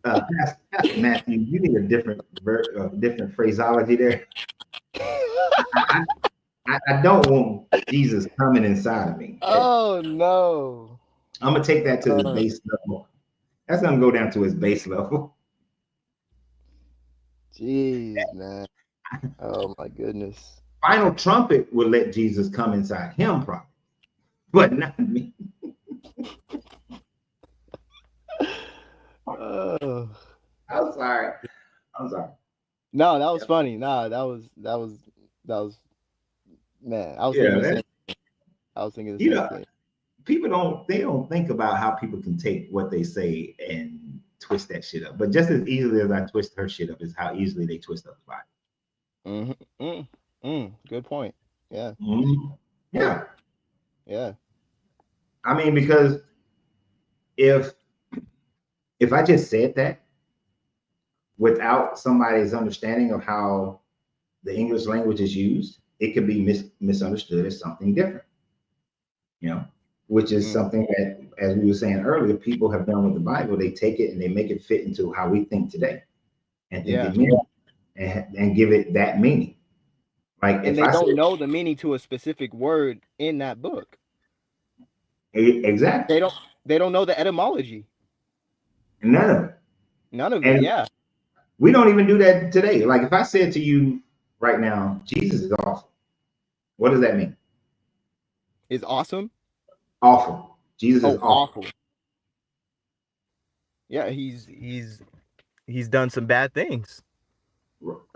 Pastor Matthew, you need a different phraseology there. I don't want Jesus coming inside of me. Oh no. I'm gonna take that to the base level. That's gonna go down to his base level. Jeez, man. Oh my goodness. Final trumpet will let Jesus come inside him, probably, but not me. Oh. I'm sorry. No, that was funny. No, that was man. I was thinking the same. I was thinking the same thing. People don't think about how people can take what they say and twist that shit up. But just as easily as I twist her shit up is how easily they twist up the Bible. Good point. Yeah. Yeah. I mean, because if I just said that without somebody's understanding of how the English language is used, it could be misunderstood as something different. You know, which is something that, as we were saying earlier, people have done with the Bible. They take it and they make it fit into how we think today, and think it means. and give it that meaning. Like And if they I don't say know the meaning to a specific word in that book. exactly, They don't know the etymology. none of it. None of it. And Yeah. we don't even do that today. Like if I said to you right now, Jesus is awful, what does that mean? Is awesome. Awful. Jesus is Oh, awful. awful. Yeah, he's done some bad things.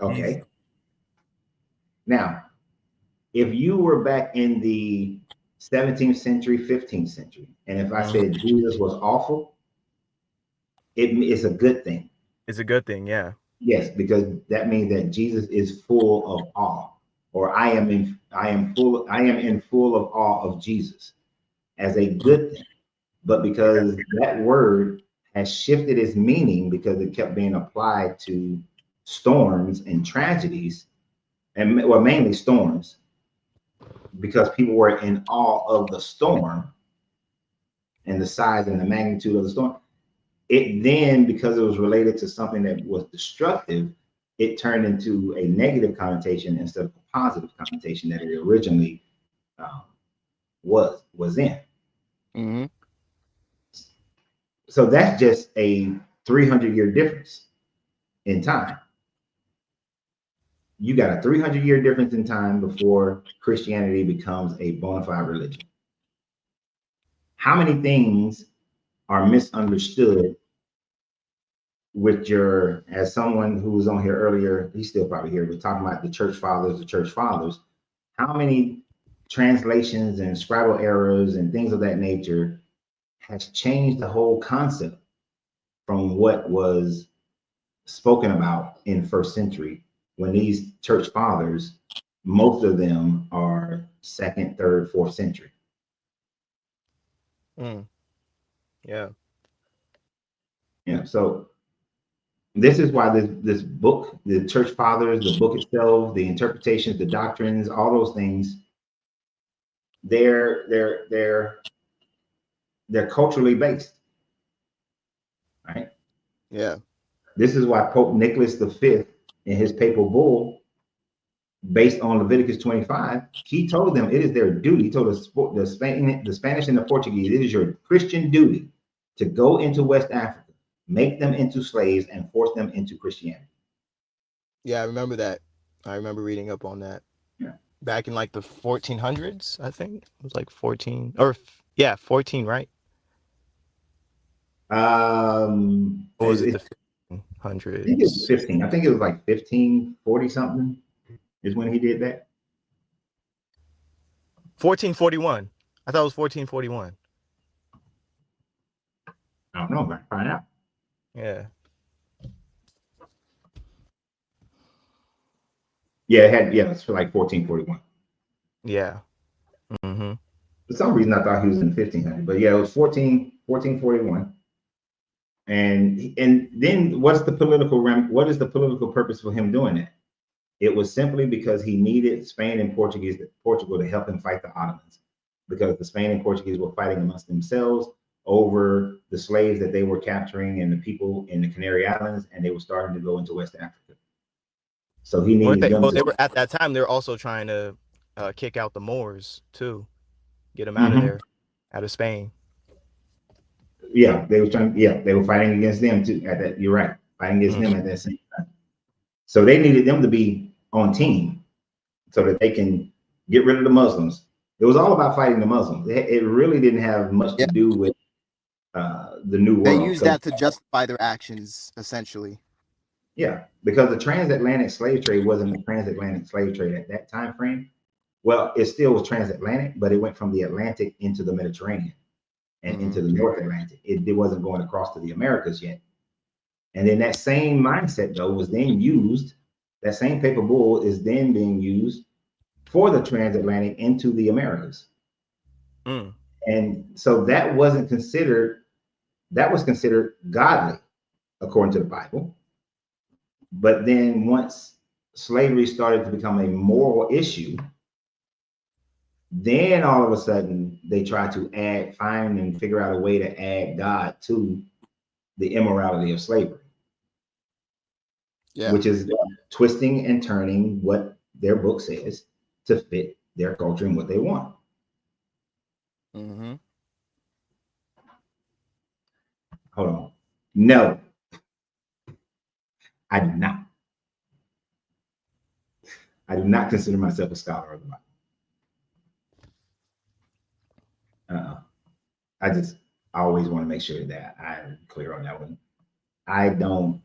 Okay. Now, if you were back in the 17th century, 15th century, and if I said Jesus was awful, it's a good thing. It's a good thing, yeah. Yes, because that means that Jesus is full of awe, or I am in full of awe of Jesus as a good thing. But because that word has shifted its meaning because it kept being applied to storms and tragedies, and well, mainly storms, because people were in awe of the storm and the size and the magnitude of the storm. It then, because it was related to something that was destructive, it turned into a negative connotation instead of a positive connotation that it originally was in. Mm-hmm. So that's just a 300-year difference in time. You got a 300-year difference in time before Christianity becomes a bona fide religion. How many things are misunderstood with your, as someone who was on here earlier, he's still probably here, but talking about the church fathers, how many translations and scribal errors and things of that nature has changed the whole concept from what was spoken about in first century, when these church fathers, most of them are second, third, fourth century. Yeah. Yeah. So this is why this book, the church fathers, the book itself, the interpretations, the doctrines, all those things, they're culturally based, right? Yeah. This is why Pope Nicholas V, in his papal bull, based on Leviticus 25, he told them it is their duty. He told the Spanish and the Portuguese, it is your Christian duty to go into West Africa, make them into slaves, and force them into Christianity. Yeah, I remember that. I remember reading up on that. Yeah. Back in like the 1400s, I think. It was like 14 or yeah, 14, right? Or was it the I think it was 1500s? 15. I think it was like 1540 something is when he did that. 1441. I thought it was 1441. I don't know. I'm gonna find out. Yeah. Yeah, it's for like 1441. Yeah. Mm-hmm. For some reason, I thought he was in 1500, but yeah, it was 1441. And then what is the political purpose for him doing that? It was simply because he needed Spain and Portugal to help him fight the Ottomans, because the Spain and Portuguese were fighting amongst themselves over the slaves that they were capturing and the people in the Canary Islands, and they were starting to go into West Africa. So he needed them. They were at that time. They were also trying to kick out the Moors too, get them out of there, out of Spain. Yeah, they were trying. Yeah, they were fighting against them too. At that, you're right, fighting against them at that same time. So they needed them to be on team so that they can get rid of the Muslims. It was all about fighting the Muslims. It really didn't have much to do with the New World. They used that to justify their actions, essentially. Yeah, because the transatlantic slave trade wasn't a transatlantic slave trade at that time frame. Well, it still was transatlantic, but it went from the Atlantic into the Mediterranean and into the North Atlantic. It wasn't going across to the Americas yet. And then that same mindset, though, was then used. That same paper bull is then being used for the transatlantic into the Americas. And so that wasn't considered, that was considered godly, according to the Bible. But then once slavery started to become a moral issue, then all of a sudden they tried to find and figure out a way to add God to the immorality of slavery. Yeah. which is twisting and turning what their book says to fit their culture and what they want. Mm-hmm. Hold on. No, I do not. I do not consider myself a scholar of the Bible. I always want to make sure that I'm clear on that one. I don't,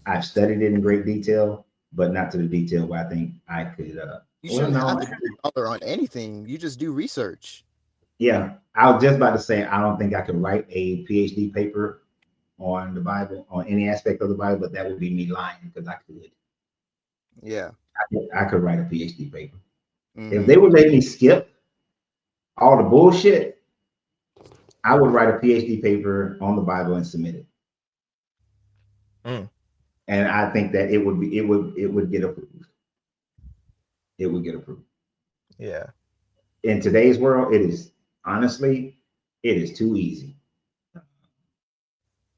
I've studied it in great detail, but not to the detail where I think I could. You shouldn't have to be a scholar on anything. You just do research. Yeah, I was just about to say, I don't think I could write a PhD paper on the Bible, on any aspect of the Bible, but that would be me lying because I could. Yeah. I could write a PhD paper. Mm-hmm. If they would let me skip all the bullshit, I would write a PhD paper on the Bible and submit it. And I think that it would get approved. It would get approved. Yeah. In today's world, it is too easy.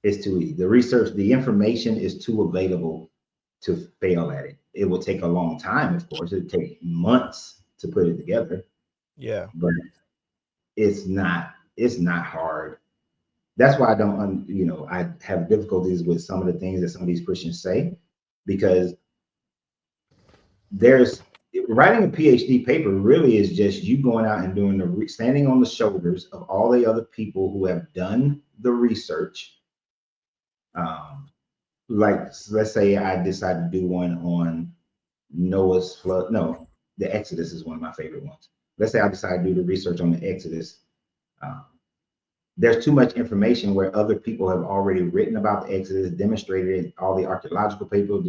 It's too easy. The research, the information is too available to fail at it. It will take a long time, of course. It'll take months to put it together. Yeah. But it's not hard. That's why I don't, I have difficulties with some of the things that some of these Christians say, because writing a PhD paper really is just you going out and doing standing on the shoulders of all the other people who have done the research. Like, let's say I decide to do one on Noah's flood. No, the Exodus is one of my favorite ones. Let's say I decide to do the research on the Exodus. There's too much information where other people have already written about the Exodus, demonstrated it, all the archaeological papers,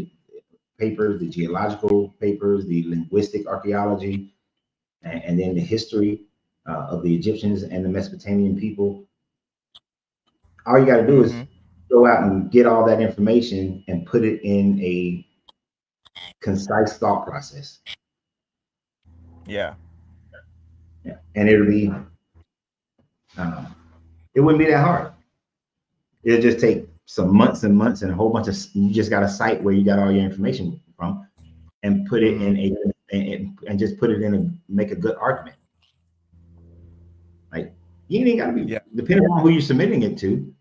the geological papers, the linguistic archaeology, and then the history of the Egyptians and the Mesopotamian people. All you got to do is go out and get all that information and put it in a concise thought process. Yeah. Yeah. And it'll be, it wouldn't be that hard. It'll just take some months and months and a whole bunch of, you just got a site where you got all your information from and put it in and just put it in and make a good argument. Like, you ain't got to be, depending on who you're submitting it to.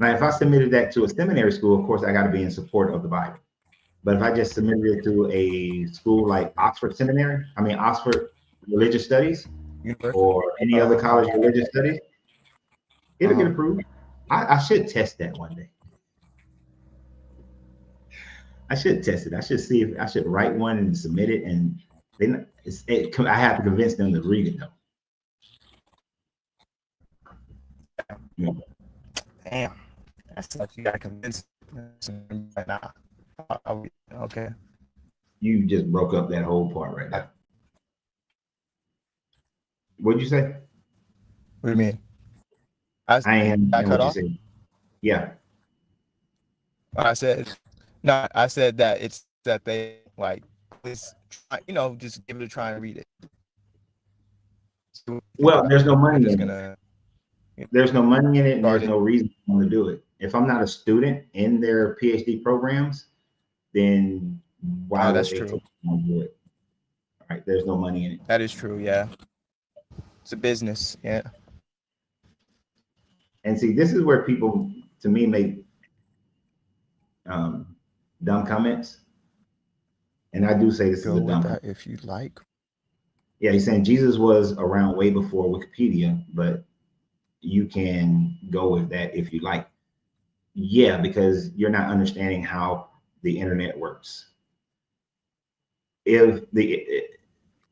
Now, if I submitted that to a seminary school, of course, I got to be in support of the Bible. But if I just submitted it to a school like Oxford Religious Studies, or any other college of religious studies, it'll get approved. I should test that one day. I should test it. I should see if I should write one and submit it, and then I have to convince them to read it though. Yeah. Damn, that's like you gotta convince them right now. Okay. You just broke up that whole part right now. What'd you say? What do you mean? I am cut what off? you said. Yeah. I said that it's that they like this, just give it a try and read it. Well, there's no money in it. There's no money in it, and there's no reason for them to do it. If I'm not a student in their PhD programs, then why would they take time to do it? All right, there's no money in it. That is true, yeah. It's a business, yeah. And see, this is where people, to me, make dumb comments. And I do say this is a dumb comment. If you like. Yeah, he's saying Jesus was around way before Wikipedia, but you can go with that if you like. Yeah, because you're not understanding how the internet works. If the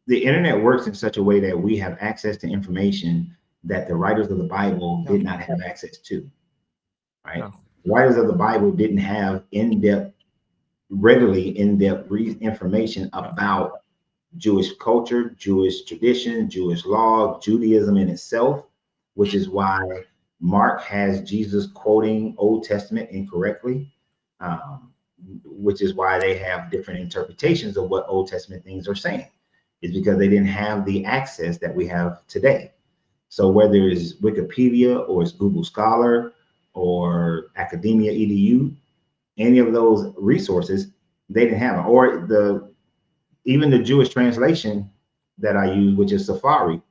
internet works in such a way that we have access to information that the writers of the Bible did not have access to, right? No. The writers of the Bible didn't have readily in-depth information about Jewish culture, Jewish tradition, Jewish law, Judaism in itself, which is why Mark has Jesus quoting Old Testament incorrectly, which is why they have different interpretations of what Old Testament things are saying. It's because they didn't have the access that we have today. So whether it's Wikipedia or it's Google Scholar or Academia EDU, any of those resources, they didn't have them. Or even the Jewish translation that I use, which is Safari,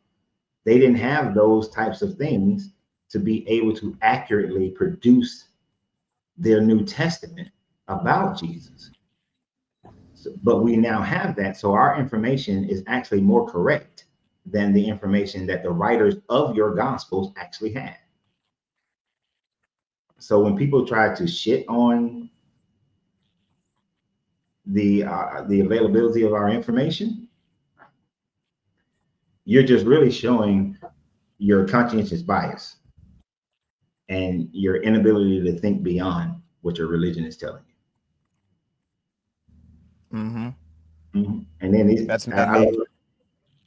they didn't have those types of things to be able to accurately produce their New Testament about Jesus. But we now have that, so our information is actually more correct than the information that the writers of your gospels actually had. So when people try to shit on the availability of our information, you're just really showing your conscientious bias and your inability to think beyond what your religion is telling you. And then That's man-made.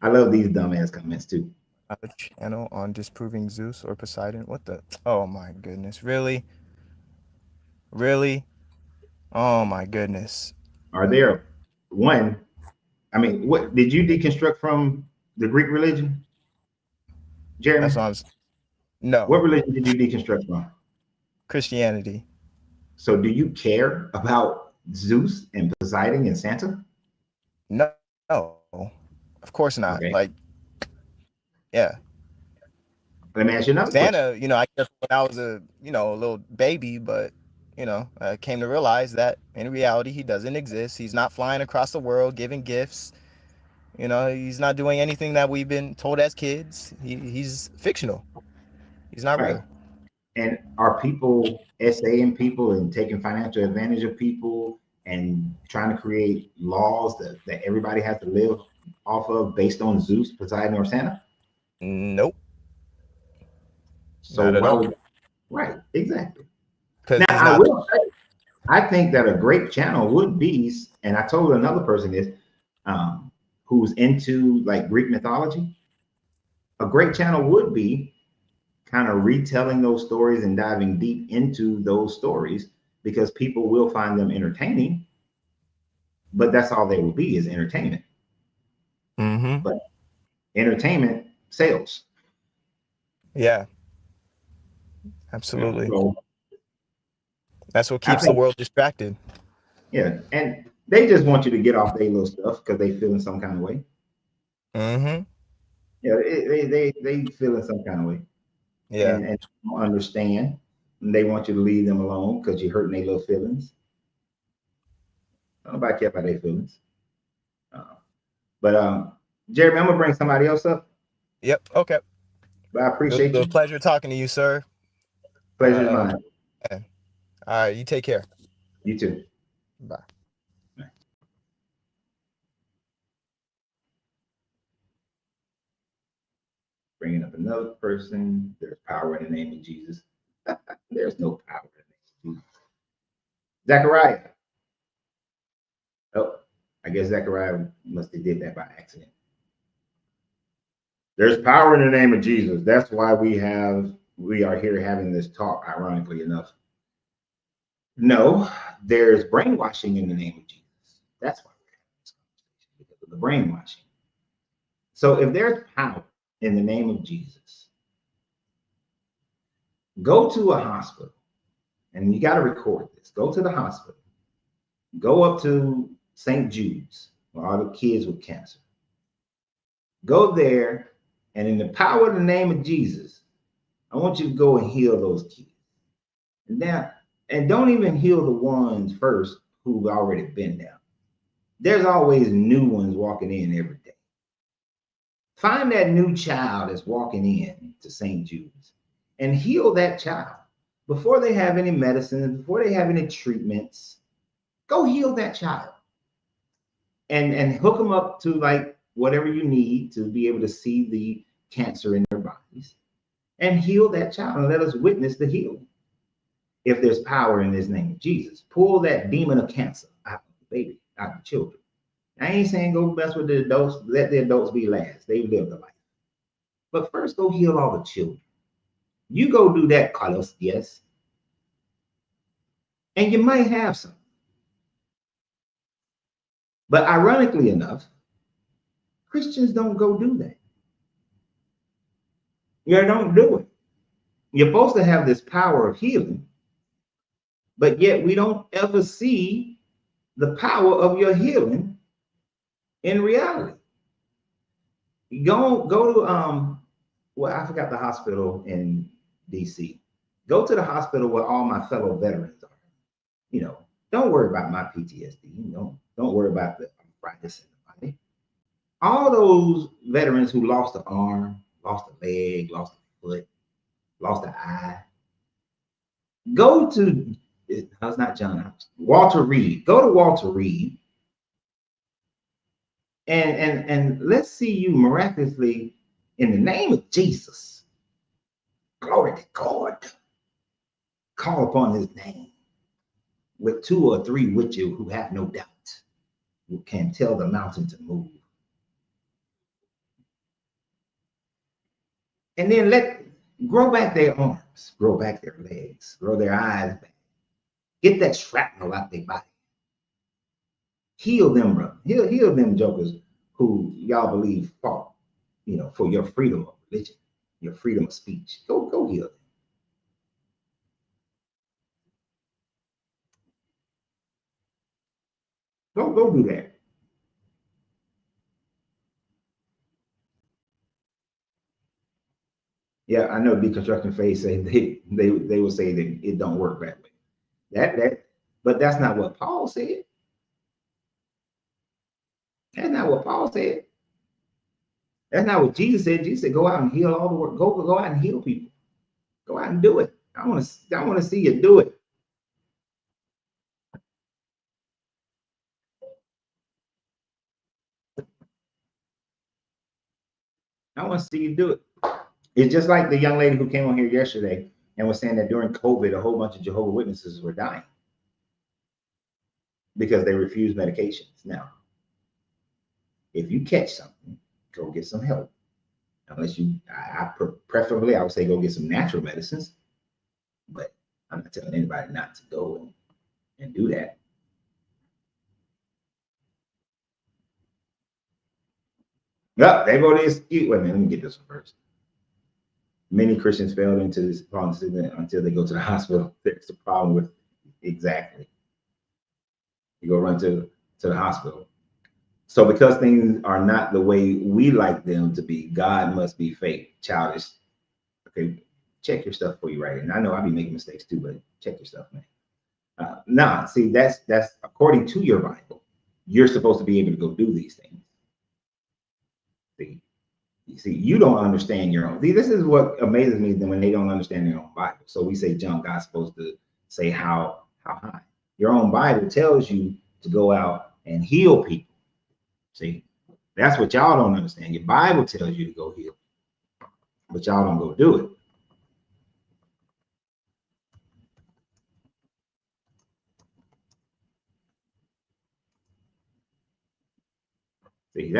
I love these dumbass comments too. A channel on disproving Zeus or Poseidon. What the? Oh my goodness! Really? Really? Oh my goodness! Are there one? I mean, what did you deconstruct from the Greek religion, Jeremy? That's what I'm. No. What religion did you deconstruct from? Christianity. So, do you care about Zeus and Poseidon and Santa? No, of course not. Okay. Like, yeah. Let me ask you another Santa, question. I guess when I was a little baby, but I came to realize that in reality he doesn't exist. He's not flying across the world giving gifts. He's not doing anything that we've been told as kids. He's fictional. He's not real. And are people essaying people and taking financial advantage of people and trying to create laws that everybody has to live off of based on Zeus, Poseidon, or Santa? Nope. So not at all. Right, exactly. Because now I will say, I think that a great channel would be, and I told another person this, who's into like Greek mythology, a great channel would be kind of retelling those stories and diving deep into those stories, because people will find them entertaining, but that's all they will be, is entertainment. But entertainment sells. Yeah, absolutely. So, that's what keeps the world distracted. Yeah, and they just want you to get off their little stuff because they feel in some kind of way. Yeah, they feel in some kind of way. Yeah, and don't understand. And they want you to leave them alone because you're hurting their little feelings. Nobody care about their feelings. But Jeremy, I'm gonna bring somebody else up. Yep. Okay. But I appreciate you. Pleasure talking to you, sir. Pleasure's mine. All right, you take care. You too. Bye. Bringing up another person. There's power in the name of Jesus. There's no power in the name of Jesus. Zechariah. Oh, I guess Zechariah must have did that by accident. There's power in the name of Jesus. That's why we are here having this talk, ironically enough. No, there's brainwashing in the name of Jesus. That's why we're having this conversation, because of the brainwashing. So if there's power in the name of Jesus, go to a hospital, and you got to record this. Go to the hospital. Go up to St. Jude's, where all the kids with cancer. Go there, and in the power of the name of Jesus, I want you to go and heal those kids. And don't even heal the ones first who've already been there. There's always new ones walking in every day. Find that new child that's walking in to St. Jude's and heal that child before they have any medicine, before they have any treatments. Go heal that child and hook them up to like whatever you need to be able to see the cancer in their bodies, and heal that child and let us witness the healing. If there's power in his name, Jesus, pull that demon of cancer out of the baby, out of the children. I ain't saying go mess with the adults, let the adults be last. They've lived a life. But first, go heal all the children. You go do that, Carlos, yes. And you might have some. But ironically enough, Christians don't go do that. You don't do it. You're supposed to have this power of healing, but yet we don't ever see the power of your healing in reality. Go to well, I forgot the hospital in DC. Go to the hospital where all my fellow veterans are. You know, don't worry about my PTSD. Don't worry about the arthritis in the body. All those veterans who lost an arm, lost a leg, lost a foot, lost an eye. Go to, no, it's not John, Walter Reed. Go to Walter Reed and let's see you miraculously, in the name of Jesus, glory to God, call upon his name with 2 or 3 with you who have no doubt, who can tell the mountain to move. And then grow back their arms, grow back their legs, grow their eyes back. Get that shrapnel out their body. Heal them, brother. Heal them jokers who y'all believe fought, you know, for your freedom of religion, your freedom of speech. Go heal them. Go do that. Yeah, I know deconstruction phase say they will say that it don't work that way. But that's not what Paul said. That's not what Paul said. That's not what Jesus said. Jesus said, go out and heal all the world. Go out and heal people. Go out and do it. I want to see you do it. I want to see you do it. It's just like the young lady who came on here yesterday and was saying that during COVID, a whole bunch of Jehovah's Witnesses were dying because they refused medications. Now, if you catch something, go get some help. Unless preferably, I would say go get some natural medicines. But I'm not telling anybody not to go and do that. Yep, they voted excuse. Wait a minute, let me get this one first. Many Christians fail into this problem until they go to the hospital. There's a problem with exactly. You go run to the hospital. So because things are not the way we like them to be, God must be fake, childish. Okay, check your stuff for you, right? And I know I'll be making mistakes too, but check your stuff, man. Nah, see, that's according to your Bible. You're supposed to be able to go do these things. See, you don't understand your own. See, this is what amazes me when they don't understand their own Bible. So we say junk, God's supposed to say how high. Your own Bible tells you to go out and heal people. See, that's what y'all don't understand. Your Bible tells you to go heal, but y'all don't go do it. See,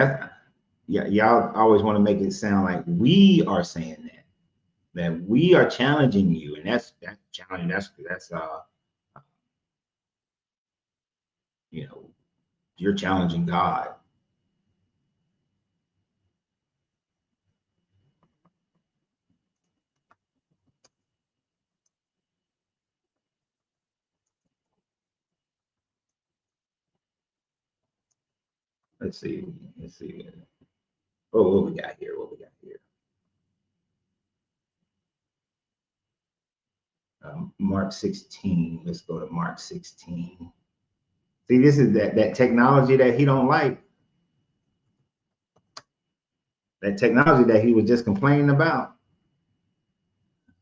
y'all always want to make it sound like we are saying that we are challenging you, and that's challenging. That's you know, you're challenging God. Let's see. Oh, what we got here? Mark 16. Let's go to Mark 16. See, this is that technology that he don't like. That technology that he was just complaining about,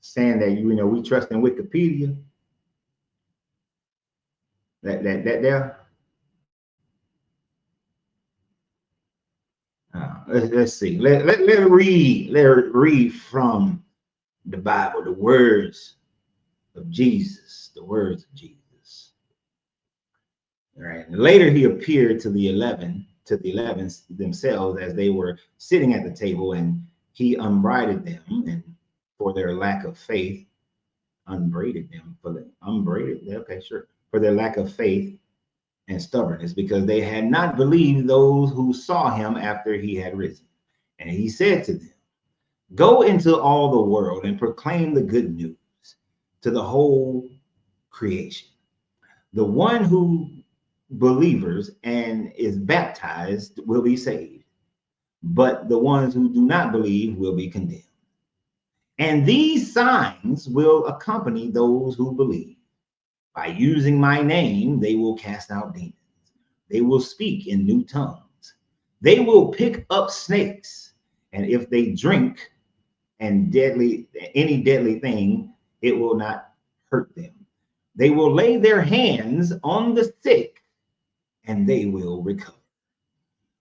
saying that we trust in Wikipedia. That there. Let's see. Let read from the Bible, the words of Jesus, the words of Jesus. All right. And later he appeared to the 11 themselves as they were sitting at the table, and he unbridled them, and for their lack of faith, for their lack of faith and stubbornness, because they had not believed those who saw him after he had risen. And he said to them, go into all the world and proclaim the good news to the whole creation. the one who believers and is baptized will be saved, but the ones who do not believe will be condemned. And these signs will accompany those who believe. By using my name, they will cast out demons. They will speak in new tongues. They will pick up snakes. And if they drink any deadly thing, it will not hurt them. They will lay their hands on the sick and they will recover.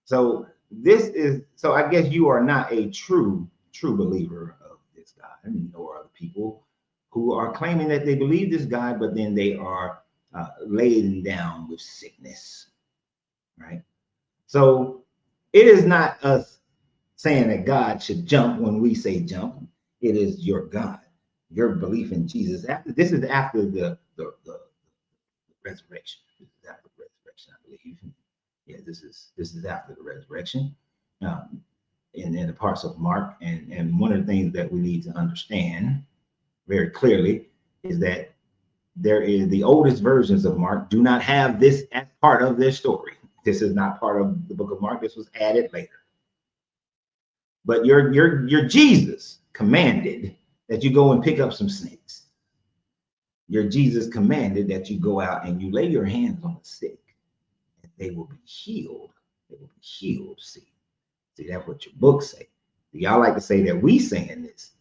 So I guess you are not a true believer of this God, nor are the people who are claiming that they believe this God, but then they are laden down with sickness, right? So it is not us saying that God should jump when we say jump. It is your God, your belief in Jesus. This is after the resurrection. This is after the resurrection, I believe. Yeah, this is after the resurrection. In the parts of Mark, and one of the things that we need to understand very clearly is that the oldest versions of Mark do not have this as part of their story. This is not part of the book of Mark. This was added later. But your Jesus commanded that you go and pick up some snakes. Your Jesus commanded that you go out and you lay your hands on the sick and they will be healed. They will be healed. See, that's what your books say. Y'all like to say that we saying this,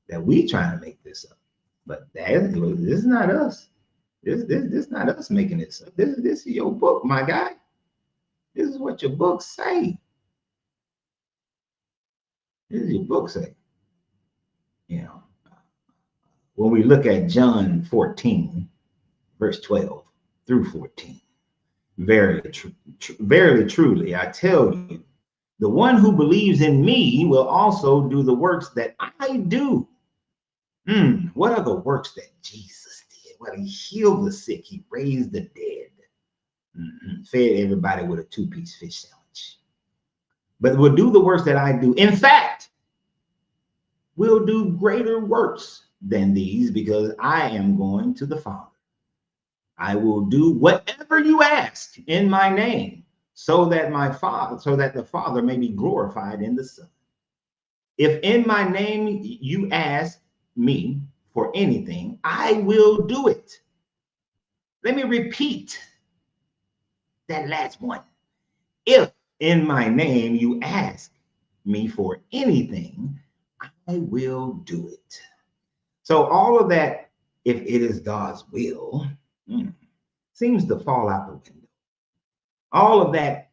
that we trying to make this up. But this is not us. This is not us making this up. This is your book, my guy. This is what your books say. This is your book say. You know, when we look at John 14, verse 12 through 14, verily, truly, I tell you, the one who believes in me will also do the works that I do. What are the works that Jesus did? Well, he healed the sick. He raised the dead. Fed everybody with a 2-piece fish sandwich. But we'll do the works that I do. In fact, we'll do greater works than these because I am going to the Father. I will do whatever you ask in my name so that the Father may be glorified in the Son. If in my name you ask me for anything, I will do it. Let me repeat that last one. If in my name you ask me for anything, I will do it. So all of that, if it is God's will, seems to fall out the window. All of that,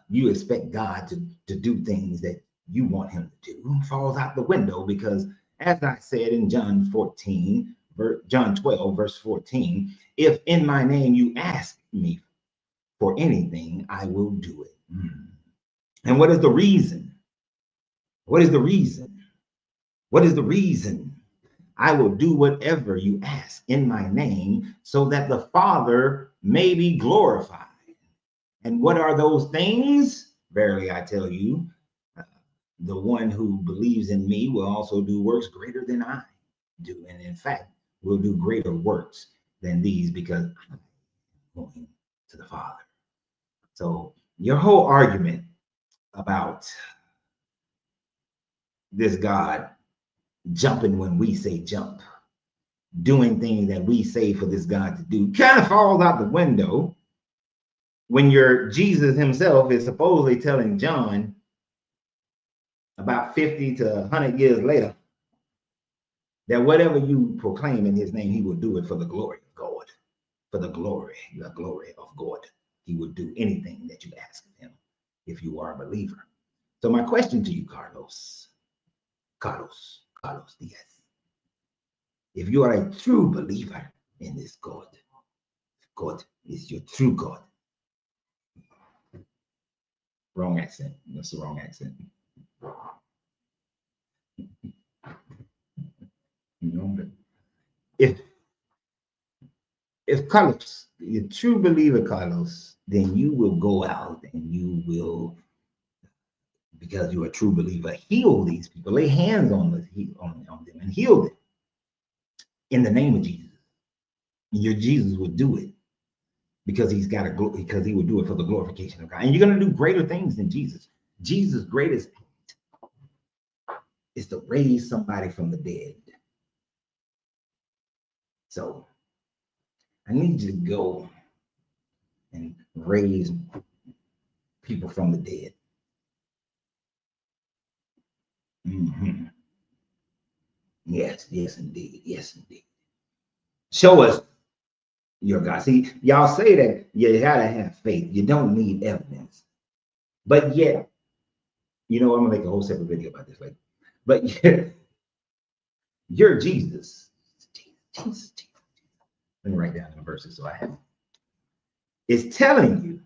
you expect God to do things that you want him to do, falls out the window because, as I said in John 12, verse 14, if in my name you ask me for anything, I will do it. And what is the reason? What is the reason? What is the reason? I will do whatever you ask in my name so that the Father may be glorified. And what are those things? Verily, I tell you, the one who believes in me will also do works greater than I do. And in fact, will do greater works than these because I'm going to the Father. So your whole argument about this God jumping when we say jump, doing things that we say for this God to do, kind of falls out the window when your Jesus himself is supposedly telling John about 50 to 100 years later that whatever you proclaim in his name, he will do it for the glory of God, for the glory of God. He will do anything that you ask of him if you are a believer. So my question to you, Carlos Diaz, if you are a true believer in this God, God is your true God. Wrong accent. That's the wrong accent. If Carlos, you're a true believer, Carlos, then you will go out and you will, because you're a true believer, heal these people, lay hands on them and heal them in the name of Jesus. Your Jesus will do it because he would do it for the glorification of God. And you're going to do greater things than Jesus. Jesus' greatest act is to raise somebody from the dead. So I need you to go and raise people from the dead. Mm-hmm. Yes, yes, indeed. Yes, indeed. Show us your God. See, y'all say that you gotta have faith. You don't need evidence. But yet, you know, I'm gonna make a whole separate video about this later. But yet, you're Jesus. Jesus. Let me write down the verses so I have it. It's telling you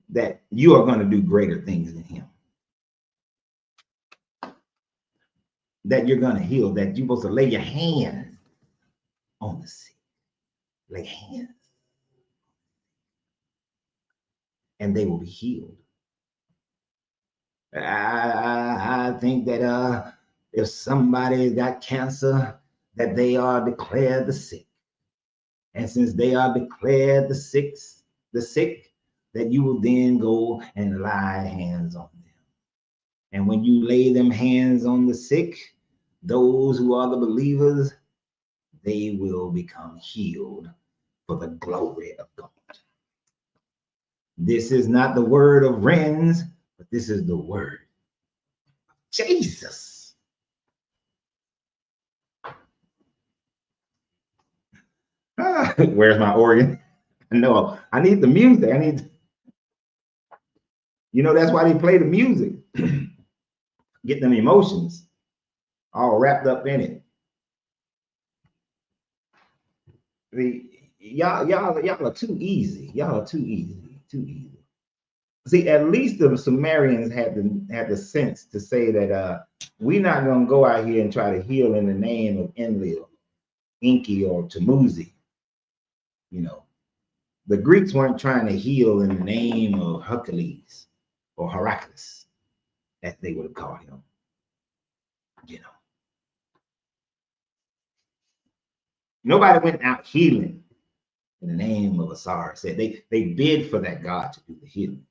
that you are going to do greater things than him. That you're going to heal, that you're supposed to lay your hands on the sick. Lay hands. And they will be healed. I think that if somebody got cancer, that they are declared the sick. And since they are declared the sick, that you will then go and lay hands on them. And when you lay them hands on the sick, those who are the believers, they will become healed for the glory of God. This is not the word of Renz, but this is the word of Jesus. Where's my organ? No, I need the music. That's why they play the music. Get them emotions all wrapped up in it. Y'all are too easy. Y'all are too easy. See, at least the Sumerians had the sense to say that we're not gonna go out here and try to heal in the name of Enlil, Enki, or Tamuzi. The Greeks weren't trying to heal in the name of Hercules or Heracles, as they would have called him. Nobody went out healing in the name of Osiris. Said they bid for that God to do the healing.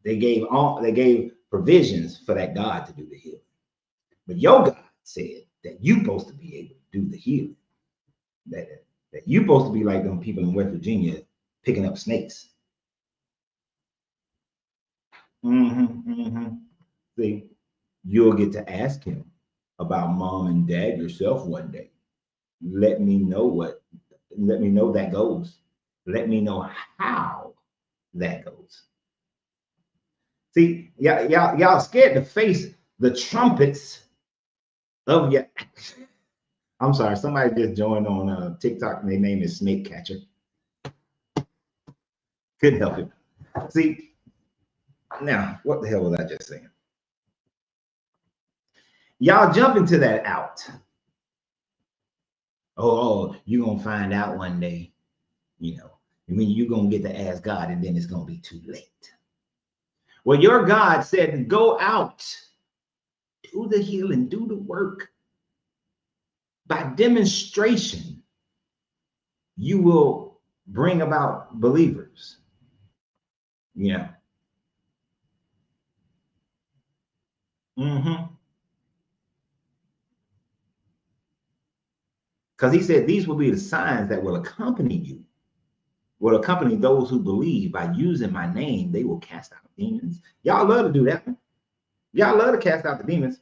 They gave provisions for that God to do the healing. But your God said that you're supposed to be able to do the healing. That you're supposed to be like them people in West Virginia picking up snakes. See, you'll get to ask him about mom and dad yourself one day. Let me know that goes. Let me know how that goes. See, y'all scared to face the trumpets of your. I'm sorry, somebody just joined on TikTok and their name is Snake Catcher. Couldn't help it. See, now what the hell was I just saying? Y'all jump into that out. Oh, you're gonna find out one day, when you're gonna get to ask God, and then it's gonna be too late. Well, your God said, go out, do the healing, do the work. By demonstration, you will bring about believers. Yeah. Because he said these will be the signs that will accompany you, will accompany those who believe. By using my name, they will cast out demons. Y'all love to do that one. Y'all love to cast out the demons.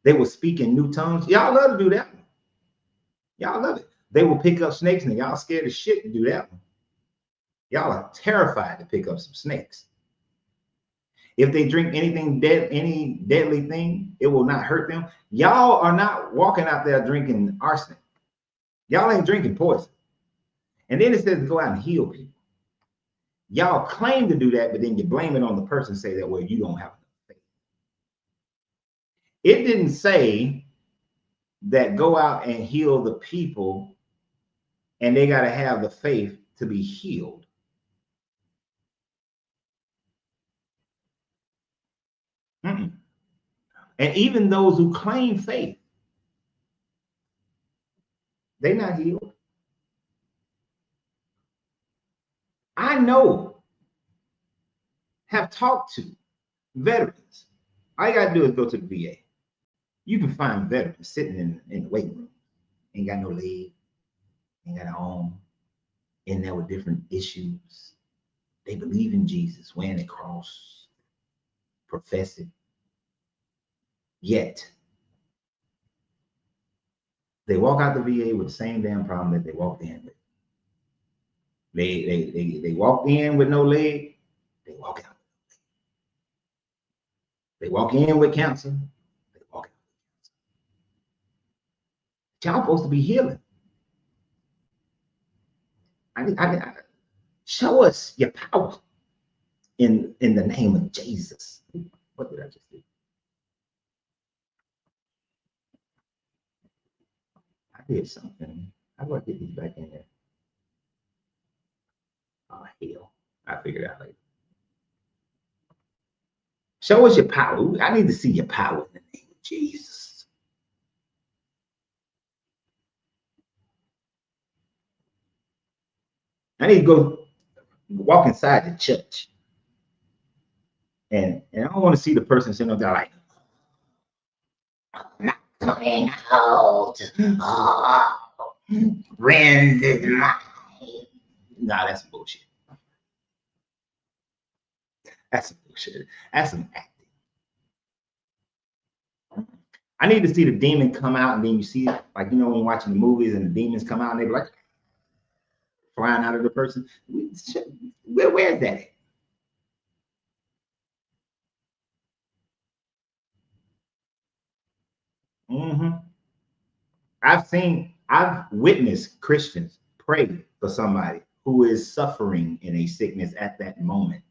They will speak in new tongues. Y'all love to do that one. Y'all love it. They will pick up snakes, and y'all scared as shit to do that one. Y'all are terrified to pick up some snakes. If they drink anything any deadly thing, it will not hurt them. Y'all are not walking out there drinking arsenic. Y'all ain't drinking poison. And then it says to go out and heal people. Y'all claim to do that, but then you blame it on the person, say that, well, you don't have enough faith. It didn't say that go out and heal the people and they got to have the faith to be healed. And even those who claim faith, They're not healed. I know, have talked to veterans. All you gotta do is go to the VA. You can find veterans sitting in the waiting room. Ain't got no leg, ain't got an arm, in there with different issues. They believe in Jesus, wearing a cross, profess it. Yet, they walk out the VA with the same damn problem that they walked in with. They walked in with no leg, they walk out. They walk in with cancer, they walk out with cancer. Y'all supposed to be healing. I show us your power in the name of Jesus. What did I just do? I did something. How do I get these back in there? Oh, hell. I figured it out later. Show us your power. I need to see your power in the name of Jesus. I need to go walk inside the church. And I don't want to see the person sitting up there like, I'm not coming out. Oh, friends is mine. Nah, that's bullshit. That's bullshit. That's some acting. I need to see the demon come out, and then you see it, like, you know, when you're watching the movies and the demons come out and they're like flying out of the person. Where's that at? I've witnessed Christians pray for somebody who is suffering in a sickness at that moment,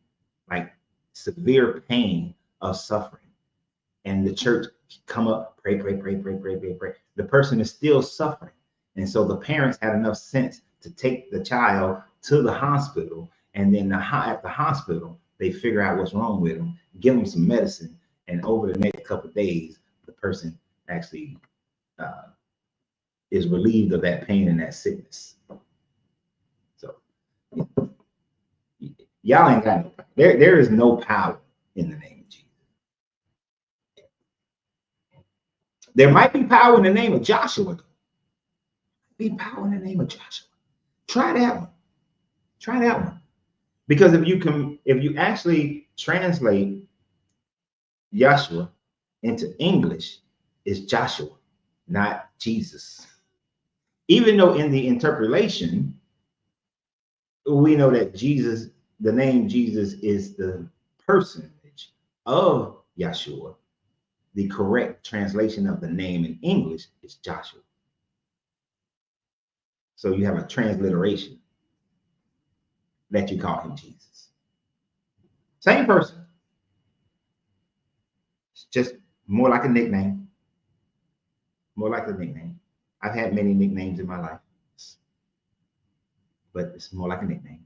like severe pain of suffering. And the church come up, pray. The person is still suffering. And so the parents had enough sense to take the child to the hospital. And then at the hospital, they figure out what's wrong with them, give them some medicine. And over the next couple of days, the person actually is relieved of that pain and that sickness. So y'all ain't got no power. There is no power in the name of Jesus. There might be power in the name of Joshua. Be power in the name of Joshua. Try that one. Try that one. Because if you actually translate Joshua into English, it's Joshua, not Jesus. Even though in the interpolation, we know that Jesus, the name Jesus, is the personage of Yeshua. The correct translation of the name in English is Joshua. So you have a transliteration that you call him Jesus. Same person. It's just more like a nickname. More like a nickname. I've had many nicknames in my life, but it's more like a nickname.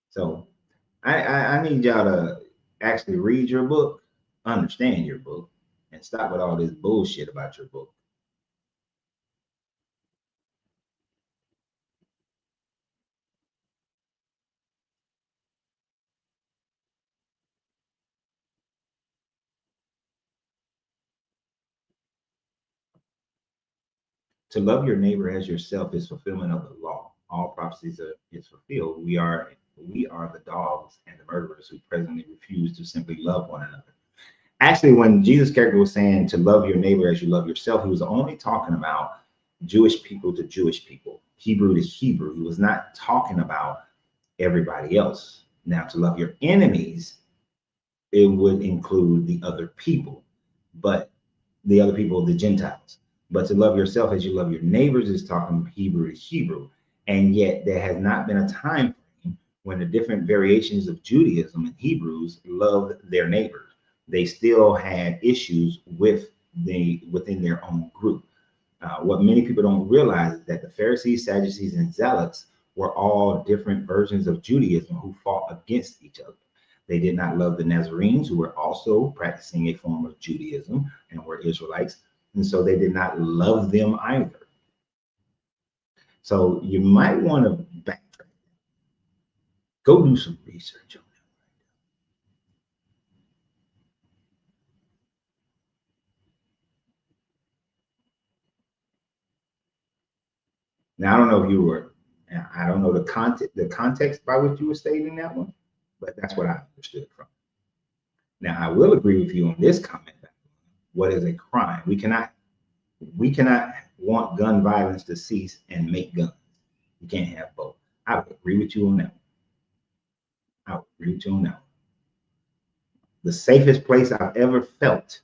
So I need y'all to actually read your book, understand your book, and stop with all this bullshit about your book. To love your neighbor as yourself is fulfillment of the law. All prophecies is fulfilled. We are the dogs and the murderers who presently refuse to simply love one another. Actually, when Jesus' character was saying to love your neighbor as you love yourself, he was only talking about Jewish people to Jewish people, Hebrew to Hebrew. He was not talking about everybody else. Now, to love your enemies, it would include the other people, but the other people, the Gentiles. But to love yourself as you love your neighbors is talking Hebrew to Hebrew. And yet there has not been a time frame when the different variations of Judaism and Hebrews loved their neighbors. They still had issues within their own group. What many people don't realize is that the Pharisees, Sadducees, and Zealots were all different versions of Judaism who fought against each other. They did not love the Nazarenes, who were also practicing a form of Judaism and were Israelites, and so they did not love them either. So you might want to backtrack. Go do some research on that. Now, I don't know if you were, I don't know the context by which you were stating that one, but that's what I understood from. Now, I will agree with you on this comment. What is a crime? We cannot want gun violence to cease and make guns. You can't have both. I would agree with you on that one. I would agree with you on that one. The safest place I've ever felt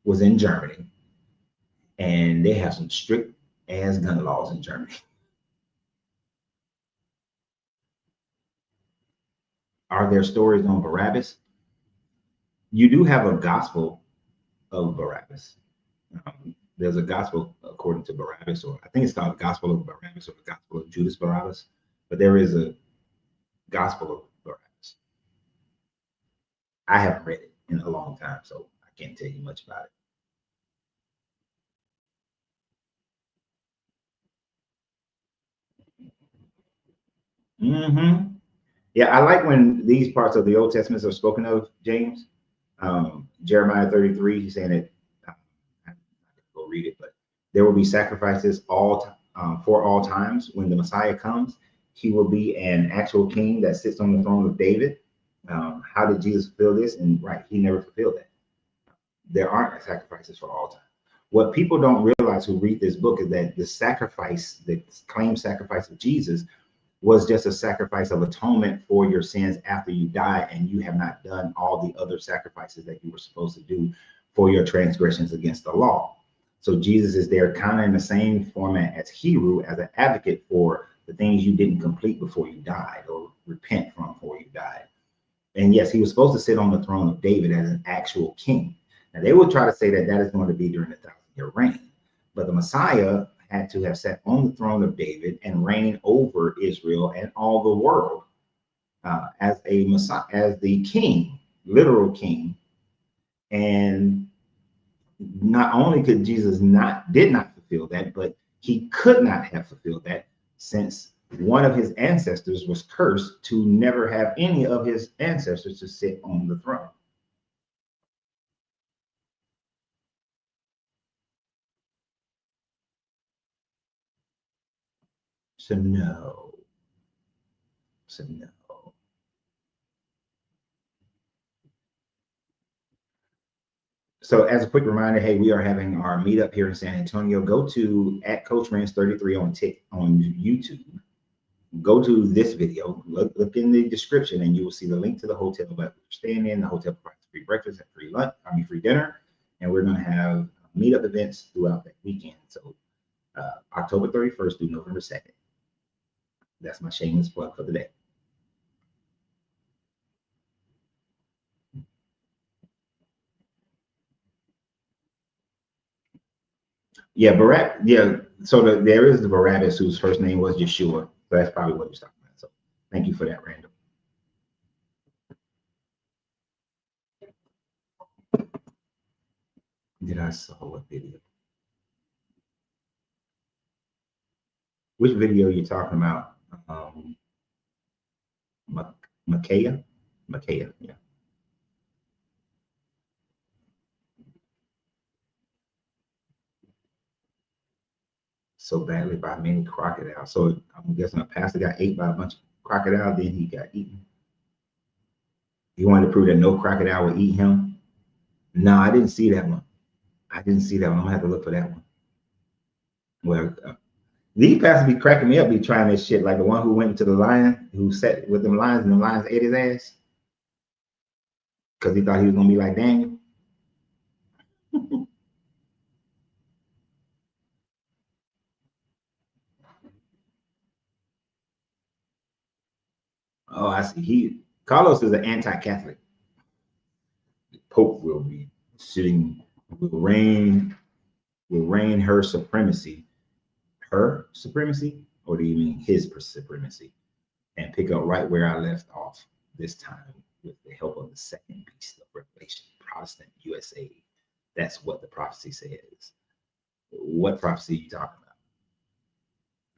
was in Germany, and they have some strict ass gun laws in Germany. Are there stories on Barabbas? You do have a gospel of Barabbas. There's a gospel according to Barabbas, or I think it's called the Gospel of Barabbas or the Gospel of Judas Barabbas, but there is a gospel of Barabbas. I haven't read it in a long time, so I can't tell you much about it. Yeah, I like when these parts of the Old Testament are spoken of, James. Jeremiah 33, he's saying it, I have to go read it, but there will be sacrifices for all times. When the Messiah comes, he will be an actual king that sits on the throne of David. How did Jesus fulfill this? And right, he never fulfilled that. There aren't sacrifices for all time. What people don't realize who read this book is that the sacrifice, the claimed sacrifice of Jesus, was just a sacrifice of atonement for your sins after you die, and you have not done all the other sacrifices that you were supposed to do for your transgressions against the law. So Jesus is there kind of in the same format as Hebrew, as an advocate for the things you didn't complete before you died or repent from before you died. And yes, he was supposed to sit on the throne of David as an actual king. Now, they will try to say that that is going to be during the 1,000-year reign, but the Messiah had to have sat on the throne of David and reign over Israel and all the world as a Messiah, as the king, literal king. And not only could Jesus did not fulfill that, but he could not have fulfilled that, since one of his ancestors was cursed to never have any of his ancestors to sit on the throne. So no. So as a quick reminder, hey, we are having our meetup here in San Antonio. Go to @CoachRans33 on YouTube. Go to this video, look in the description, and you will see the link to the hotel that we're staying in. The hotel provides free breakfast and free lunch, free dinner, and we're going to have meetup events throughout that weekend. So October 31st through November 2nd. That's my shameless plug for the day. Yeah, so there is the Barabbas whose first name was Yeshua. So that's probably what he was talking about. So thank you for that, Randall. Did I saw what video? Which video are you talking about? Micaiah, yeah. So badly by many crocodiles. So I'm guessing a pastor got ate by a bunch of crocodiles, then he got eaten. He wanted to prove that no crocodile would eat him. No, I didn't see that one. I'm gonna have to look for that one. Well, these pastors be cracking me up, be trying this shit, like the one who went to the lion, who sat with them lions, and the lions ate his ass because he thought he was gonna be like Daniel. Oh, I see. Carlos is an anti-Catholic. The Pope will be will reign will reign her supremacy, or do you mean his supremacy? And pick up right where I left off this time with the help of the second beast of Revelation, Protestant USA. That's what the prophecy says. What prophecy are you talking about?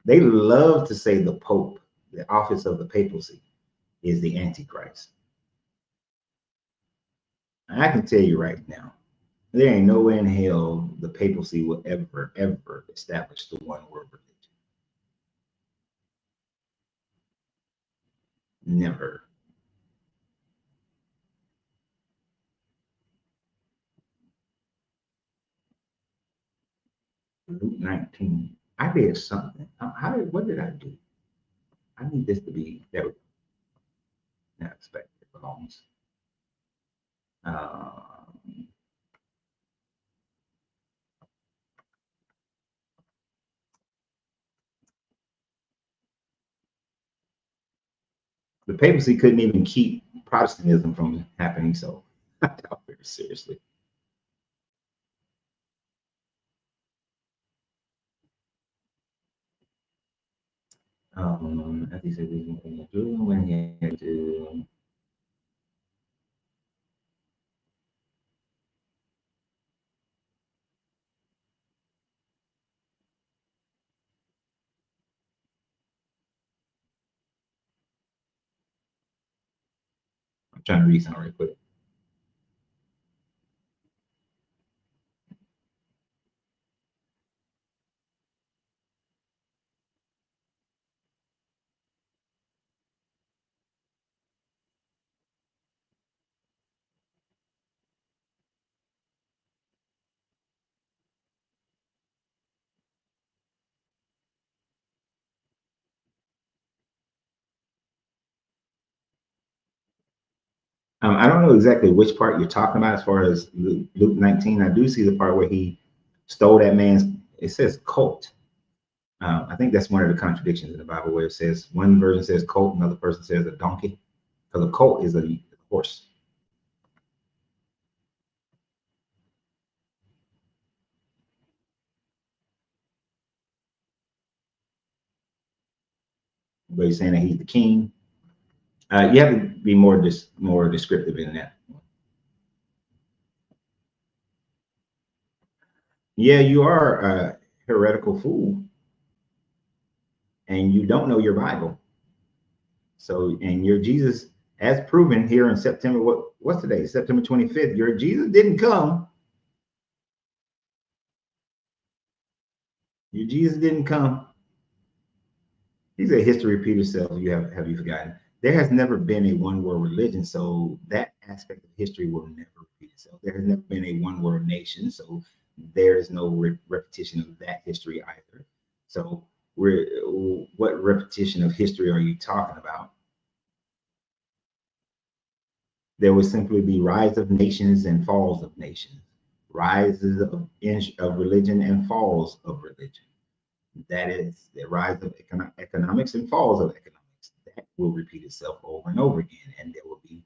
They love to say the Pope, the office of the papacy, is the Antichrist. I can tell you right now, there ain't no way in hell the papacy will ever establish the one world religion. Never. Luke 19. I did something. What did I do? I need this to be, there we go. Now expect it belongs. The papacy couldn't even keep Protestantism from happening, so I doubt very seriously. As he said, when he had to. I'm trying to read something real quick. I don't know exactly which part you're talking about as far as Luke 19. I do see the part where he stole that man's, it says colt. I think that's one of the contradictions in the Bible where it says, one version says colt, another person says a donkey, because a colt is a horse. But he's saying that he's the king. You have to be more descriptive in that. Yeah, you are a heretical fool, and you don't know your Bible. So, and your Jesus, as proven here in September, what's today? September 25th. Your Jesus didn't come. Your Jesus didn't come. He said, "History repeats itself." Have you forgotten? There has never been a one world religion, so that aspect of history will never repeat itself. There has never been a one world nation, so there is no repetition of that history either. So, what repetition of history are you talking about? There would simply be rise of nations and falls of nations, rises of religion and falls of religion. That is the rise of economics and falls of economics. That will repeat itself over and over again. And there will be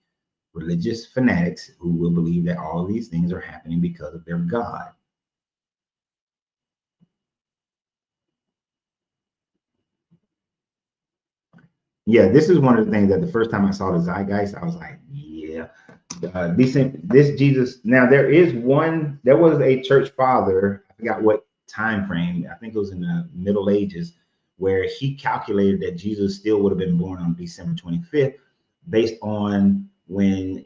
religious fanatics who will believe that all of these things are happening because of their God. Yeah, this is one of the things that the first time I saw the zeitgeist, I was like, yeah, this Jesus. Now there was a church father, I forgot what time frame, I think it was in the Middle Ages, where he calculated that Jesus still would have been born on December 25th, based on when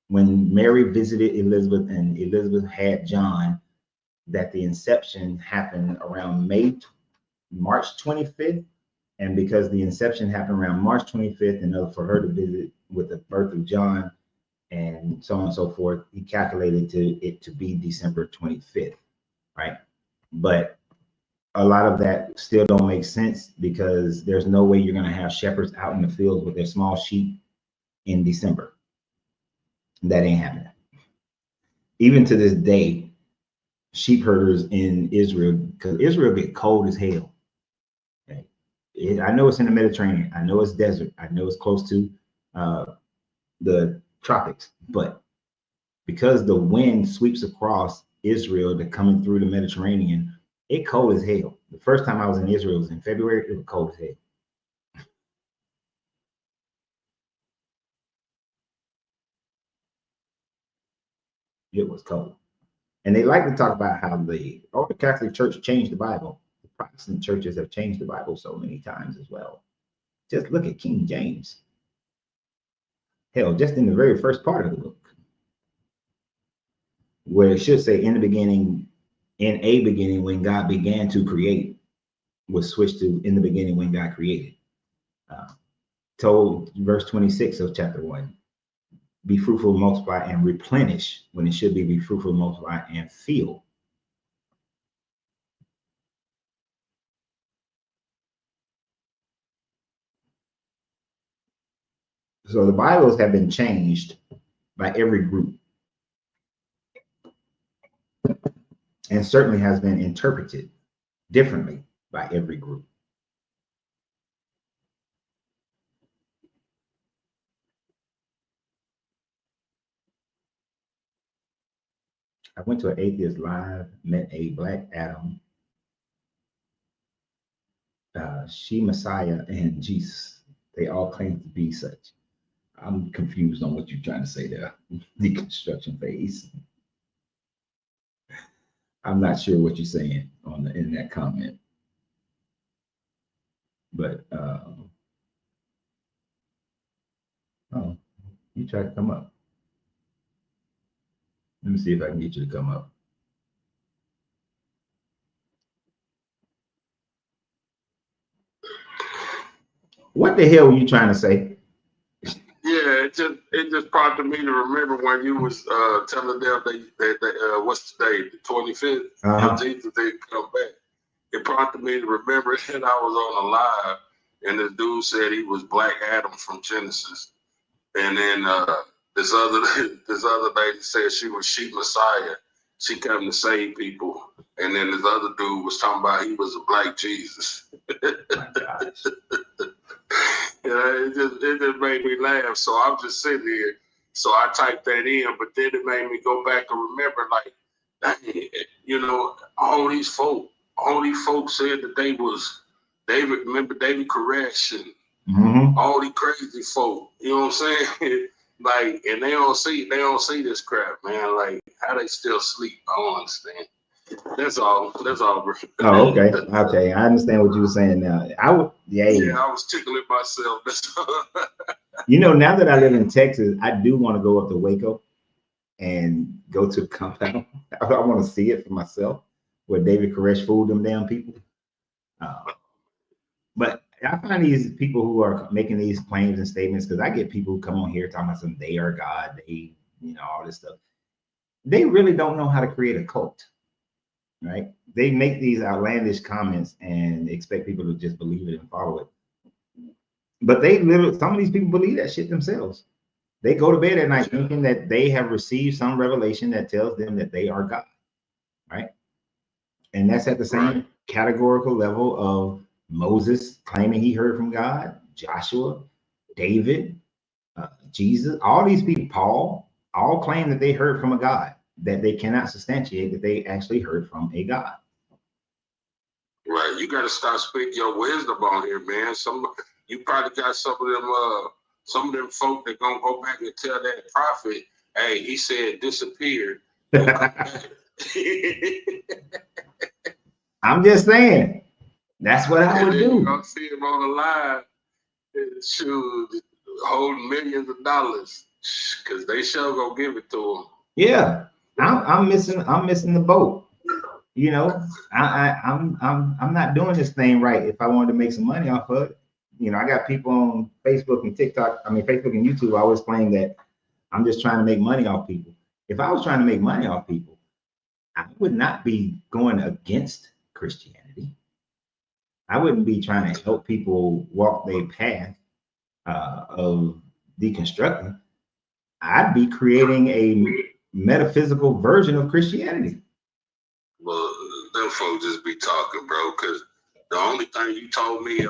when Mary visited Elizabeth and Elizabeth had John, that the inception happened around March 25th. And because the inception happened around March 25th, in order for her to visit with the birth of John and so on and so forth, he calculated it to be December 25th, right? But a lot of that still don't make sense, because there's no way you're going to have shepherds out in the fields with their small sheep in December. That ain't happening. Even to this day, sheep herders in Israel, because Israel get cold as hell. Okay? I know it's in the Mediterranean. I know it's desert. I know it's close to the tropics, but because the wind sweeps across Israel to coming through the Mediterranean, it cold as hell. The first time I was in Israel was in February. It was cold as hell. It was cold. And they like to talk about how the Catholic Church changed the Bible. The Protestant churches have changed the Bible so many times as well. Just look at King James. Hell, just in the very first part of the book, where it should say in the beginning, in a beginning, when God began to create, was switched to in the beginning when God created. Told verse 26 of chapter 1, be fruitful, multiply, and replenish, when it should be fruitful, multiply, and fill. So the Bibles have been changed by every group, and certainly has been interpreted differently by every group. I went to an atheist live, met a Black Adam, she Messiah, and Jesus. They all claim to be such. I'm confused on what you're trying to say there. Deconstruction phase. I'm not sure what you're saying in that comment. But oh, you tried to come up. Let me see if I can get you to come up. What the hell were you trying to say? Yeah, it just prompted me to remember when you was telling them that what's today, the 25th, Jesus they come back. It prompted me to remember that I was on a live and this dude said he was Black Adam from Genesis, and then this other lady said she was She Messiah. She come to save people, and then this other dude was talking about he was a Black Jesus. Oh my gosh. It just made me laugh. So I'm just sitting here. So I typed that in, but then it made me go back and remember, like, dang, you know, all these folks said that they was David. Remember David Koresh and all these crazy folk. You know what I'm saying? Like, and they don't see this crap, man. Like, how they still sleep? I don't understand. That's all. Oh, okay. Okay. I understand what you were saying now. I was tickling myself. You know, now that I live in Texas, I do want to go up to Waco and go to the compound. I want to see it for myself, where David Koresh fooled them damn people. But I find these people who are making these claims and statements, because I get people who come on here talking about some they are God, they, you know, all this stuff. They really don't know how to create a cult. Right? They make these outlandish comments and expect people to just believe it and follow it. But some of these people believe that shit themselves. They go to bed at night thinking that they have received some revelation that tells them that they are God, right? And that's at the same categorical level of Moses claiming he heard from God, Joshua, David, Jesus, all these people, Paul, all claim that they heard from a God, that they cannot substantiate that they actually heard from a God. Right, you got to start speaking your wisdom on here, man. You probably got some of them folk that gonna go back and tell that prophet, hey, he said disappeared. I'm just saying, that's what I would do. You're gonna see him on the line, shoot, holding millions of dollars, because they sure gonna give it to him. Yeah, I'm missing the boat. You know, I'm not doing this thing right if I wanted to make some money off of it. You know, I got people on Facebook and TikTok, Facebook and YouTube always claim that I'm just trying to make money off people. If I was trying to make money off people, I would not be going against Christianity. I wouldn't be trying to help people walk their path of deconstructing. I'd be creating a metaphysical version of Christianity. Well, them folks just be talking, bro, because the only thing you told me,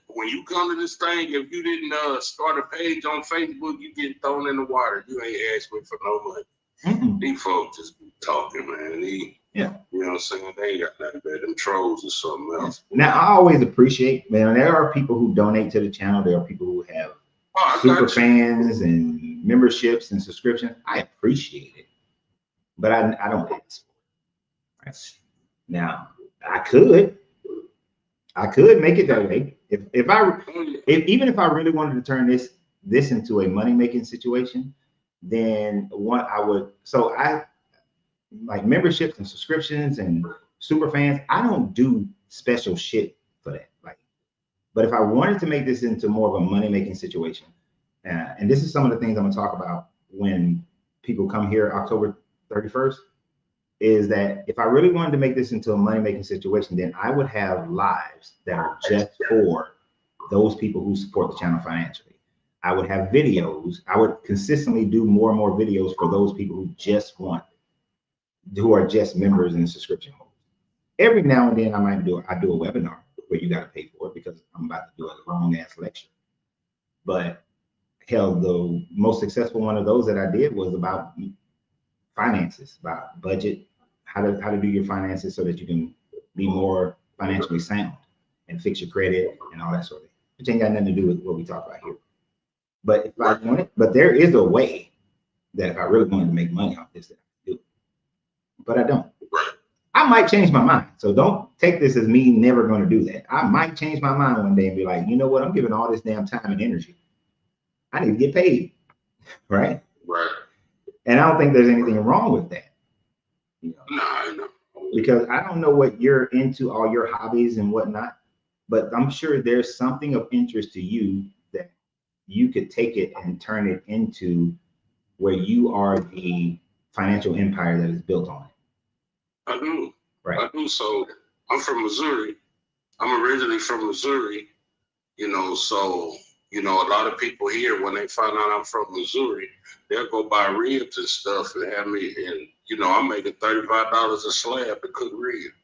when you come to this thing, if you didn't start a page on Facebook, you get thrown in the water. You ain't asked me for no money. These folks just be talking, man. Yeah. You know what I'm saying? They ain't got nothing better. Them trolls or something else. Now, I always appreciate, man, there are people who donate to the channel. There are people who have super fans and memberships and subscriptions. I appreciate it, but I don't ask for it. Now, I could make it that way. Even if I really wanted to turn this into a money-making situation, then I like memberships and subscriptions and super fans. I don't do special shit for that. But if I wanted to make this into more of a money-making situation, and this is some of the things I'm gonna talk about when people come here October 31st, is that if I really wanted to make this into a money-making situation, then I would have lives that are just for those people who support the channel financially. I would have videos. I would consistently do more and more videos for those people who are just members and subscription holders. Every now and then I do a webinar where you got to pay for it because I'm about to do a long ass lecture. But hell, the most successful one of those that I did was about finances, about budget, how to do your finances so that you can be more financially sound and fix your credit and all that sort of thing. Which ain't got nothing to do with what we talk about here. But there is a way that if I really wanted to make money off this, that I could do. But I don't. I might change my mind. So don't take this as me never going to do that. I might change my mind one day and be like, you know what? I'm giving all this damn time and energy. I need to get paid. Right? Right. And I don't think there's anything wrong with that. You know? No, I know. Because I don't know what you're into, all your hobbies and whatnot, but I'm sure there's something of interest to you that you could take it and turn it into where you are the financial empire that is built on it. I do. Right. I do. So I'm from Missouri. I'm originally from Missouri, so, a lot of people here, when they find out I'm from Missouri, they'll go buy ribs and stuff and have me, and, I'm making $35 a slab to cook ribs.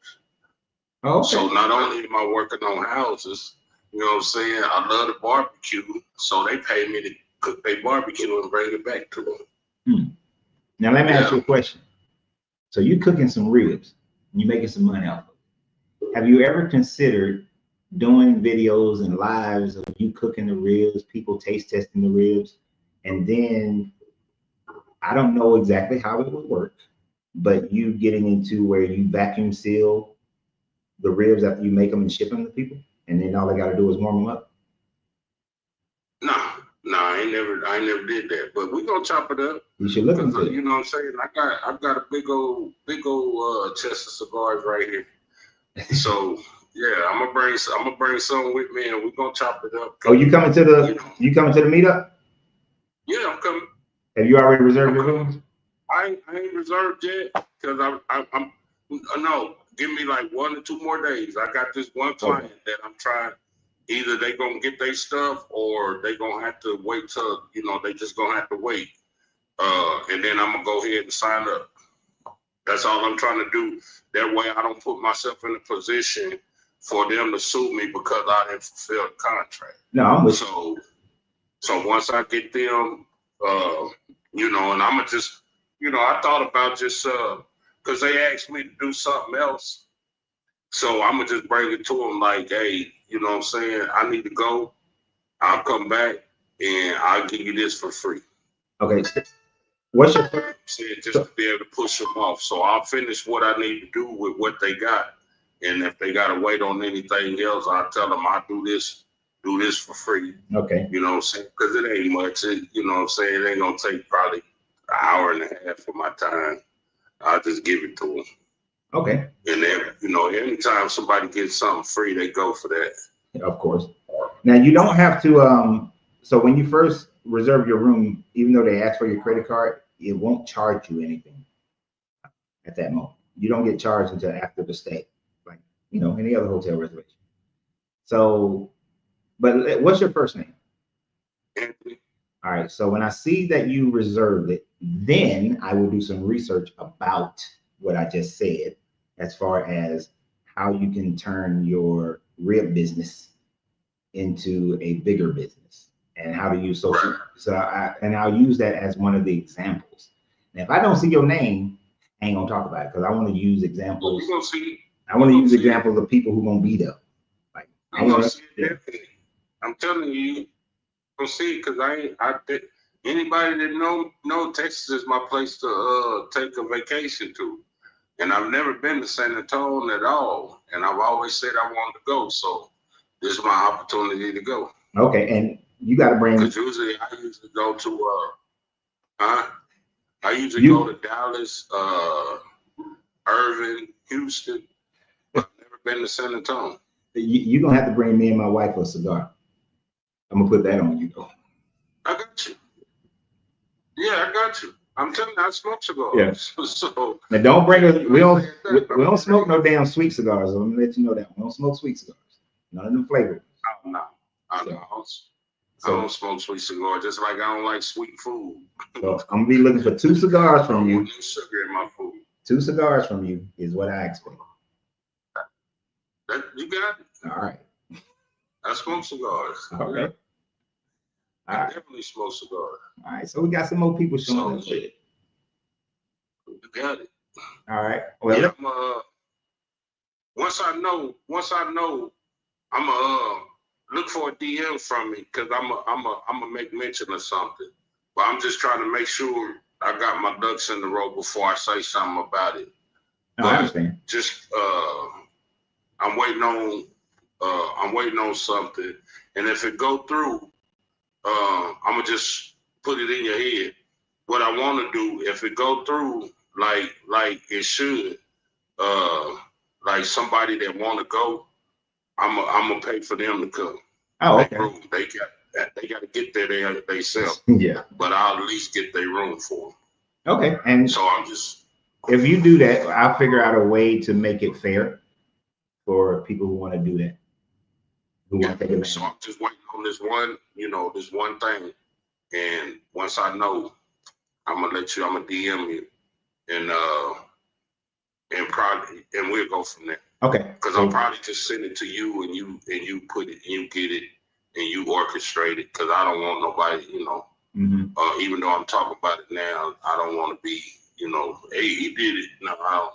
Oh, okay. So not only am I working on houses, you know what I'm saying, I love to barbecue, so they pay me to cook their barbecue and bring it back to them. Now, let me ask you a question. So you cooking some ribs, and you making some money off of it. Have you ever considered doing videos and lives of you cooking the ribs, people taste testing the ribs, and then I don't know exactly how it would work, but you getting into where you vacuum seal the ribs after you make them and ship them to people, and then all they got to do is warm them up? No, I ain't never did that. But we gonna chop it up. You should look into it. You know what I'm saying? I've got a big old chest of cigars right here. So yeah, I'm gonna bring some with me, and we're gonna chop it up. Oh, you coming to the meetup? Yeah, I'm coming. Have you already reserved your rooms? I ain't reserved yet because I'm no. Give me like 1 or 2 more days. I got this one client that I'm trying. Either they gonna get their stuff or they gonna have to wait till they just gonna have to wait. And then I'm gonna go ahead and sign up. That's all I'm trying to do. That way I don't put myself in a position for them to sue me because I didn't fulfill the contract. No, I'm with you. So once I get them, and I'm gonna just, I thought about just because they asked me to do something else. So I'm gonna just bring it to them like, hey, you know what I'm saying? I need to go. I'll come back and I'll give you this for free. Okay. What's your just to be able to push them off. So I'll finish what I need to do with what they got. And if they gotta wait on anything else, I'll tell them I'll do this for free. Okay. You know what I'm saying? Because it ain't much. You know what I'm saying? It ain't gonna take probably an hour and a half of my time. I'll just give it to them. Okay. And then, anytime somebody gets something free, they go for that. Of course. Now you don't have to. So when you first reserve your room, even though they ask for your credit card, it won't charge you anything at that moment. You don't get charged until after the stay, like any other hotel reservation. So, but what's your first name? Anthony. All right. So when I see that you reserved it, then I will do some research about what I just said, as far as how you can turn your rib business into a bigger business and how to use social. So I'll use that as one of the examples. Now, if I don't see your name ain't gonna talk about it because I want to use Well, examples. you gonna see. I want to use examples of people who gonna be there. Like I You gonna want see it definitely. I'm telling you, you gonna see it because anybody that know Texas is my place to take a vacation to. And I've never been to San Antonio at all. And I've always said I wanted to go. So this is my opportunity to go. Okay, and you got to bring. Because I usually go to go to Dallas, Irving, Houston. I've never been to San Antonio. You're gonna have to bring me and my wife a cigar. I'm gonna put that on you though. I got you. Yeah, I got you. I'm telling you, I smoke cigars. Yeah. So now don't bring us. We don't smoke no damn sweet cigars. I'm gonna let you know that we don't smoke sweet cigars. None of them flavors. No. I don't smoke sweet cigars. Just like I don't like sweet food. So I'm gonna be looking for 2 cigars from you. No sugar in my food. 2 cigars from you is what I expect. You got it. All right. I smoke cigars. Okay. Yeah. I definitely smoke cigars. All right, so we got some more people showing up. You got it. All right. Well, yeah, once I know, I'm look for a DM from me because I'm gonna make mention of something. But I'm just trying to make sure I got my ducks in the row before I say something about it. No, I understand. Just I'm waiting on something, and if it go through, I'm gonna just put it in your head. What I want to do, if it go through like it should, like somebody that want to go, I'm gonna pay for them to come. Oh, okay. They got to get there themselves. Yeah. But I'll at least get their room for them. Okay, and so I'm just. If you do that, I'll figure out a way to make it fair for people who want to do that. So I'm just waiting on this one thing, and once I know, I'm gonna DM you, and we'll go from there. Okay. Because I'll probably just send it to you, and you put it, and you get it, and you orchestrate it. Because I don't want nobody, even though I'm talking about it now, I don't want to be, hey, he did it. No, I don't.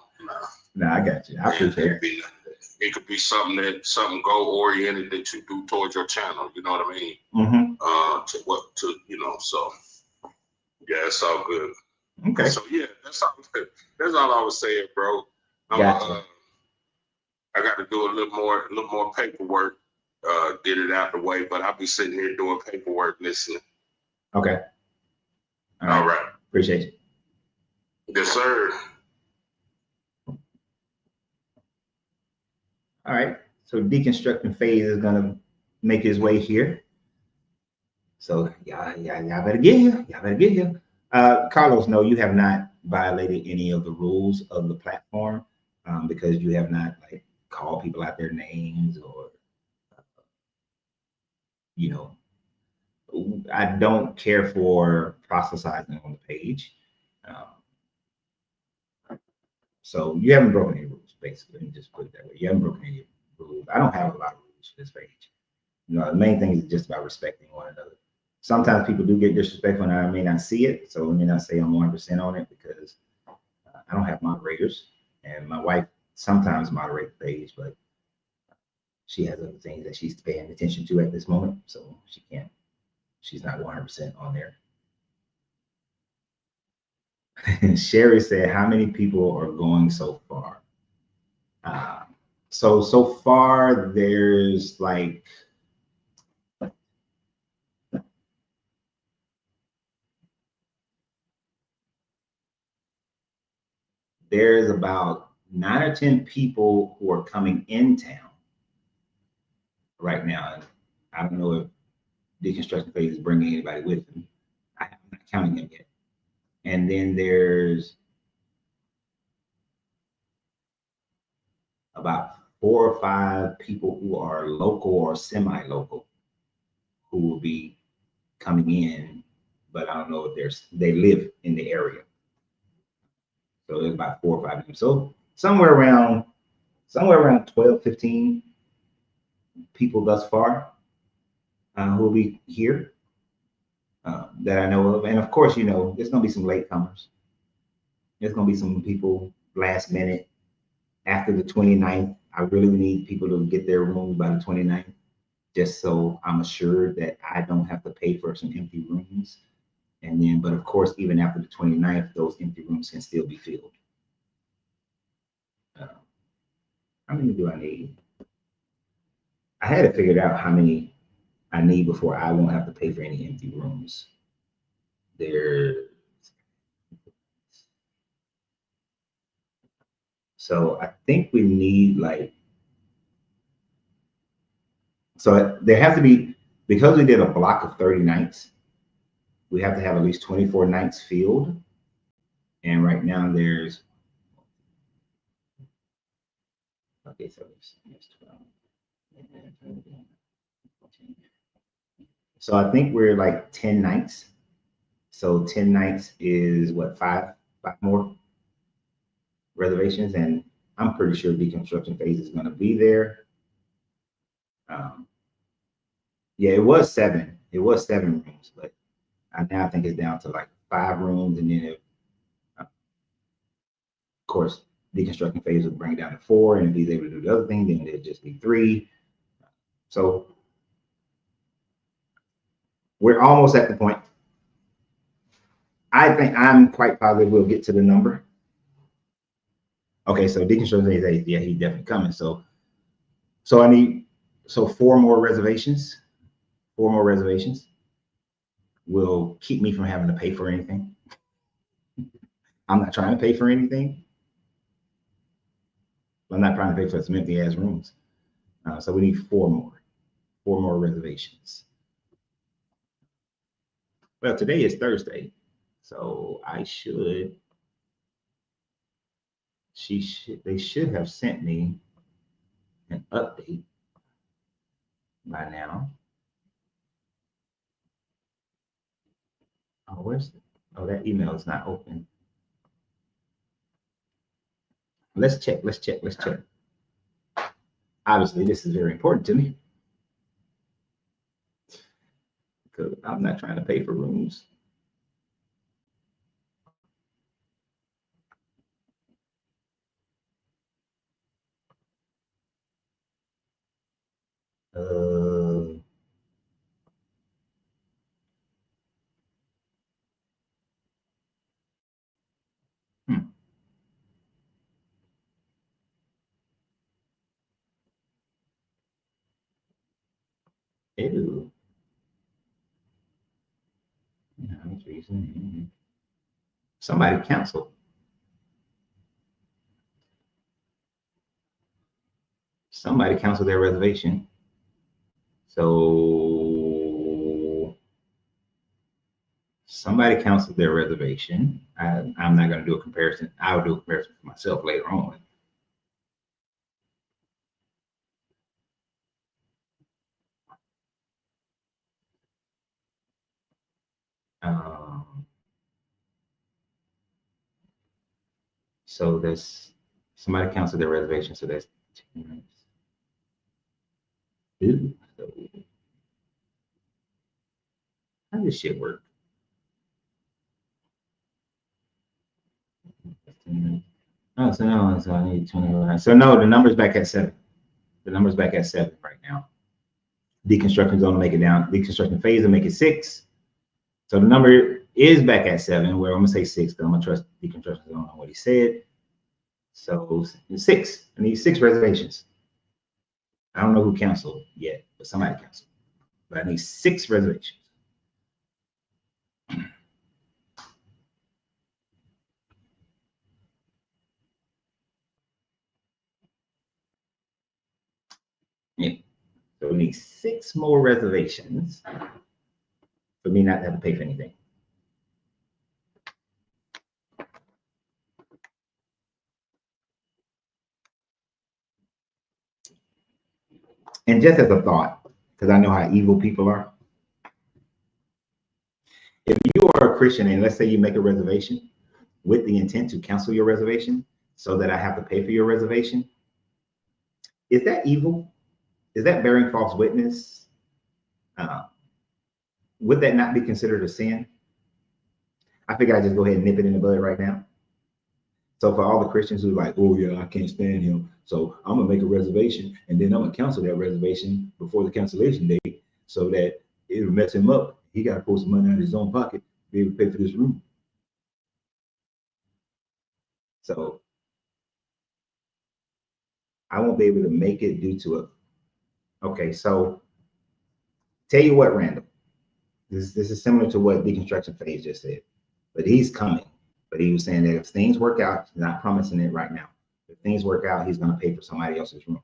No, I got you. I appreciate it. It could be something goal oriented that you do towards your channel. You know what I mean? So yeah, it's all good. Okay. So yeah, that's all I was saying, bro. Gotcha. I got to do a little more paperwork, get it out the way. But I'll be sitting here doing paperwork, listening. Okay. All right. Appreciate you. Yes, sir. All right, so deconstructing phase is gonna make his way here. So y'all better get here. Y'all better get here. Carlos, no, you have not violated any of the rules of the platform because you have not called people out their names or I don't care for proselytizing on the page. So you haven't broken any rules, basically. Let me just put it that way. You haven't broken any rules. I don't have a lot of rules for this page. The main thing is just about respecting one another. Sometimes people do get disrespectful and I may not see it. So let me not say I'm 100% on it because I don't have moderators. And my wife sometimes moderates the page, but she has other things that she's paying attention to at this moment. So she's not 100% on there. Sherry said, how many people are going so far? So far, there's there's about 9 or 10 people who are coming in town right now. And I don't know if Deconstructing Phase is bringing anybody with them. I'm not counting them yet. And then there's about 4 or 5 people who are local or semi-local who will be coming in, but I don't know if they live in the area. So there's about 4 or 5 of them. So somewhere around 12, 15 people thus far who will be here that I know of. And of course, there's gonna be some latecomers. There's going to be some people last minute after the 29th. I really need people to get their rooms by the 29th, just so I'm assured that I don't have to pay for some empty rooms. And then, but of course, even after the 29th, those empty rooms can still be filled. How many do I need? I had to figure out how many I need before I won't have to pay for any empty rooms. So I think we need like, so there has to be, because we did a block of 30 nights, we have to have at least 24 nights filled. And right now there's, okay, so there's 12. So I think we're like 10 nights. So 10 nights is what, five more reservations, and I'm pretty sure deconstruction phase is going to be there. Yeah, it was 7. It was 7 rooms, but I now think it's down to like 5 rooms, and then of course, deconstructing phase will bring it down to 4, and if he's able to do the other thing, then it'll just be 3. So we're almost at the point. I think I'm quite positive we'll get to the number. Okay, so deconstruction phase, yeah, he's definitely coming. So I need 4 more reservations. 4 more reservations will keep me from having to pay for anything. I'm not trying to pay for anything. I'm not trying to pay for some empty ass rooms. So we need 4 more reservations. Well, today is Thursday, so they should have sent me an update by now. Oh, that email is not open. Let's check. Obviously, this is very important to me because I'm not trying to pay for rooms. Ew. Somebody canceled. Somebody canceled their reservation. So somebody canceled their reservation. I'm not going to do a comparison. I'll do a comparison for myself later on. So there's somebody canceled their reservation. So that's 2 minutes. Ew. So how does this shit work? Oh, so no, so I need 21. So no, the number's back at 7. The number's back at 7 right now. Deconstruction's going to make it down. Deconstruction phase will make it 6. So the number is back at 7. Where I'm gonna say 6 because I'm gonna trust deconstruction. I don't know what he said. So 6. I need 6 reservations. I don't know who canceled yet, but somebody canceled. But I need 6 reservations. Yeah. So we need 6 more reservations for me not to have to pay for anything. And just as a thought, because I know how evil people are. If you are a Christian and let's say you make a reservation with the intent to cancel your reservation so that I have to pay for your reservation, is that evil? Is that bearing false witness? Would that not be considered a sin? I figure I just go ahead and nip it in the bud right now. So for all the Christians who are like, oh yeah, I can't stand him, so I'm gonna make a reservation and then I'm gonna cancel that reservation before the cancellation date so that it'll mess him up. He got to pull some money out of his own pocket to be able to pay for this room. So I won't be able to make it due to it. Okay, so tell you what, Randall, this is similar to what Deconstruction Phase just said, but he's coming. But he was saying that if things work out, he's not promising it right now. If things work out, he's going to pay for somebody else's room.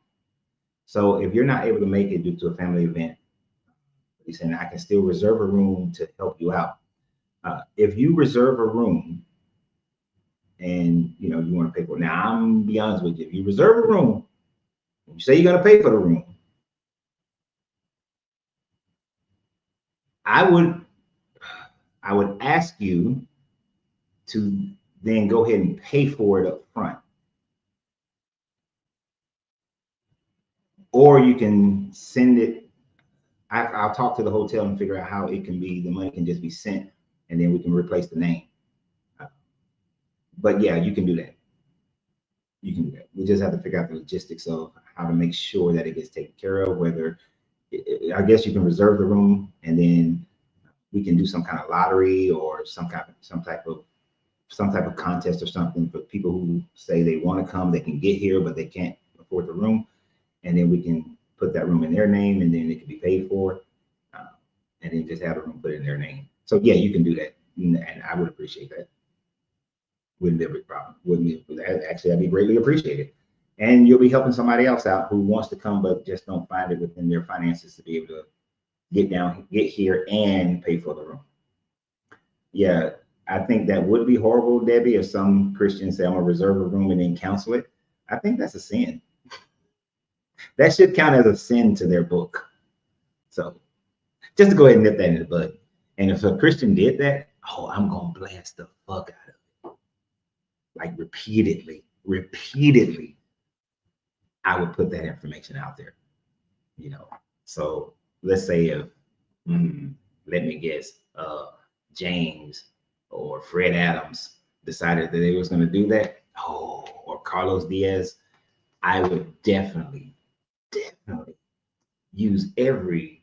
So if you're not able to make it due to a family event, he's saying I can still reserve a room to help you out. If you reserve a room and you want to pay for it, now I'm gonna be honest with you. If you reserve a room, you say you're going to pay for the room, I would ask you to then go ahead and pay for it up front. Or you can send it. I'll talk to the hotel and figure out how it can be, the money can just be sent and then we can replace the name. But yeah, you can do that. You can do that. We just have to figure out the logistics of how to make sure that it gets taken care of, whether, I guess you can reserve the room and then we can do some kind of lottery or some type of contest or something for people who say they want to come, they can get here, but they can't afford the room. And then we can put that room in their name and then it can be paid for. And then just have the room put in their name. So yeah, you can do that. And I would appreciate that. Wouldn't be a big problem. Actually, that'd be greatly appreciated. And you'll be helping somebody else out who wants to come, but just don't find it within their finances to be able to get here and pay for the room. Yeah, I think that would be horrible, Debbie, if some Christians say, I'm gonna reserve a room and then cancel it. I think that's a sin. That should count as a sin to their book. So just to go ahead and nip that in the bud. And if a Christian did that, oh, I'm gonna blast the fuck out of it. Like repeatedly, I would put that information out there. So let's say if, let me guess, James or Fred Adams decided that they was going to do that, or Carlos Diaz, I would definitely use everything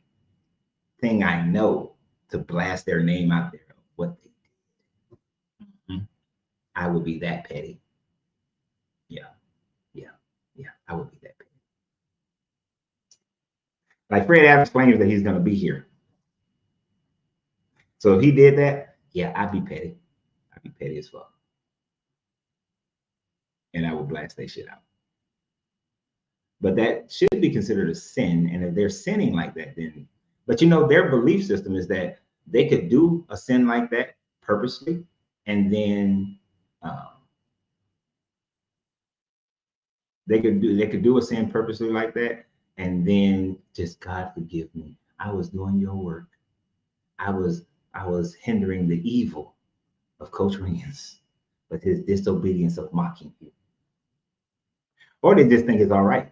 I know to blast their name out there of what they did. I would be that petty. Yeah, I would be that petty. Like Fred Adams claims that he's going to be here. So if he did that, yeah, I'd be petty. I'd be petty as fuck. And I would blast that shit out. But that should be considered a sin. And if they're sinning like that, then, but their belief system is that they could do a sin like that purposely, and then they could do a sin purposely like that, and then just, God forgive me, I was doing your work. I was hindering the evil of Coach Reyes with his disobedience of mocking you. Or they just think it's all right.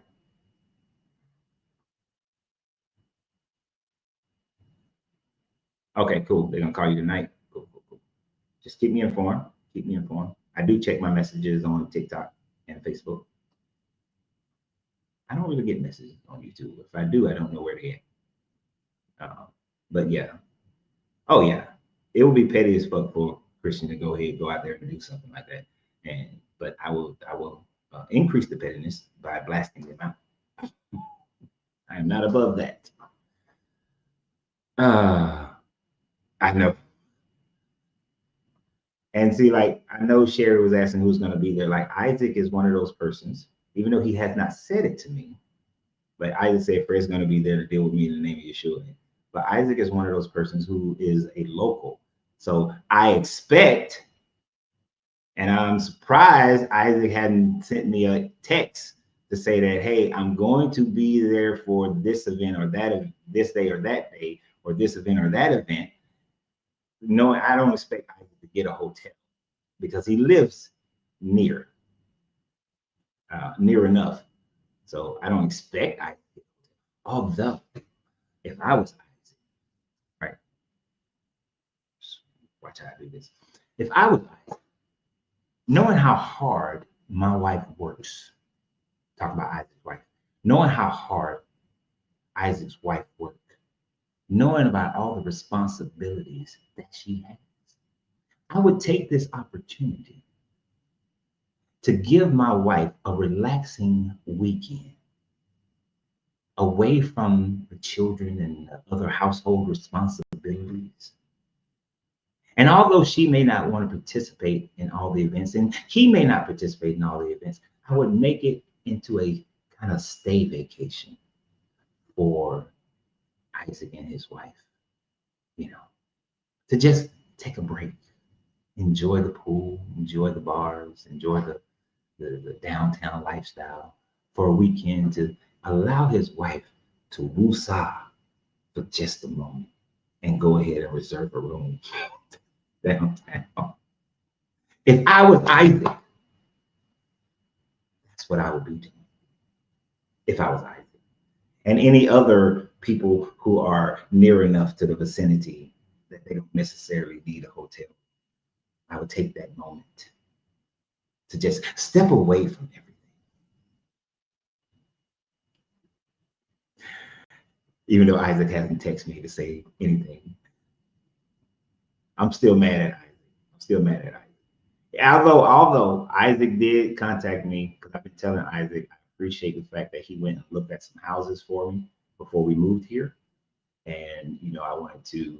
Okay, cool. They're gonna call you tonight. Cool. Just keep me informed. I do check my messages on TikTok and Facebook. I don't really get messages on YouTube. If I do, I don't know where to get. But yeah. Oh yeah. It would be petty as fuck for Christian to go out there and do something like that. But I will increase the pettiness by blasting them out. I am not above that. I know. And see, like, I know Sherry was asking who's going to be there. Like, Isaac is one of those persons, even though he has not said it to me. But Isaac said Fred's going to be there to deal with me in the name of Yeshua. But Isaac is one of those persons who is a local. So I expect, and I'm surprised Isaac hadn't sent me a text to say that, hey, I'm going to be there for this event or that, this day or that day, or this event or that event. No, I don't expect Isaac to get a hotel because he lives near enough. So I don't expect Isaac. Although, if I was Isaac, right? Watch how I do this. If I was Isaac, knowing how hard my wife works, talk about Isaac's wife, knowing how hard Isaac's wife worked, knowing about all the responsibilities that she has, I would take this opportunity to give my wife a relaxing weekend away from the children and the other household responsibilities. And although she may not want to participate in all the events, and he may not participate in all the events, I would make it into a kind of stay vacation for Isaac and his wife, to just take a break, enjoy the pool, enjoy the bars, enjoy the downtown lifestyle for a weekend, to allow his wife to woosah for just a moment and go ahead and reserve a room downtown. If I was Isaac, that's what I would be doing. If I was Isaac, and any other people who are near enough to the vicinity that they don't necessarily need a hotel, I would take that moment to just step away from everything. Even though Isaac hasn't texted me to say anything, I'm still mad at Isaac. Although Isaac did contact me, because I've been telling Isaac I appreciate the fact that he went and looked at some houses for me before we moved here. And, I wanted to,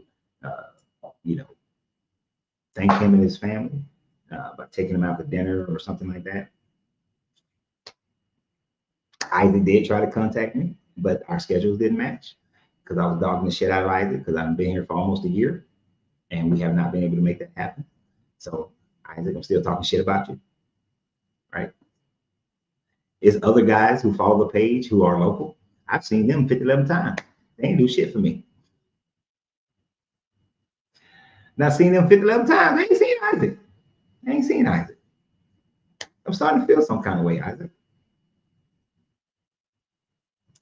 thank him and his family by taking him out to dinner or something like that. Isaac did try to contact me, but our schedules didn't match because I was dogging the shit out of Isaac because I've been here for almost a year and we have not been able to make that happen. So, Isaac, I'm still talking shit about you, right? It's other guys who follow the page who are local. I've seen them 50-11 times. They ain't do shit for me. Not seen them 50-11 times. I ain't seen Isaac. I'm starting to feel some kind of way, Isaac.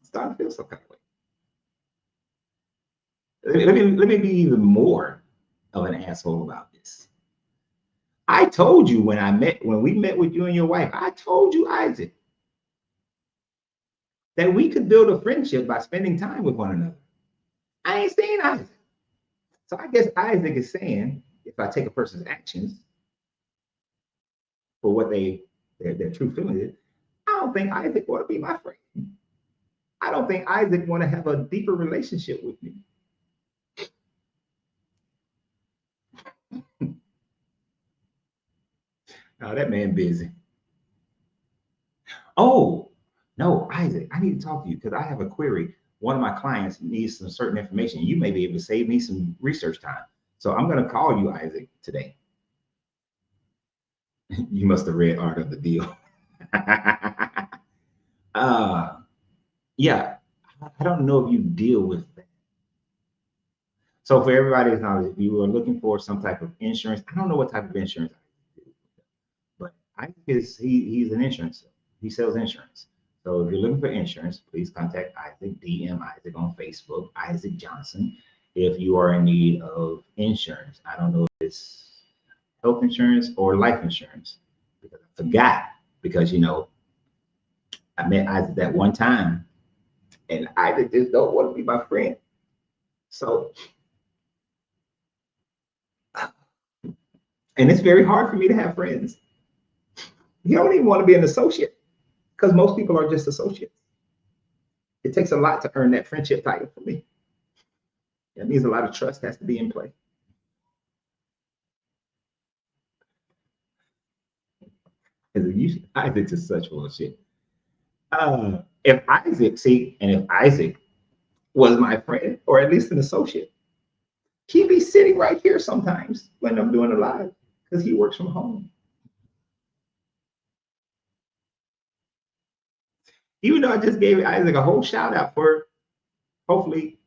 Starting to feel some kind of way. Let me be even more of an asshole about this. I told you when we met with you and your wife, I told you, Isaac, that we could build a friendship by spending time with one another. I ain't seen Isaac. So I guess Isaac is saying, if I take a person's actions for what their true feeling is, I don't think Isaac want to be my friend. I don't think Isaac want to have a deeper relationship with me. Oh, that man busy. Oh, no, Isaac, I need to talk to you because I have a query. One of my clients needs some certain information. You may be able to save me some research time. So I'm going to call you, Isaac, today. You must have read Art of the Deal. Yeah, I don't know if you deal with that. So for everybody's knowledge, if you are looking for some type of insurance, I don't know what type of insurance I do, but Isaac he's an insurance. He sells insurance. So if you're looking for insurance, please contact Isaac, DM Isaac on Facebook, Isaac Johnson. If you are in need of insurance, I don't know if it's health insurance or life insurance, because I forgot, because I met Isaac that one time and Isaac just don't want to be my friend. So, and it's very hard for me to have friends. You don't even want to be an associate because most people are just associates. It takes a lot to earn that friendship title for me. That means a lot of trust has to be in play. Isaac is such bullshit. If Isaac was my friend, or at least an associate, he'd be sitting right here sometimes when I'm doing a live because he works from home. Even though I just gave Isaac a whole shout out for, hopefully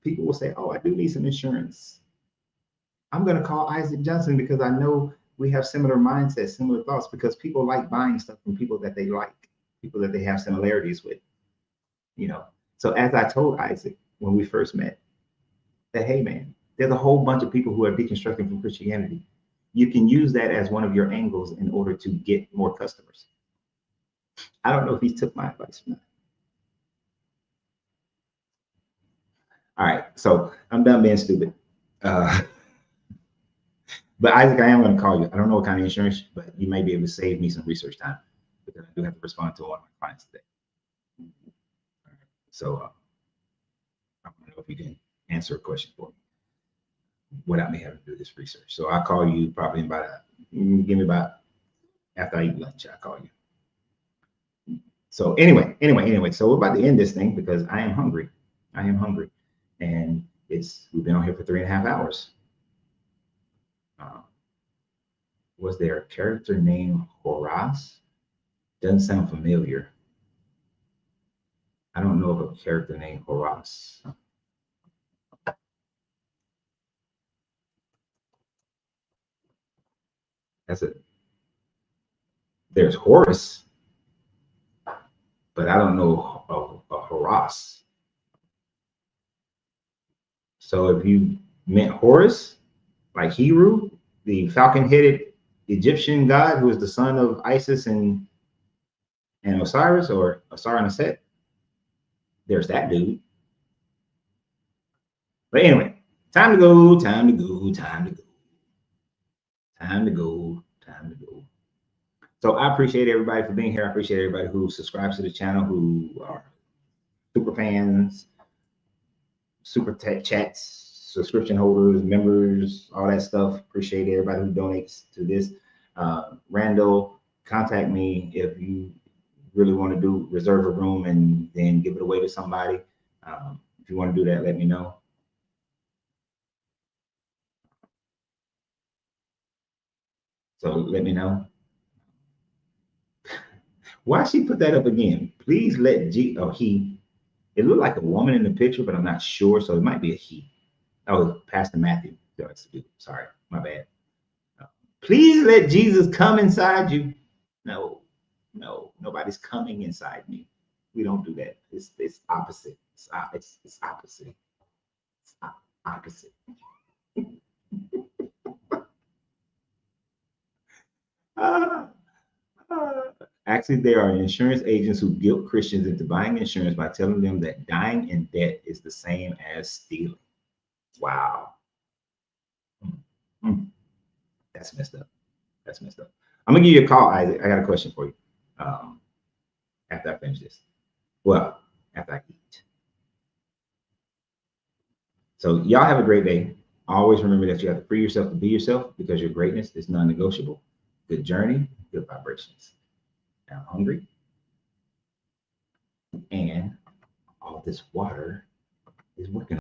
people will say, oh, I do need some insurance. I'm going to call Isaac Johnson because I know we have similar mindsets, similar thoughts, because people like buying stuff from people that they like, people that they have similarities with, So as I told Isaac when we first met, that, hey man, there's a whole bunch of people who are deconstructing from Christianity. you can use that as one of your angles in order to get more customers. I don't know if he took my advice or not. All right, so I'm done being stupid. But Isaac, I am going to call you. I don't know what kind of insurance, but you may be able to save me some research time because I do have to respond to one of my clients today. So I don't know if you can answer a question for me without me having to do this research. So I'll call you probably give me about after I eat lunch. I'll call you. So anyway, so we're about to end this thing because I am hungry. And we've been on here for 3.5 hours. Was there a character named Horace? Doesn't sound familiar. I don't know of a character named Horace. There's Horace, but I don't know of a Horace. So if you meant Horus, like Heru, the falcon-headed Egyptian god who is the son of Isis and Osiris, or Osiris and Set, there's that dude. But anyway, time to go. So I appreciate everybody for being here. I appreciate everybody who subscribes to the channel, who are super fans, super chats, subscription holders, members, all that stuff. Appreciate everybody who donates to this. Randall, contact me if you really want to reserve a room and then give it away to somebody. If you want to do that, let me know. So let me know. Why she put that up again? Please let he. It looked like a woman in the picture, but I'm not sure, so it might be a he. Oh, Pastor Matthew. Sorry, my bad. Please let Jesus come inside you. No, nobody's coming inside me. We don't do that. It's opposite. It's opposite. It's opposite. Actually, there are insurance agents who guilt Christians into buying insurance by telling them that dying in debt is the same as stealing. Wow. That's messed up. I'm gonna give you a call, Isaac. I got a question for you. After I finish this. Well, after I eat. So y'all have a great day. Always remember that you have to free yourself to be yourself because your greatness is non-negotiable. Good journey, good vibrations. Now I'm hungry. And all this water is working.